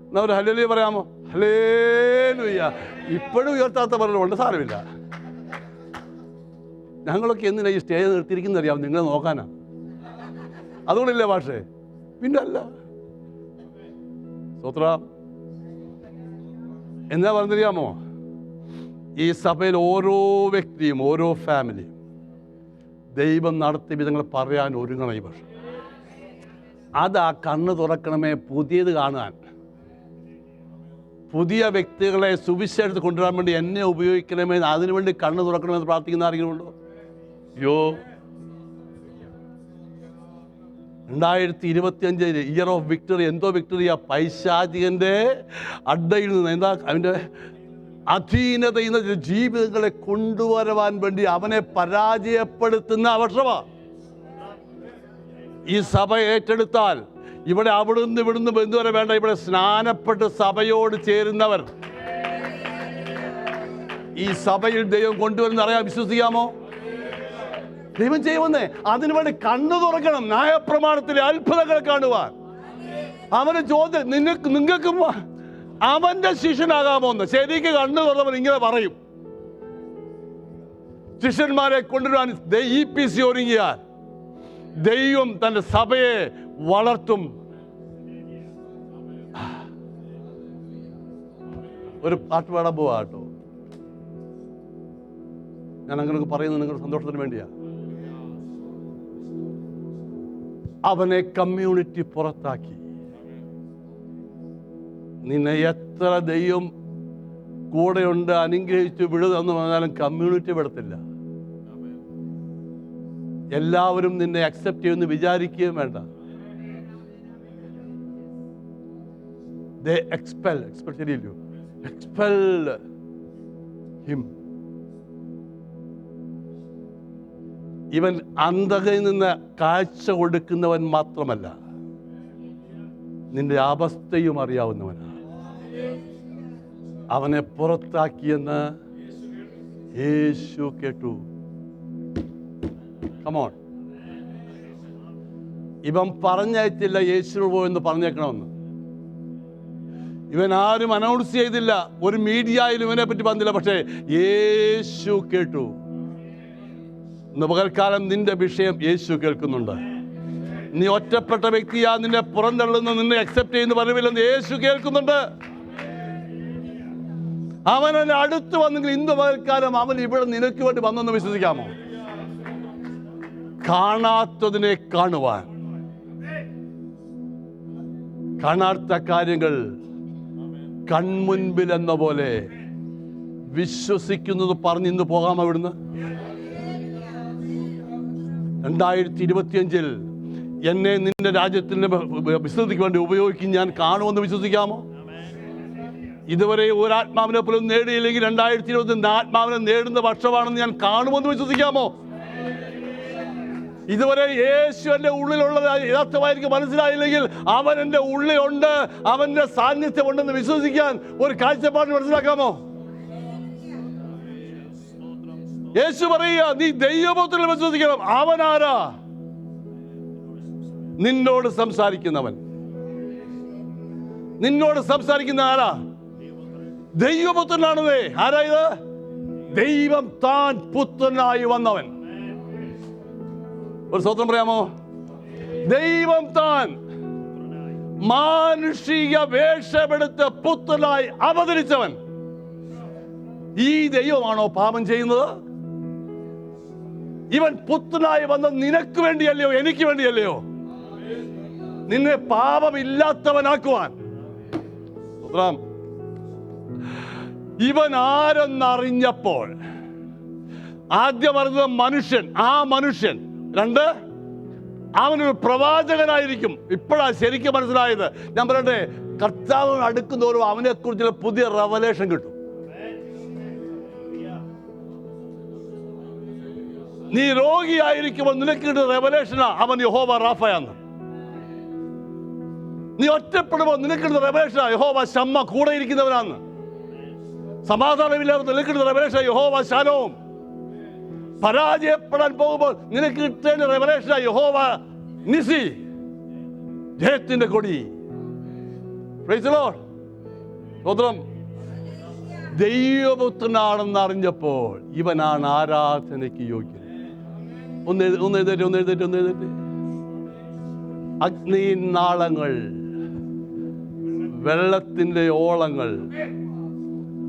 എന്നാ ഒരു ഹല്ലേലൂയ പറയാമോ? ഹല്ലേലൂയ. ഇപ്പോഴും ഉയർത്താത്ത പറഞ്ഞുണ്ട്, സാരമില്ല. ഞങ്ങളൊക്കെ എന്തിനാ ഈ സ്റ്റേജ് നിർത്തിയിരിക്കുന്നത് അറിയാമോ? നിങ്ങളെ നോക്കാനാ. അതുകൊണ്ടില്ലേ ഭാഷേ? പിന്നെ അല്ല. സ്വത്ര എന്താ പറഞ്ഞറിയാമോ? ഈ സഭയിൽ ഓരോ വ്യക്തിയും ഓരോ ഫാമിലിയും ദൈവം നടത്തിയ വിധങ്ങൾ പറയാൻ ഒരുങ്ങണം ഈ ഭാഷ. അതാ കണ്ണ് തുറക്കണമേ പുതിയത് കാണാൻ. പുതിയ വ്യക്തികളെ സുവിശേഷത്തിൽ കൊണ്ടുവരാൻ വേണ്ടി എന്നെ ഉപയോഗിക്കണമേ, അതിനുവേണ്ടി കണ്ണ് തുറക്കണമെന്ന് പ്രാർത്ഥിക്കുന്ന ആരെങ്കിലും ഉണ്ടോ? യോ 2025 ഇയർ ഓഫ് വിക്ടറി. എന്തോ വിക്ടറിയാ? പൈശാചികൻ്റെ അഡ്ഡയിൽ നിന്ന് എന്താ അവൻ്റെ അധീനതയിൽ നിന്ന് ജീവിതങ്ങളെ കൊണ്ടുവരുവാൻ വേണ്ടി അവനെ പരാജയപ്പെടുത്തുന്ന വർഷമാണ്. ഈ സഭ ഏറ്റെടുത്താൽ ഇവിടെ അവിടുന്ന് ഇവിടുന്ന് ബന്ധുവരെ വേണ്ട, ഇവിടെ സ്നാനപ്പെട്ട് സഭയോട് ചേരുന്നവർ ഈ സഭയിൽ ദൈവം കൊണ്ടുവരുന്ന അറിയാം. വിശ്വസിക്കാമോ? ദൈവം ചെയ്യുമെന്നേ. അതിനുവേണ്ടി കണ്ണു തുറക്കണം, ന്യായപ്രമാണത്തിലെ അത്ഭുതങ്ങൾ കാണുവാൻ. അവന് ചോദ്യം, നിങ്ങൾക്കും അവന്റെ ശിഷ്യനാകാമോ എന്ന്. ശരിക്ക് കണ്ണു തുറന്നവൻ ഇങ്ങനെ പറയും. ശിഷ്യന്മാരെ കൊണ്ടുവരാൻ EPC ഒരുങ്ങിയാൽ ദൈവം തന്റെ സഭയെ വളർത്തും. ഒരു പാട്ട് പാടാൻ പോവാ കേട്ടോ. ഞാൻ അങ്ങനെ പറയുന്നത് നിങ്ങളുടെ സന്തോഷത്തിന് വേണ്ടിയാ. അവനെ കമ്മ്യൂണിറ്റി പുറത്താക്കി. നിന്നെ എത്ര ദൈവം കൂടെയുണ്ട് അനുഗ്രഹിച്ചു വിടുതെന്ന് പറഞ്ഞാലും കമ്മ്യൂണിറ്റി വിടത്തില്ല. എല്ലാവരും നിന്നെ അക്സെപ്റ്റ് ചെയ്യുമെന്ന് വിചാരിക്കുകയും വേണ്ട. They expel him. ഇവൻ അന്ധകയിൽ നിന്ന് കാഴ്ച കൊടുക്കുന്നവൻ മാത്രമല്ല, നിന്റെ അവസ്ഥയും അറിയാവുന്നവനാണ്. അവനെ പുറത്താക്കിയെന്ന് യേശു കേട്ടു. കമോൺ. ഇവൻ പറഞ്ഞയച്ചില്ല യേശു പോയെന്ന് പറഞ്ഞേക്കണമെന്ന്. ഇവൻ ആരും അനൗൺസ് ചെയ്തില്ല, ഒരു മീഡിയയിലും ഇവനെ പറ്റി പറഞ്ഞില്ല. പക്ഷേ യേശു കേട്ടു. ഇന്ന് പകൽക്കാലം നിന്റെ വിഷയം യേശു കേൾക്കുന്നുണ്ട്. നീ ഒറ്റപ്പെട്ട വ്യക്തിയാ, നിന്നെ പുറന്തള്ളുന്ന, നിന്നെ അക്സെപ്റ്റ് ചെയ്യുന്ന പറവില്ലെന്ന് യേശു കേൾക്കുന്നുണ്ട്. അവനെ അടുത്ത് വന്നെങ്കിൽ ഇന്ന് പകൽക്കാലം അവൻ ഇവിടെ നിനക്ക് വേണ്ടി വന്നെന്ന് വിശ്വസിക്കാമോ? കാണാത്തതിനെ കാണുവാൻ, കാണാത്ത കാര്യങ്ങൾ കൺമുൻപിൽ എന്ന പോലെ വിശ്വസിക്കുന്നത് പറഞ്ഞ് ഇന്ന് പോകാമോ ഇവിടുന്ന്? 2025 എന്നെ നിന്റെ രാജ്യത്തിന്റെ വിശുദ്ധിക്ക് വേണ്ടി ഉപയോഗിക്കും ഞാൻ കാണുമെന്ന് വിശ്വസിക്കാമോ? ഇതുവരെ ഒരാത്മാവിനെ പോലും നേടിയില്ലെങ്കിൽ 2025 ആത്മാവിനെ നേടുന്ന വർഷമാണെന്ന് ഞാൻ കാണുമെന്ന് വിശ്വസിക്കാമോ? ഇതുവരെ യേശു എൻ്റെ ഉള്ളിലുള്ളത് യഥാർത്ഥമായിരിക്കും മനസ്സിലായില്ലെങ്കിൽ അവൻ എൻ്റെ ഉള്ളിലുണ്ട്, അവൻ്റെ സാന്നിധ്യം ഉണ്ടെന്ന് വിശ്വസിക്കാൻ ഒരു കാഴ്ചപ്പാട് മനസ്സിലാക്കാമോ? യേശു പറയുക, നീ ദൈവപുത്രനെ വിശ്വസിക്കണം. അവനാരാ? നിന്നോട് സംസാരിക്കുന്നവൻ. നിന്നോട് സംസാരിക്കുന്ന ആരാ? ദൈവപുത്രനാണതേ. ആരാ ഇത്? ദൈവം താൻ പുത്രനായി വന്നവൻ. ഒരു സ്തോത്രം പറയാമോ? ദൈവം താൻ മാനുഷിക വേഷമെടുത്ത് പുത്രനായി അവതരിച്ചവൻ. ഈ ദൈവമാണോ പാപം ചെയ്യുന്നത്? ഇവൻ പുത്രനായി വന്നത് നിനക്ക് വേണ്ടിയല്ലയോ, എനിക്ക് വേണ്ടിയല്ലയോ? നിന്നെ പാപമില്ലാത്തവനാക്കുവാൻ. ഇവൻ ആരെന്നറിഞ്ഞപ്പോൾ ആദ്യം അറിഞ്ഞത് മനുഷ്യൻ. ആ മനുഷ്യൻ. 2, അവനൊരു പ്രവാചകനായിരിക്കും. ഇപ്പോഴാ ശരിക്കും മനസ്സിലായത്. ഞാൻ പറയട്ടെ, കർത്താവ് അടുക്കുന്നതോറും അവനെ കുറിച്ചുള്ള പുതിയ റെവലേഷൻ കിട്ടും. നീ രോഗിയായിരിക്കുമ്പോൾ നിനക്ക് കിട്ടുന്ന റെവലേഷനാ അവൻ യഹോവ റാഫയാന്ന്. നീ ഒറ്റപ്പെടുമ്പോൾ നിനക്ക് കിട്ടുന്ന റെവലേഷനാ യഹോവ ശമ്മ, കൂടെ ഇരിക്കുന്നവനാന്ന്. സമാധാനമില്ലാതെ നിനക്ക് കിട്ടുന്ന റെവലേഷനാ യഹോവ ശാലോം. പരാജയപ്പെടാൻ പോകുമ്പോൾ നിനക്ക് കിട്ടുന്ന റെവലേഷനാ യഹോവ നിസി, ജയത്തിന്റെ കൊടി. Price the Lord. സ്തോത്രം. ദൈവപുത്രനാണെന്ന് അറിഞ്ഞപ്പോൾ ഇവനാണ് ആരാധനയ്ക്ക് യോഗ്യൻ. ഒന്ന് എഴുതേറ്റ്. അഗ്നി നാളങ്ങൾ, വെള്ളത്തിന്റെ ഓളങ്ങൾ.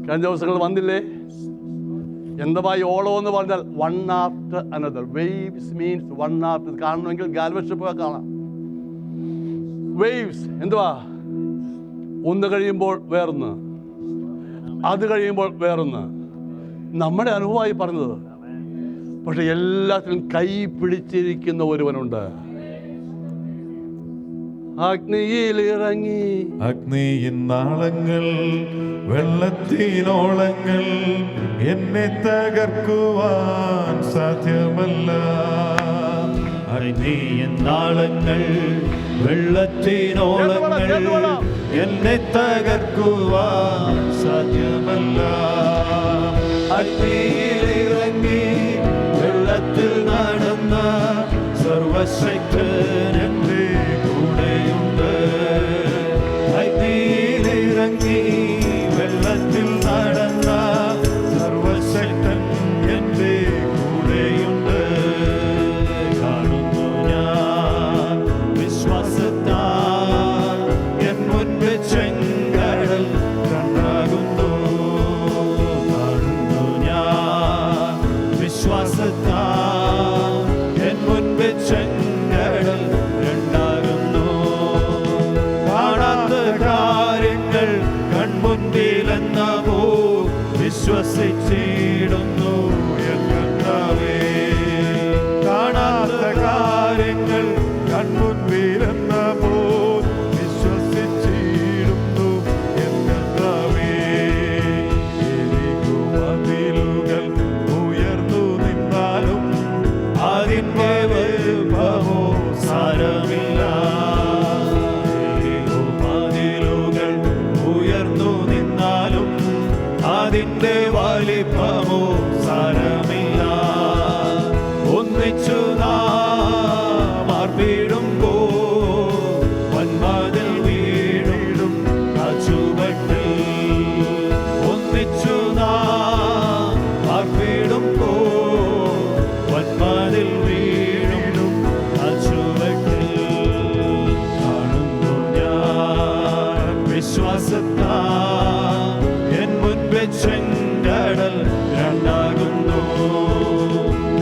കഴിഞ്ഞ ദിവസങ്ങൾ വന്നില്ലേ? എന്തുമായി ഓളം എന്ന് പറഞ്ഞാൽ one after another. Waves means one after. കാണണമെങ്കിൽ ഗാൽവൻ പോയാൽ കാണാം. വേവ്സ് എന്തുവാ? ഒന്ന് കഴിയുമ്പോൾ വേറൊന്ന്, അത് കഴിയുമ്പോൾ വേറൊന്ന്. നമ്മുടെ അനുഭവമായി പറഞ്ഞത്. പക്ഷെ എല്ലാത്തിലും കൈ പിടിച്ചിരിക്കുന്ന ഒരുവനുണ്ട്. അഗ്നിയിലിറങ്ങി, അഗ്നിയിൻ നാളങ്ങൾ, വെള്ളത്തിനോളങ്ങൾ എന്നെ തകർക്കുവാൻ സാധ്യമല്ല. അഗ്നിയിൻ നാളങ്ങൾ, വെള്ളത്തിനോളങ്ങൾ എന്നെ തകർക്കുവാൻ സാധ്യമല്ല. അഗ്നിയിലിറങ്ങി വെള്ളത്തിൽ നടന്ന സർവശക്തൻ എൻ്റെ കൂടെയുണ്ട്. അഗ്നിയിലിറങ്ങി വെള്ളത്തിൽ നടന്ന സർവശക്തൻ എൻ്റെ കൂടെയുണ്ട്. കാണുന്നു ഞാൻ വിശ്വാസത്താൽ എൻ മുൻപിൽ ചെങ്കടൽ രണ്ടാകുന്നു. കാണുന്നു ഞാൻ വിശ്വാസത്താൽ എൻ മുൻപിൽ ചെങ്കടൽ രണ്ടാകുന്നു. കാണാത്ത കാര്യങ്ങൾ കൺമുൻപിലെന്നവോ വിശ്വസിച്ചിടുന്നു എൻ കർത്താവേ. കാണാത്ത കാര്യങ്ങൾ കൺമുൻപിലെന്നവോ വിശ്വസിച്ചിടുന്നു എൻ കർത്താവേ. മതിലുകൾ ഉയർന്നു നിന്നാലും അതിന്റെ വലുപ്പമോ സാരമില്ല. മതിലുകൾ ഉയർന്നു നിന്നാലും അതിന്റെ വലിപ്പമോ സാരമില്ല. ഒന്നിച്ചു നാം ആർപ്പിടുമ്പോ വൻവാതിൽ വീടും ചുവട്ടിൽ. ഒന്നിച്ചു നാം ആർപ്പിടുമ്പോ വൻവാതിൽ വീടും ചുവട്ടിൽ. കാണുന്നു ഞാൻ വിശ്വാസത്താൽ എൻ മുൻപിൽ ചെങ്കടൽ രണ്ടാകുന്നു.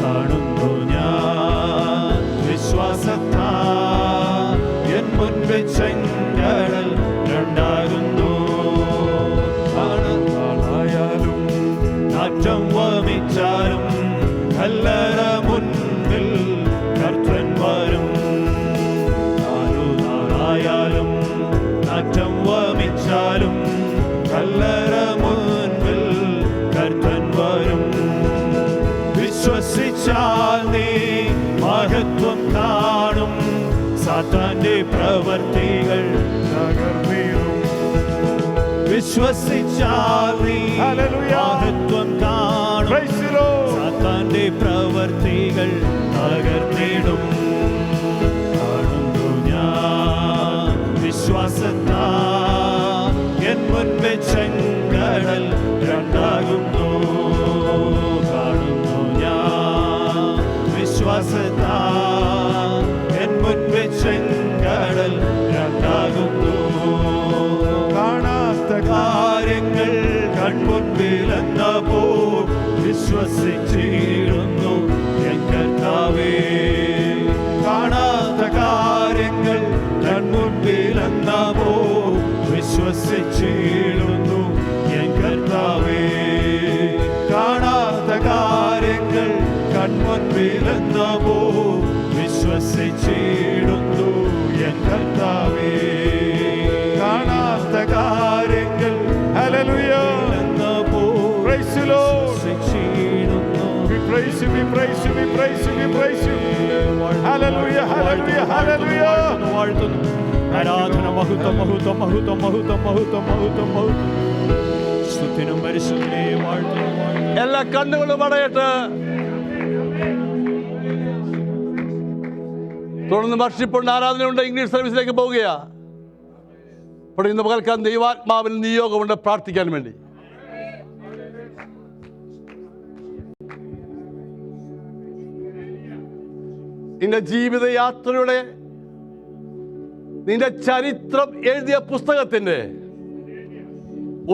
കാണുന്നു ഞാൻ വിശ്വാസത്താൽ എൻ മുൻപിൽ ചെങ്കടൽ രണ്ടാകുന്നു. കാണായാലും നാറ്റം വമിച്ചാലും കല്ലറ മുൻപിൽ കർത്തൻ വരും. നാളുനാളായാലും നാറ്റം വമിച്ചാലും കല്ലറ മുൻപിൽ കർത്തൻ വരും. വിശ്വസിച്ചാൽ നീ മഹത്വം കാണും. സാത്താന്റെ പ്രവർത്തികൾ തകർന്നിടും. വിശ്വസിച്ചാൽ നീ മഹത്വം കാണും. സാത്താന്റെ പ്രവർത്തികൾ തകർന്നിടും. കാണുന്നു വിശ്വാസത്താൽ എൻ മുൻപേ ചെങ്കടൽ രണ്ടാകുന്നു കാണുന്നു ഞാൻ. വിശ്വാസത്താൽ എൻ മുൻപേ ചെങ്കടൽ രണ്ടാകുന്നു. കാണാത്ത കാര്യങ്ങൾ കൺമുൻപിലെന്നപ്പോൾ വിശ്വസിച്ചിടുന്നു എൻ കർത്താവേ. കാണാത്ത കാര്യങ്ങൾ കൺമുൻപിലെന്നപ്പോൾ വിശ്വസിച്ചിടുന്നു എൻ കർത്താവേ. കാണാത്ത കാര്യങ്ങൾ കൺമുൻപിലെന്നപ്പോൾ വിശ്വസിച്ചിടുന്നു എൻ കർത്താവേ. കാണാത്ത കാര്യങ്ങൾ Hallelujah. Praise the Lord. We praise you, we praise you, we praise you, we praise you. Hallelujah, hallelujah, hallelujah. ആരാധന മഹത്വം മഹത്വം മഹത്വം മഹത്വം മഹത്വം മഹത്വം മഹത്വം. സ്തുതിനും പരിശുദ്ധനെ വാഴ്ത്തുന്നു. എല്ലാ കണ്ണുകളും അടയട്ടെ. തുടർന്ന് വർഷിപ്പുണ്ട്, ആരാധനയുണ്ട്. ഇംഗ്ലീഷ് സർവീസിലേക്ക് പോവുകയാ. അപ്പോൾ ഇന്ന് പകൽക്കാൻ ദൈവാത്മാവിൽ നിയോഗമുണ്ട് പ്രാർത്ഥിക്കാൻ വേണ്ടി. നിന്റെ ജീവിതയാത്രയുടെ, നിന്റെ ചരിത്രം എഴുതിയ പുസ്തകത്തിന്റെ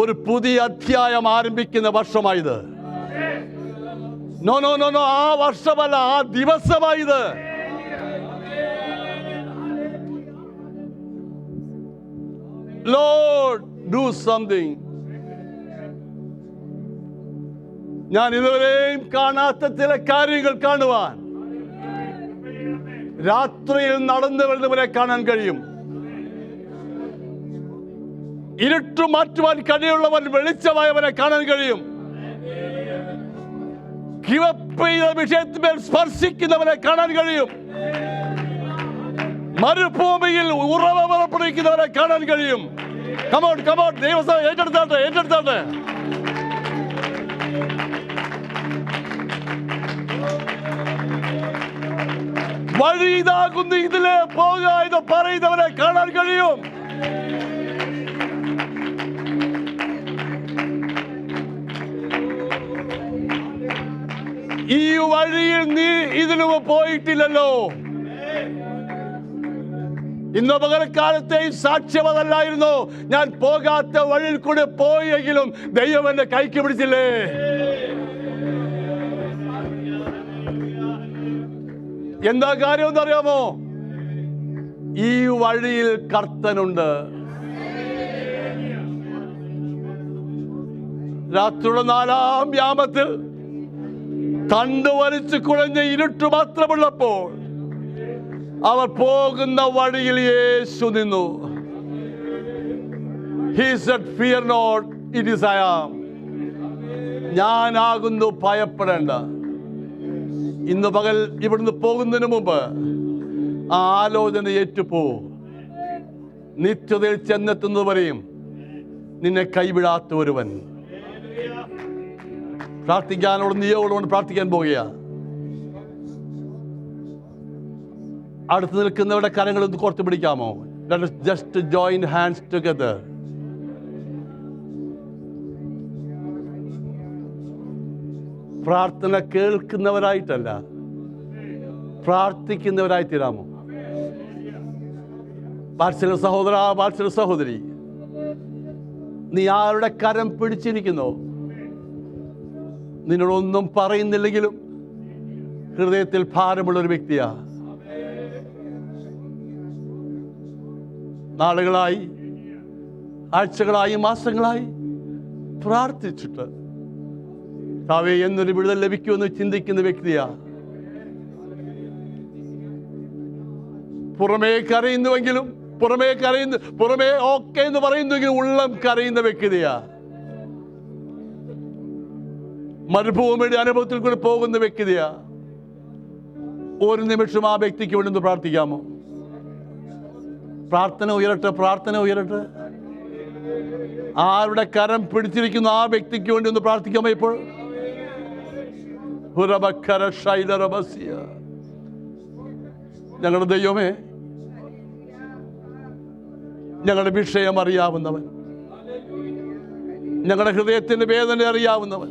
ഒരു പുതിയ അധ്യായം ആരംഭിക്കുന്ന വർഷമായത്. നോ നോ നോ നോ, ആ വർഷമല്ല, ആ ദിവസമായത്. Lord, do something. ഞാൻ ഇതുവരെയും കാണാത്ത ചില കാര്യങ്ങൾ കാണുവാൻ രാത്രിയിൽ നടന്നു വരുന്നവരെ കാണാൻ കഴിയും. ഇരുട്ടു മാറ്റുവാൻ കഴിയുള്ളവൻ വെളിച്ചമായവനെ കാണാൻ കഴിയും. കിവപ്പ് ചെയ്ത വിഷയത്തിന്മേൽ സ്പർശിക്കുന്നവനെ കാണാൻ കഴിയും. മരുഭൂമിയിൽ ഉറവ പുറപ്പെടുവിക്കുന്നവരെ കാണാൻ കഴിയും. കമോൺ കമോൺ, ദൈവസഭ ഏറ്റെടുത്താട്ടെ, ഏറ്റെടുത്താട്ടെ. വഴി ഇതാകുന്നു, ഇതിലെ പോകുക എന്ന് പറയുന്നവരെ കാണാൻ കഴിയും. ഈ വഴിയിൽ നീ ഇതിനു പോയിട്ടില്ലല്ലോ. ഇന്ന് പകൽക്കാലത്തെയും സാക്ഷ്യം അതല്ലായിരുന്നു. ഞാൻ പോകാത്ത വഴിയിൽ കൂടെ പോയെങ്കിലും ദൈവം എന്നെ കൈക്ക് പിടിച്ചില്ലേ. എന്താ കാര്യം എന്നറിയാമോ? ഈ വഴിയിൽ കർത്തനുണ്ട്. രാത്രിയുടെ 4-ാം യാമത്തിൽ തണ്ട് വലിച്ചു കുഴഞ്ഞ ഇരുട്ട് മാത്രമുള്ളപ്പോൾ അവർ പോകുന്ന വഴിയിൽ യേശു നിന്നു. He said, fear not, it is I am. ഞാനാകുന്നു, ഭയപ്പെടേണ്ട. ഇന്ന് പകൽ ഇവിടുന്ന് പോകുന്നതിന് മുമ്പ് ആ ആലോചന ഏറ്റുപോ. നിത്യതയിൽ ചെന്നെത്തുന്നത് വരെയും നിന്നെ കൈവിടാത്ത ഒരുവൻ. പ്രാർത്ഥിക്കാനോട് നിയോഗോട് പ്രാർത്ഥിക്കാൻ പോകുക. അടുത്ത് നിൽക്കുന്നവരുടെ കരങ്ങൾ ഒന്ന് കോർത്ത് പിടിക്കാമോ? Let us just join hands together. പ്രാർത്ഥന കേൾക്കുന്നവരായിട്ടല്ല, പ്രാർത്ഥിക്കുന്നവരായി തീരാമോ? വാത്സല്യ സഹോദര, വാത്സല്യ സഹോദരി, നീ ആരുടെ കരം പിടിച്ചിരിക്കുന്നോ? നിന്നോടൊന്നും പറയുന്നില്ലെങ്കിലും ഹൃദയത്തിൽ ഭാരമുള്ളൊരു വ്യക്തിയാ. നാളുകളായി, ആഴ്ചകളായി, മാസങ്ങളായി പ്രാർത്ഥിച്ചിട്ട് താവേ എന്നൊരു വിടുതൽ ലഭിക്കുമെന്ന് ചിന്തിക്കുന്ന വ്യക്തിയാ. പുറമേ കരയുന്നുവെങ്കിലും, പുറമേ ഓക്കെ എന്ന് പറയുന്നുവെങ്കിലും ഉള്ളം കരയുന്ന വ്യക്തിയാ. മരുഭൂമിയുടെ അനുഭവത്തിൽ കൂടി പോകുന്ന വ്യക്തിയാ. ഒരു നിമിഷം ആ വ്യക്തിക്ക് വേണ്ടി ഒന്ന് പ്രാർത്ഥിക്കാമോ? പ്രാർത്ഥന ഉയരട്ടെ, പ്രാർത്ഥന ഉയരട്ടെ. ആരുടെ കരം പിടിച്ചിരിക്കുന്ന ആ വ്യക്തിക്ക് വേണ്ടി ഒന്ന് പ്രാർത്ഥിക്കാമോ ഇപ്പോൾ? ഞങ്ങളുടെ ദൈവമേ, ഞങ്ങളുടെ വിഷയം അറിയാവുന്നവൻ, ഞങ്ങളുടെ ഹൃദയത്തിൻ്റെ വേദന അറിയാവുന്നവൻ,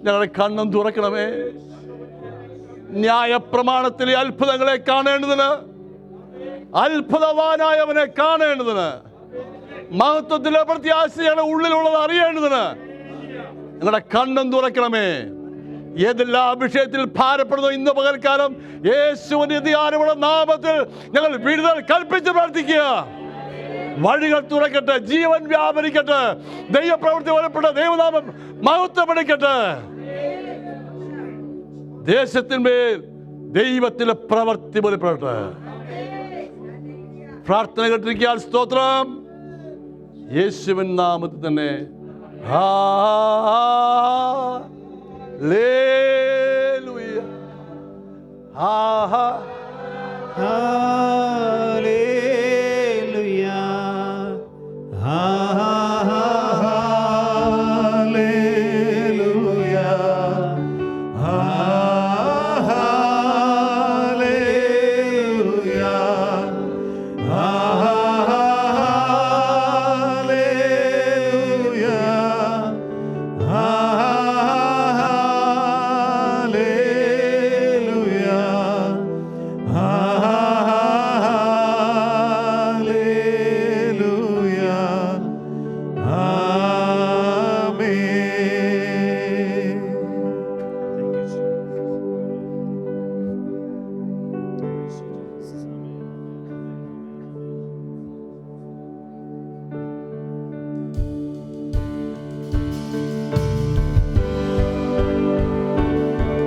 ഞങ്ങളുടെ കണ്ണും തുറക്കണമേ. ന്യായപ്രമാണത്തിലെ അത്ഭുതങ്ങളെ കാണേണ്ടതിന്, അത്ഭുതവാനായവനെ കാണേണ്ടതിന്, മഹത്വത്തിലെ പ്രത്യാശയുടെ ഉള്ളിലുള്ളത് അറിയേണ്ടതിന് ഞങ്ങളുടെ കണ്ണും തുറക്കണമേ. ഏതെല്ലാം വിഷയത്തിൽ ഭാരപ്പെടുന്നു ഇന്ന് പകൽക്കാലം യേശുവിന്റെ അധികാരമുള്ള നാമത്തിൽ ഞങ്ങൾ വിടുതൽ കൽപ്പിച്ച് പ്രാർത്ഥിക്കുക. വഴികൾ തുറക്കട്ടെ, ജീവൻ വ്യാപരിക്കട്ടെ, ദൈവപ്രവൃത്തി വരപ്പെട്ട ദൈവനാമം മഹത്വപ്പെടുക്കട്ടെ. ദേശത്തിന്മേൽ ദൈവത്തിന്റെ പ്രവൃത്തി വെളിപ്പെടട്ടെ. പ്രാർത്ഥന കേട്ടിരിക്കാൻ സ്തോത്രം. യേശുവിൻ നാമത്തിൽ തന്നെ. ഹല്ലേലൂയ, ഹല്ലേലൂയ, ഹല്ലേലൂയ, hallelujah,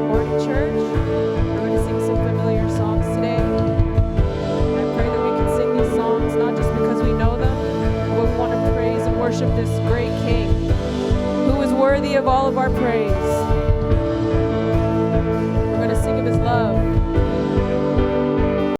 Morning, church. We're going to sing some familiar songs today. I pray that we can sing these songs not just because we know them, but we want to praise and worship this great King who is worthy of all of our praise.